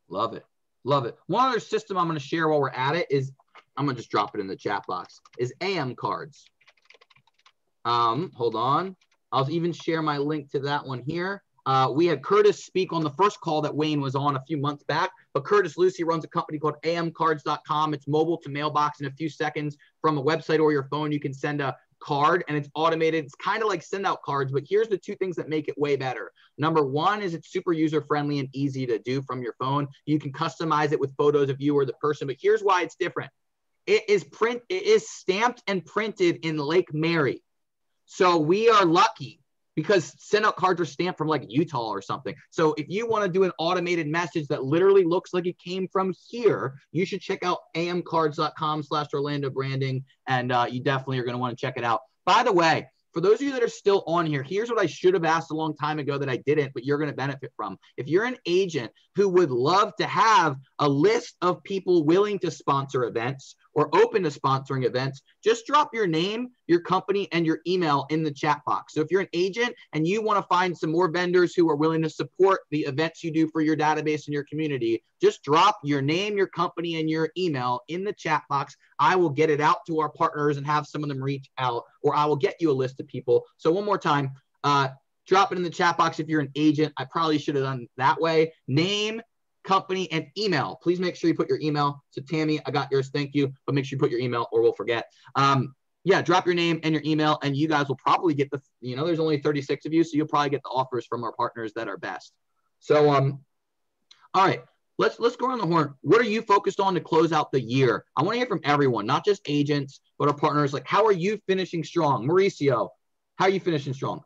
Love it. Love it. One other system I'm going to share while we're at it is, I'm going to just drop it in the chat box, is AM cards. Hold on. I'll even share my link to that one here. We had Curtis speak on the first call that Wayne was on a few months back, but Curtis Lucy runs a company called amcards.com. It's mobile to mailbox in a few seconds from a website or your phone. You can send a card and it's automated. It's kind of like send out cards, but here's the two things that make it way better. Number one is it's super user friendly and easy to do from your phone. You can customize it with photos of you or the person, but here's why it's different. It is stamped and printed in Lake Mary. So we are lucky because send out cards are stamped from like Utah or something. So if you want to do an automated message that literally looks like it came from here, you should check out amcards.com/Orlando branding. And you definitely are going to want to check it out. By the way, for those of you that are still on here, here's what I should have asked a long time ago that I didn't, but you're going to benefit from. If you're an agent who would love to have a list of people willing to sponsor events or open to sponsoring events, just drop your name, your company, and your email in the chat box. So if you're an agent and you want to find some more vendors who are willing to support the events you do for your database and your community, just drop your name, your company, and your email in the chat box. I will get it out to our partners and have some of them reach out, or I will get you a list of people. So one more time, drop it in the chat box if you're an agent. I probably should have done that way. Name, company, and email. Please make sure you put your email. So Tammy, I got yours. Thank you. But make sure you put your email or we'll forget. Yeah, drop your name and your email and you guys will probably get the, there's only 36 of you. So you'll probably get the offers from our partners that are best. So, all right, let's go around the horn. What are you focused on to close out the year? I want to hear from everyone, not just agents, but our partners. Like, how are you finishing strong? Mauricio, how are you finishing strong?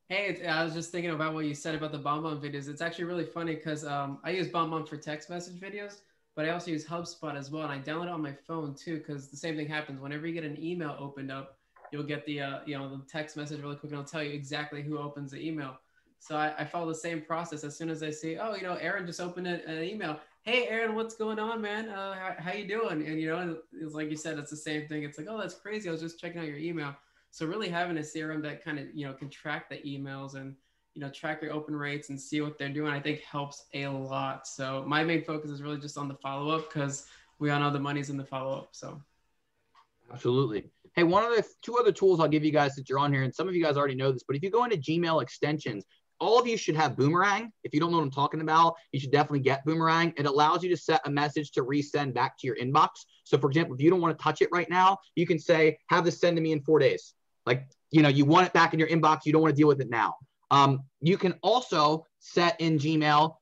Hey, I was just thinking about what you said about the BombBomb videos. It's actually really funny because I use BombBomb for text message videos, but I also use HubSpot as well. And I download it on my phone too, because the same thing happens. Whenever you get an email opened up, you'll get the, the text message really quick and it'll tell you exactly who opens the email. So I follow the same process. As soon as I see, oh, Aaron just opened an email. Hey, Aaron, what's going on, man? How you doing? And, it's like you said, it's the same thing. It's like, oh, that's crazy. I was just checking out your email. So really having a CRM that kind of, can track the emails and, track your open rates and see what they're doing, I think helps a lot. So my main focus is really just on the follow-up because we all know the money's in the follow-up. So. Absolutely. Hey, two other tools I'll give you guys that you're on here, and some of you guys already know this, but if you go into Gmail extensions, all of you should have Boomerang. If you don't know what I'm talking about, you should definitely get Boomerang. It allows you to set a message to resend back to your inbox. So for example, if you don't want to touch it right now, you can say, have this send to me in 4 days. Like, you want it back in your inbox. You don't want to deal with it now. You can also set in Gmail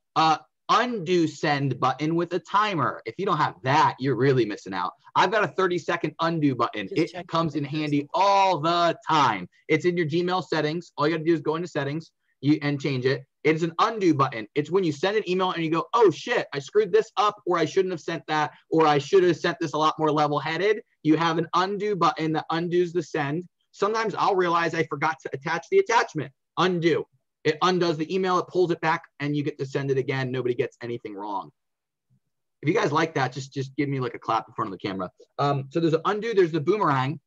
undo send button with a timer. If you don't have that, you're really missing out. I've got a 30-second undo button. It comes in handy all the time. It's in your Gmail settings. All you got to do is go into settings and change it. It's an undo button. It's when you send an email and you go, oh shit, I screwed this up, or I shouldn't have sent that, or I should have sent this a lot more level-headed. You have an undo button that undoes the send. Sometimes I'll realize I forgot to attach the attachment. Undo. It undoes the email, it pulls it back, and you get to send it again. Nobody gets anything wrong. If you guys like that, just give me like a clap in front of the camera. So there's an undo, there's the Boomerang.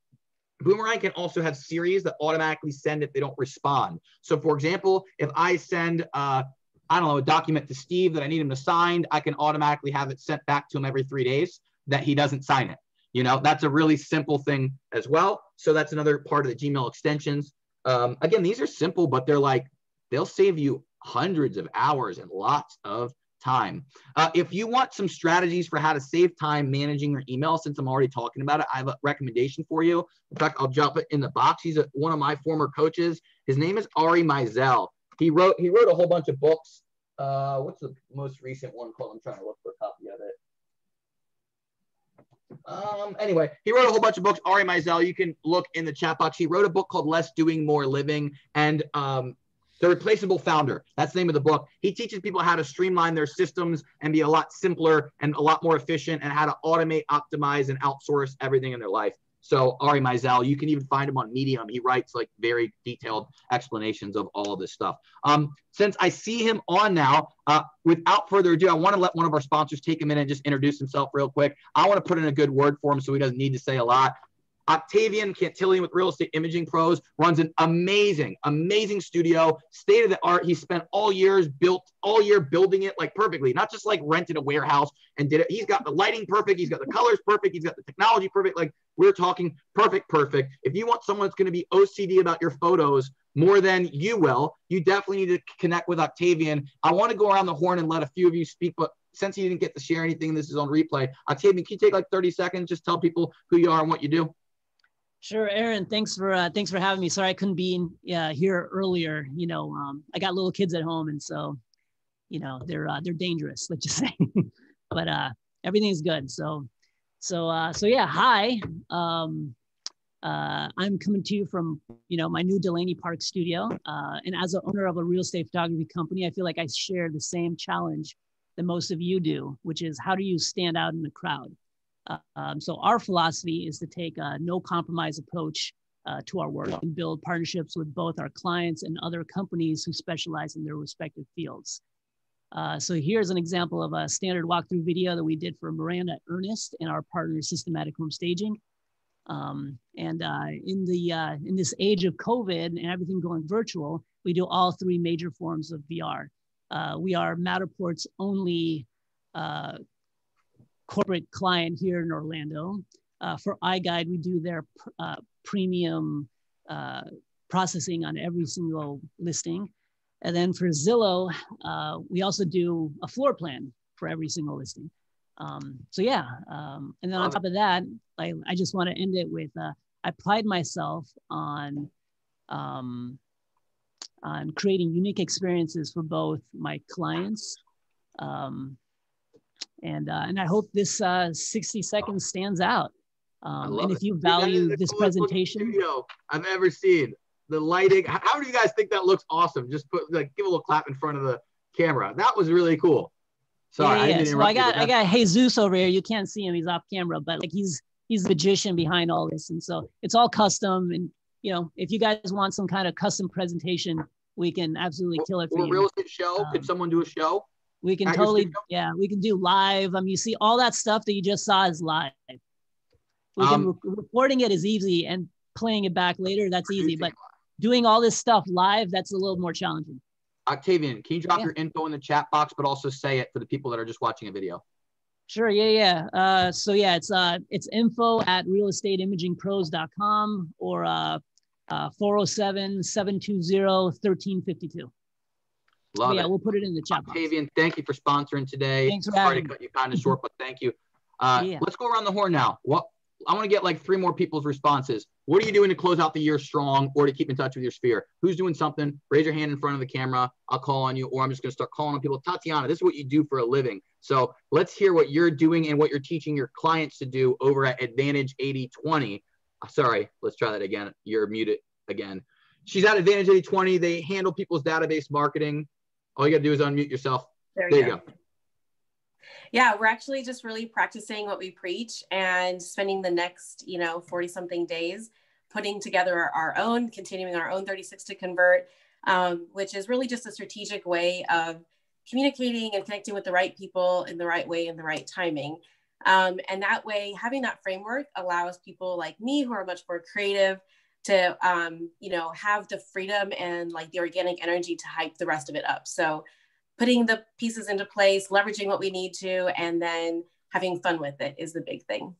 Boomerang can also have series that automatically send if they don't respond. So for example, if I send, a document to Steve that I need him to sign, I can automatically have it sent back to him every 3 days that he doesn't sign it. That's a really simple thing as well. So that's another part of the Gmail extensions. Again, these are simple, but they'll save you hundreds of hours and lots of time. If you want some strategies for how to save time managing your email, since I'm already talking about it, I have a recommendation for you. In fact, I'll drop it in the box. He's one of my former coaches. His name is Ari Meisel. He wrote a whole bunch of books. What's the most recent one called? I'm trying to look for a copy of it. Anyway, he wrote a whole bunch of books. Ari Meisel, you can look in the chat box. He wrote a book called Less Doing, More Living, and The Replaceable Founder. That's the name of the book. He teaches people how to streamline their systems and be a lot simpler and a lot more efficient, and how to automate, optimize, and outsource everything in their life. So Ari Meisel, you can even find him on Medium. He writes like very detailed explanations of all of this stuff. Since I see him on now, without further ado, I want to let one of our sponsors take a minute and just introduce himself real quick. I want to put in a good word for him so he doesn't need to say a lot. Octavian Cantillion with Real Estate Imaging Pros runs an amazing studio, state of the art. He spent all year building it like perfectly, not just like rented a warehouse and did it. He's got the lighting perfect. He's got the colors perfect. He's got the technology perfect. Like we're talking perfect. If you want someone that's going to be OCD about your photos more than you will, you definitely need to connect with Octavian. I want to go around the horn and let a few of you speak, but since you didn't get to share anything, this is on replay. Octavian, can you take like 30 seconds, just tell people who you are and what you do? Sure, Aaron. Thanks for having me. Sorry I couldn't be here earlier. I got little kids at home, and so, they're dangerous. Let's just say, but everything's good. So yeah. Hi. I'm coming to you from my new Delaney Park studio, and as an owner of a real estate photography company, I feel like I share the same challenge that most of you do, which is how do you stand out in the crowd? So our philosophy is to take a no compromise approach to our work and build partnerships with both our clients and other companies who specialize in their respective fields. So here's an example of a standard walkthrough video that we did for Miranda Ernest and our partner Systematic Home Staging. In this age of COVID and everything going virtual, we do all three major forms of VR. We are Matterport's only corporate client here in Orlando. For iGuide, we do their premium processing on every single listing. And then for Zillow, we also do a floor plan for every single listing. And then on top of that, I just want to end it with, I pride myself on creating unique experiences for both my clients. And I hope this 60 seconds stands out. And if you value this presentation, I've ever seen. The lighting, how do you guys think that looks awesome? Just give a little clap in front of the camera. That was really cool. Sorry, yeah. So I got Jesus over here. You can't see him; he's off camera, but he's the magician behind all this, and so it's all custom. And if you guys want some kind of custom presentation, we can absolutely kill it for you. A real estate show? Could someone do a show? We can totally, we can do live. You see all that stuff that you just saw is live. Recording it is easy, and playing it back later, that's easy. But doing all this stuff live, that's a little more challenging. Octavian, can you drop your info in the chat box, but also say it for the people that are just watching a video? Sure, yeah. It's info@realestateimagingpros.com or 407-720-1352. Love it. We'll put it in the chat box. Octavian, thank you for sponsoring today. Thanks for having me. Sorry to cut you kind of short, but thank you. Let's go around the horn now. I want to get like 3 more people's responses. What are you doing to close out the year strong or to keep in touch with your sphere? Who's doing something? Raise your hand in front of the camera. I'll call on you, or I'm just going to start calling on people. Tatiana, this is what you do for a living. So let's hear what you're doing and what you're teaching your clients to do over at Advantage 80/20. Sorry, let's try that again. You're muted again. She's at Advantage 80/20. They handle people's database marketing. All you got to do is unmute yourself. There you go. Yeah, we're actually just really practicing what we preach and spending the next, 40 something days putting together continuing our own 36 to convert, which is really just a strategic way of communicating and connecting with the right people in the right way and the right timing. And that way, having that framework allows people like me who are much more creative to, have the freedom and like the organic energy to hype the rest of it up. So putting the pieces into place, leveraging what we need to, and then having fun with it is the big thing.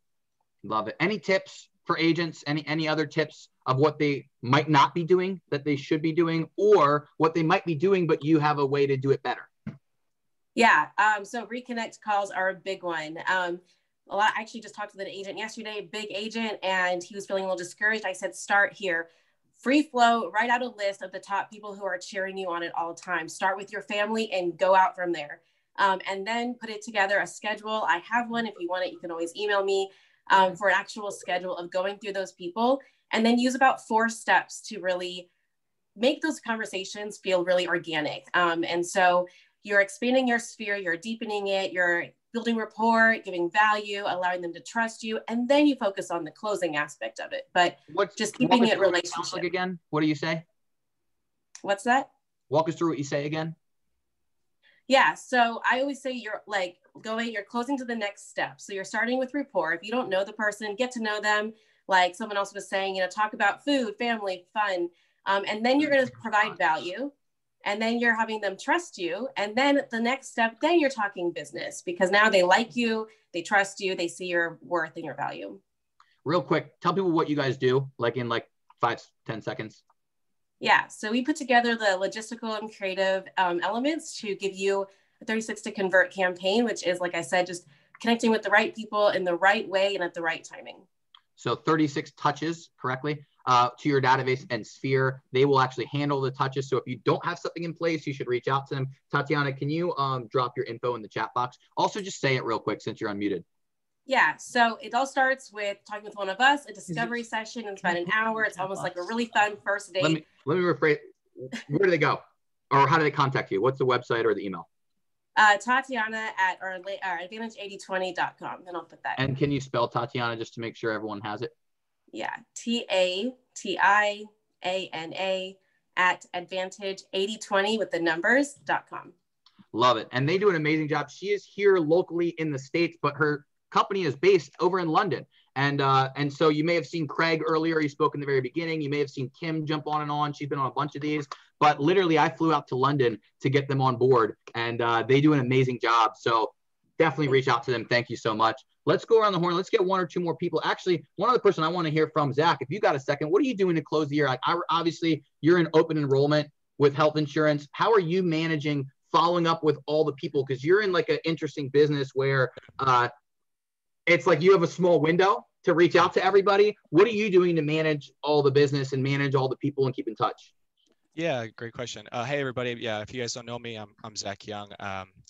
Love it. Any tips for agents? Any other tips of what they might not be doing that they should be doing, or what they might be doing, but you have a way to do it better? Yeah. So reconnect calls are a big one. I actually just talked to an agent yesterday, a big agent, and he was feeling a little discouraged. I said, start here. Free flow, write out a list of the top people who are cheering you on at all times. Start with your family and go out from there. And then put it together, a schedule. I have one. If you want it, you can always email me for an actual schedule of going through those people. And then use about 4 steps to really make those conversations feel really organic. And so you're expanding your sphere, you're deepening it, you're building rapport, giving value, allowing them to trust you, and then you focus on the closing aspect of it. But just keeping it relationship. Again, what do you say? What's that? Walk us through what you say again. Yeah, so I always say you're closing to the next step. So you're starting with rapport. If you don't know the person, get to know them, Like someone else was saying, you know, talk about food, family, fun. And then you're going to provide value. And then you're having them trust you. And then the next step, then you're talking business, because now they like you, they trust you, they see your worth and your value. Real quick, tell people what you guys do, like in like 5-10 seconds. Yeah, so we put together the logistical and creative elements to give you a 36 to convert campaign, which is, like I said, just connecting with the right people in the right way and at the right timing. So 36 touches correctly to your database and Sphere. They will actually handle the touches. So if you don't have something in place, you should reach out to them. Tatiana, can you drop your info in the chat box? Also, just say it real quick since you're unmuted. Yeah, so it all starts with talking with one of us, a discovery session. It's about an hour. It's almost like a really fun first date. Let me rephrase. Where do they go? Or how do they contact you? What's the website or the email? Tatiana at our advantage8020.com. And I'll put that. And can you spell Tatiana just to make sure everyone has it? Yeah, TATIANA at advantage8020 with the numbers.com. Love it. And they do an amazing job. She is here locally in the States, but her company is based over in London. And so you may have seen Craig earlier. He spoke in the very beginning. You may have seen Kim jump on and on. She's been on a bunch of these. But literally, I flew out to London to get them on board. And they do an amazing job. So definitely reach out to them. Thank you so much. Let's go around the horn. Let's get one or two more people. Actually, one other person I want to hear from, Zach, if you got a second, what are you doing to close the year? Like, obviously, you're in open enrollment with health insurance. How are you managing following up with all the people? Because you're in like an interesting business where it's like you have a small window to reach out to everybody. What are you doing to manage all the business and manage all the people and keep in touch? Yeah, great question. Hey, everybody. Yeah, if you guys don't know me, I'm Zach Young,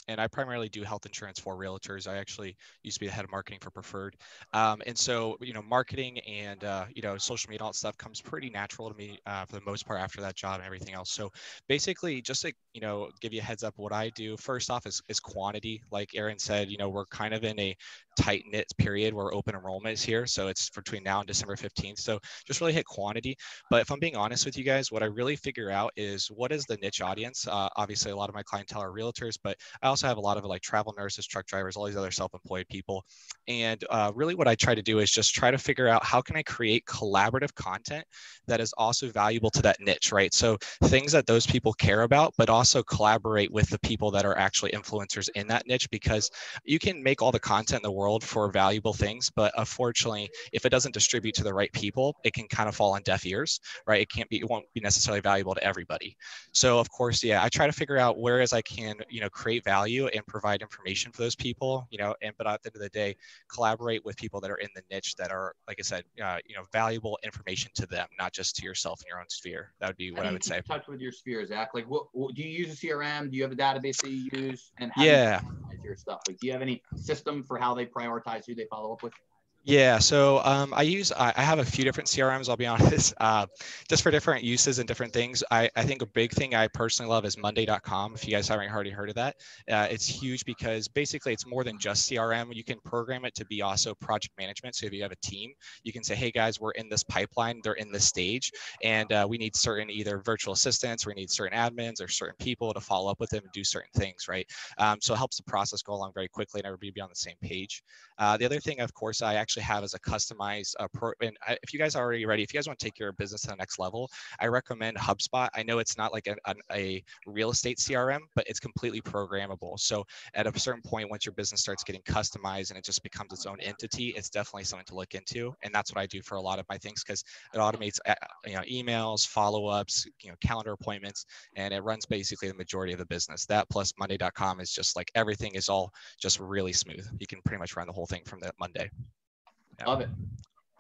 and I primarily do health insurance for realtors. I actually used to be the head of marketing for Preferred. And so, you know, marketing and, you know, social media, all that stuff comes pretty natural to me for the most part after that job and everything else. So basically, just to, you know, give you a heads up, what I do, first off is quantity. Like Aaron said, you know, we're kind of in a tight knit period where open enrollment is here. So it's between now and December 15th. So just really hit quantity. But if I'm being honest with you guys, what I really figure out is what is the niche audience. Obviously, a lot of my clientele are realtors, but I also have a lot of like travel nurses, truck drivers, all these other self-employed people. And really what I try to do is just try to figure out how can I create collaborative content that is also valuable to that niche, right? So things that those people care about, but also collaborate with the people that are actually influencers in that niche, because you can make all the content in the world for valuable things, but unfortunately, if it doesn't distribute to the right people, it can kind of fall on deaf ears, right? It won't be necessarily valuable to everybody. So of course, yeah, I try to figure out whereas I can, you know, create value and provide information for those people, you know, but at the end of the day, collaborate with people that are in the niche that are, like I said, you know, valuable information to them, not just to yourself and your own sphere. That would be what I would say. In touch with your sphere, Zach. Like, what do you use a CRM? Do you have a database that you use? And how yeah, do you prioritize your stuff? Like, do you have any system for how they prioritize who they follow up with? Yeah, so I have a few different CRMs, I'll be honest, just for different uses and different things. I think a big thing I personally love is Monday.com. If you guys haven't already heard of that, it's huge because basically it's more than just CRM. You can program it to be also project management. So if you have a team, you can say, hey guys, we're in this pipeline, they're in this stage, and we need certain either virtual assistants, we need certain admins or certain people to follow up with them and do certain things, right? So it helps the process go along very quickly and everybody be on the same page. The other thing, of course, I actually have is a customized if you guys are already ready, if you guys want to take your business to the next level, I recommend HubSpot. I know it's not like a real estate CRM, but it's completely programmable. So at a certain point, once your business starts getting customized and it just becomes its own entity, it's definitely something to look into. And that's what I do for a lot of my things, because it automates you know, emails, follow-ups, you know, calendar appointments, and it runs basically the majority of the business. That plus Monday.com is just like everything is all just really smooth. You can pretty much run the whole thing from that Monday. Yeah. Love it.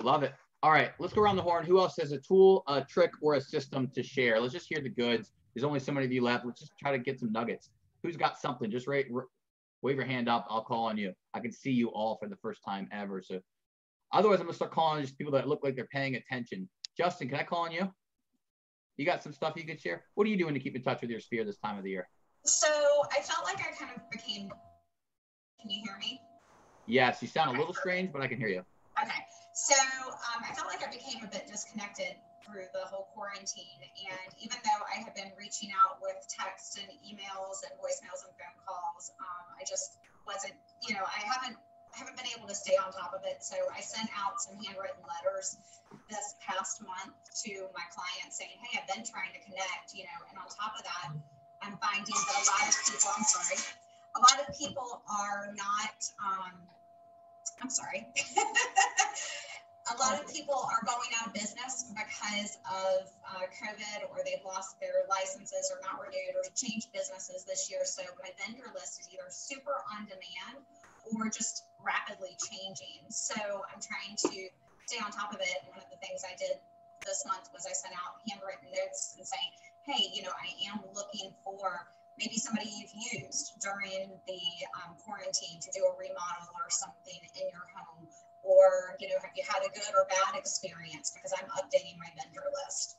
Love it. All right, let's go around the horn. Who else has a tool, a trick, or a system to share? Let's just hear the goods. There's only so many of you left. Let's just try to get some nuggets. Who's got something? Just wave your hand up. I'll call on you. I can see you all for the first time ever. So otherwise, I'm going to start calling on just people that look like they're paying attention. Justin, can I call on you? You got some stuff you could share? What are you doing to keep in touch with your sphere this time of the year? So I felt like I kind of became, can you hear me? Yes, you sound a little strange, but I can hear you. Okay, so I felt like I became a bit disconnected through the whole quarantine. And even though I have been reaching out with texts and emails and voicemails and phone calls, I just wasn't, you know, I haven't haven't been able to stay on top of it. So I sent out some handwritten letters this past month to my clients saying, hey, I've been trying to connect, you know, and on top of that, I'm finding that a lot of people, a lot of people are not, a lot of people are going out of business because of COVID, or they've lost their licenses or not renewed or changed businesses this year. So my vendor list is either super on demand or just rapidly changing. So I'm trying to stay on top of it. And one of the things I did this month was I sent out handwritten notes and saying, hey, you know, I am looking for maybe somebody you've used during the quarantine to do a remodel or something in your home, or, you know, have you had a good or bad experience, because I'm updating my vendor list.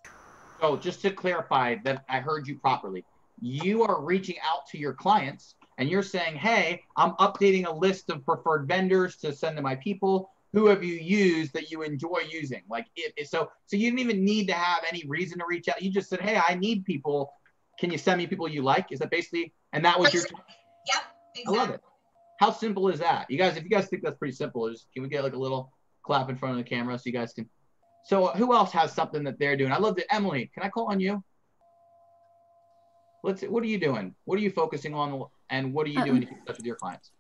So just to clarify that I heard you properly, you are reaching out to your clients and you're saying, hey, I'm updating a list of preferred vendors to send to my people. Who have you used that you enjoy using? Like so you didn't even need to have any reason to reach out. You just said, hey, I need people. Can you send me people you like? Is that basically, and that was your, yep, exactly. I love it. How simple is that? You guys, if you guys think that's pretty simple, can we get like a little clap in front of the camera so you guys can, so who else has something that they're doing? I love that. Emily, can I call on you? What are you doing? What are you focusing on, and what are you doing to keep in touch with your clients?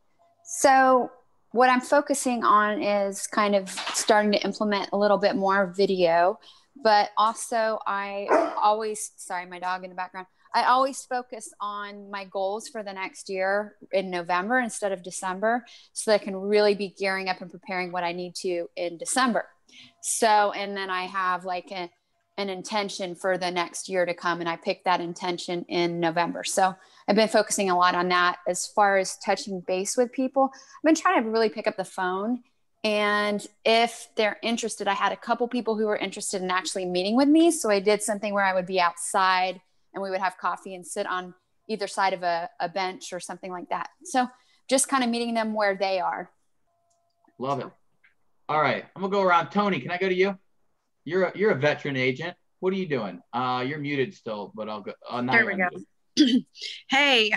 So what I'm focusing on is kind of starting to implement a little bit more video, but also I always, sorry, my dog in the background. I always focus on my goals for the next year in November instead of December, so that I can really be gearing up and preparing what I need to in December. So, and then I have like an intention for the next year to come, and I pick that intention in November. So I've been focusing a lot on that. As far as touching base with people, I've been trying to really pick up the phone, and if they're interested, I had a couple people who were interested in actually meeting with me. So I did something where I would be outside and we would have coffee and sit on either side of a bench or something like that. So just kind of meeting them where they are. Love it. All right, I'm gonna go around. Tony, can I go to you? You're a veteran agent. What are you doing? You're muted still, but I'll go. There we go. Hey,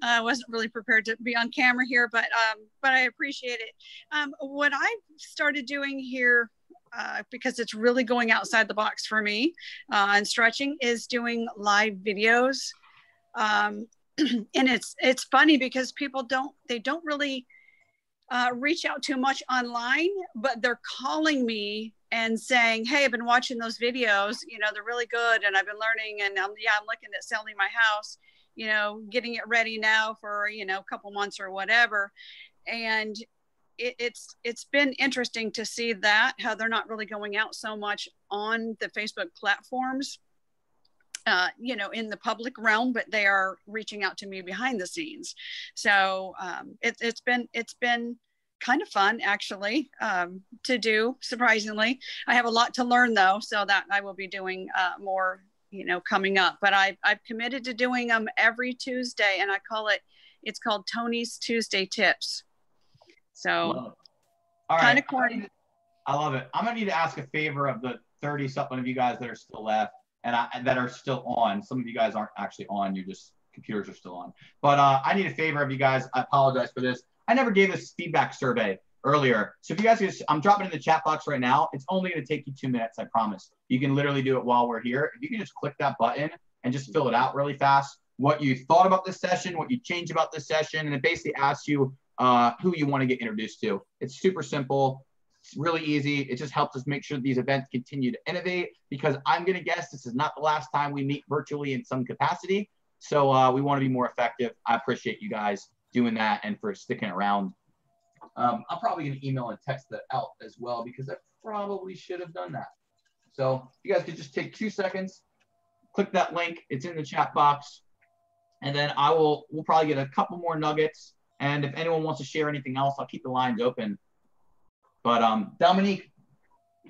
I wasn't really prepared to be on camera here, but I appreciate it. What I've started doing here, because it's really going outside the box for me and stretching, is doing live videos. And it's funny because people don't really reach out too much online, but they're calling me and saying, hey, I've been watching those videos, you know, they're really good, and I've been learning, and I'm looking at selling my house, you know, getting it ready now for, you know, a couple months or whatever. And it's been interesting to see that, how they're not really going out so much on the Facebook platforms, you know, in the public realm, but they are reaching out to me behind the scenes. So it's been kind of fun, actually, to do, surprisingly. I have a lot to learn, though, so that I will be doing more, you know, coming up. But I've committed to doing them every Tuesday, and it's called Tony's Tuesday Tips. So kind of corny. I love it. I'm gonna need to ask a favor of the 30-something of you guys that are still left and that are still on. Some of you guys aren't actually on. You're just, computers are still on. But I need a favor of you guys. I apologize for this. I never gave this feedback survey earlier. So if you guys, I'm dropping it in the chat box right now. It's only going to take you 2 minutes, I promise. You can literally do it while we're here. If you can just click that button and just fill it out really fast, what you thought about this session, what you changed about this session, and it basically asks you who you want to get introduced to. It's super simple. It's really easy. It just helps us make sure these events continue to innovate, because I'm going to guess this is not the last time we meet virtually in some capacity. So we want to be more effective. I appreciate you guys doing that and for sticking around. I'm probably going to email and text that out as well, because I probably should have done that. So you guys could just take 2 seconds, click that link. It's in the chat box. And then we'll probably get a couple more nuggets. And if anyone wants to share anything else, I'll keep the lines open. But Dominique,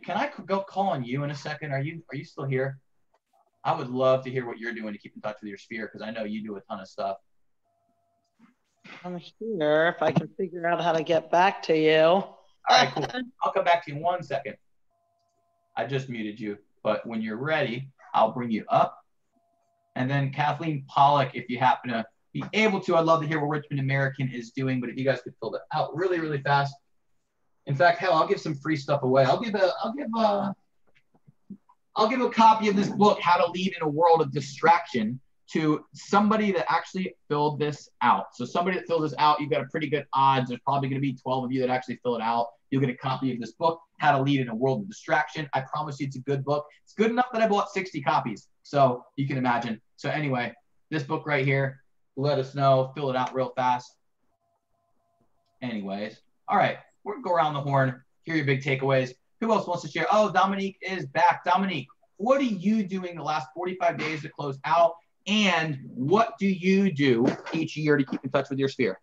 can I go call on you in a second? Are you still here? I would love to hear what you're doing to keep in touch with your sphere, because I know you do a ton of stuff. I'm here if I can figure out how to get back to you. All right, cool. I'll come back to you in 1 second. I just muted you, but when you're ready, I'll bring you up. And then Kathleen Pollock, if you happen to be able to, I'd love to hear what Richmond American is doing, but if you guys could fill that out really, really fast. In fact, hell, I'll give some free stuff away. I'll give a copy of this book, How to Lead in a World of Distraction, to somebody that actually filled this out. So somebody that filled this out, you've got a pretty good odds. There's probably going to be 12 of you that actually fill it out. You'll get a copy of this book, How to Lead in a World of Distraction. I promise you it's a good book. It's good enough that I bought 60 copies. So you can imagine. So anyway, this book right here, let us know, fill it out real fast. Anyways, all right, we're going to go around the horn, hear your big takeaways. Who else wants to share? Oh, Dominique is back. Dominique, what are you doing the last 45 days to close out? And what do you do each year to keep in touch with your sphere?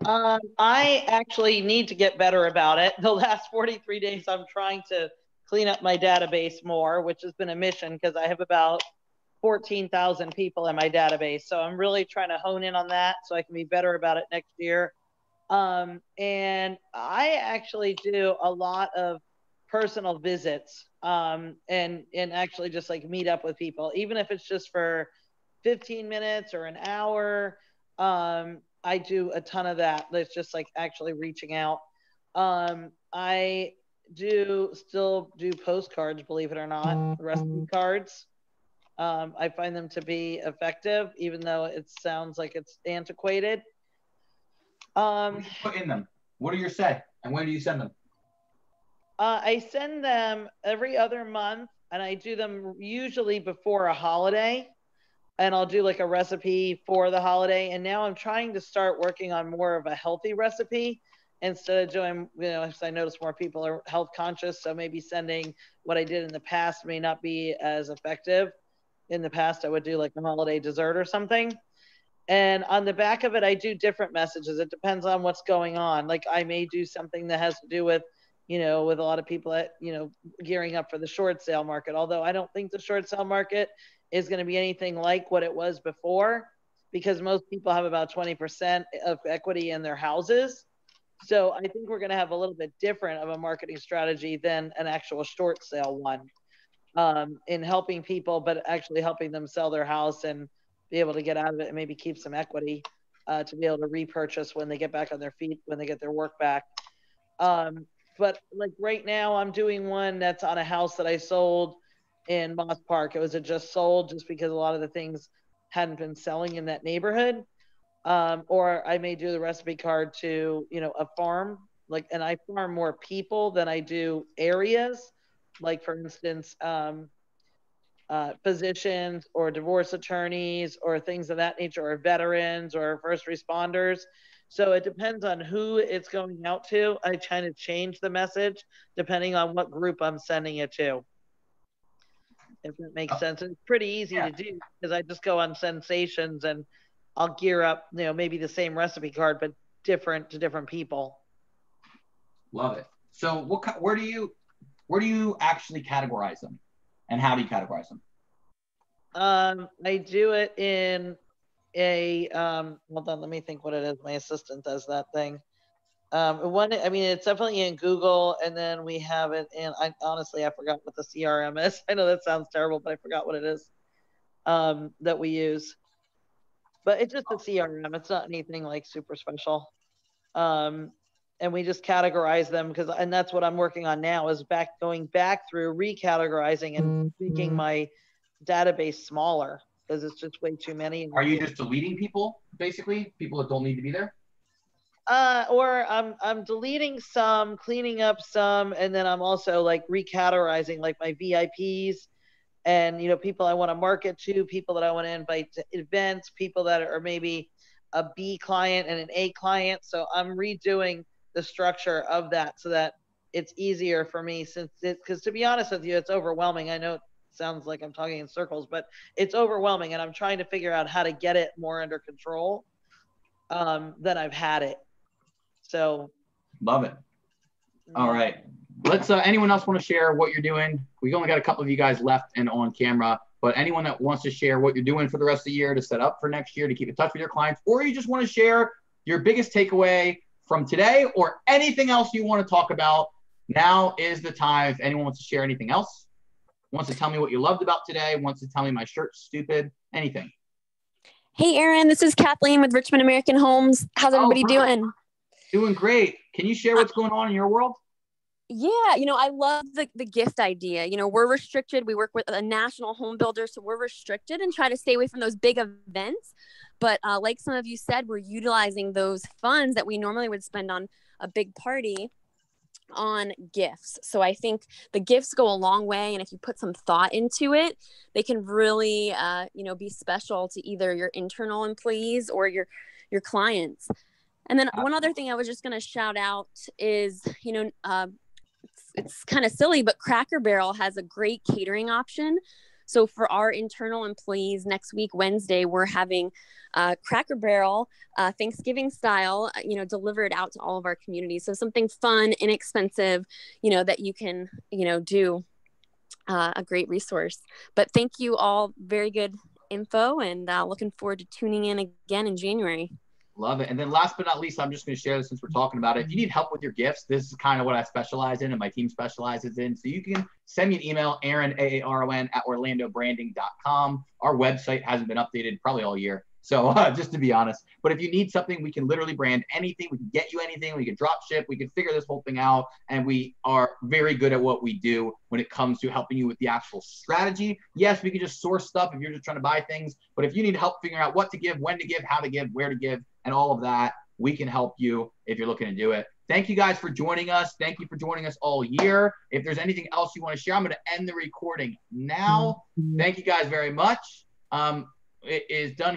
I actually need to get better about it. The last 43 days, I'm trying to clean up my database more, which has been a mission because I have about 14,000 people in my database. So I'm really trying to hone in on that so I can be better about it next year. And I actually do a lot of personal visits and actually just like meet up with people, even if it's just for 15 minutes or an hour. I do a ton of that. That's just like actually reaching out. I do still do postcards, believe it or not, recipe cards. I find them to be effective, even though it sounds like it's antiquated. What do you put in them? What do you say? And when do you send them? I send them every other month, and I do them usually before a holiday. And I'll do like a recipe for the holiday. And now I'm trying to start working on more of a healthy recipe instead of doing, because I notice more people are health conscious. So maybe sending what I did in the past may not be as effective. In the past, I would do like a holiday dessert or something. And on the back of it, I do different messages. It depends on what's going on. Like I may do something that has to do with, with a lot of people that, gearing up for the short sale market. Although I don't think the short sale market is going to be anything like what it was before, because most people have about 20% of equity in their houses. So I think we're going to have a little bit different of a marketing strategy than an actual short sale one, in helping people, but actually helping them sell their house and be able to get out of it and maybe keep some equity to be able to repurchase when they get back on their feet, when they get their work back. But like right now I'm doing one that's on a house that I sold in Moss Park. It was just sold just because a lot of the things hadn't been selling in that neighborhood. Or I may do the recipe card to, a farm, and I farm more people than I do areas. Like for instance, physicians or divorce attorneys or things of that nature, or veterans or first responders. So it depends on who it's going out to. I try to change the message depending on what group I'm sending it to. If that makes sense. It's pretty easy to do because I just go on sensations and I'll gear up, maybe the same recipe card, but different to different people. Love it. So where do you actually categorize them, and how do you categorize them? I do it in a hold on, let me think what it is. My assistant does that thing. It's definitely in Google, and then we have it in, I forgot what the CRM is. I know that sounds terrible, but I forgot what it is that we use. But it's just a CRM. It's not anything like super special. And we just categorize them and that's what I'm working on now, is going back through recategorizing and making my database smaller because it's just way too many. Are you just deleting people, basically? People that don't need to be there? Or I'm deleting some, cleaning up some, and then I'm also like recategorizing like my VIPs and, people I want to market to, people that I want to invite to events, people that are maybe a B client and an A client. So I'm redoing the structure of that so that it's easier for me, because to be honest with you, it's overwhelming. I know it sounds like I'm talking in circles, but it's overwhelming, and I'm trying to figure out how to get it more under control than I've had it. So love it. All right, let's anyone else want to share what you're doing? We've only got a couple of you guys left and on camera, but anyone that wants to share what you're doing for the rest of the year to set up for next year to keep in touch with your clients, or you just want to share your biggest takeaway from today or anything else you want to talk about, now is the time. If anyone wants to share anything else, wants to tell me what you loved about today, wants to tell me my shirt's stupid, anything. Hey, Aaron, this is Kathleen with Richmond American Homes. How's everybody doing? Doing great. Can you share what's going on in your world? Yeah, I love the gift idea. We're restricted. We work with a national home builder, so we're restricted and try to stay away from those big events. But like some of you said, we're utilizing those funds that we normally would spend on a big party on gifts. So I think the gifts go a long way. And if you put some thought into it, they can really, be special to either your internal employees or your clients. And then one other thing I was just going to shout out is, it's kind of silly, but Cracker Barrel has a great catering option. So for our internal employees next week, Wednesday, we're having Cracker Barrel Thanksgiving style, delivered out to all of our communities. So something fun, inexpensive, that you can, do, a great resource. But thank you all. Very good info, and looking forward to tuning in again in January. Love it. And then last but not least, I'm just going to share this since we're talking about it. If you need help with your gifts, this is kind of what I specialize in and my team specializes in. So you can send me an email, Aaron, AARON, @orlandobranding.com. Our website hasn't been updated probably all year. So just to be honest, but if you need something, we can literally brand anything. We can get you anything. We can drop ship. We can figure this whole thing out. And we are very good at what we do when it comes to helping you with the actual strategy. Yes, we can just source stuff if you're just trying to buy things. But if you need help figuring out what to give, when to give, how to give, where to give, and all of that, we can help you if you're looking to do it. Thank you guys for joining us. Thank you for joining us all year. If there's anything else you want to share, I'm going to end the recording now. Thank you guys very much. It is done here.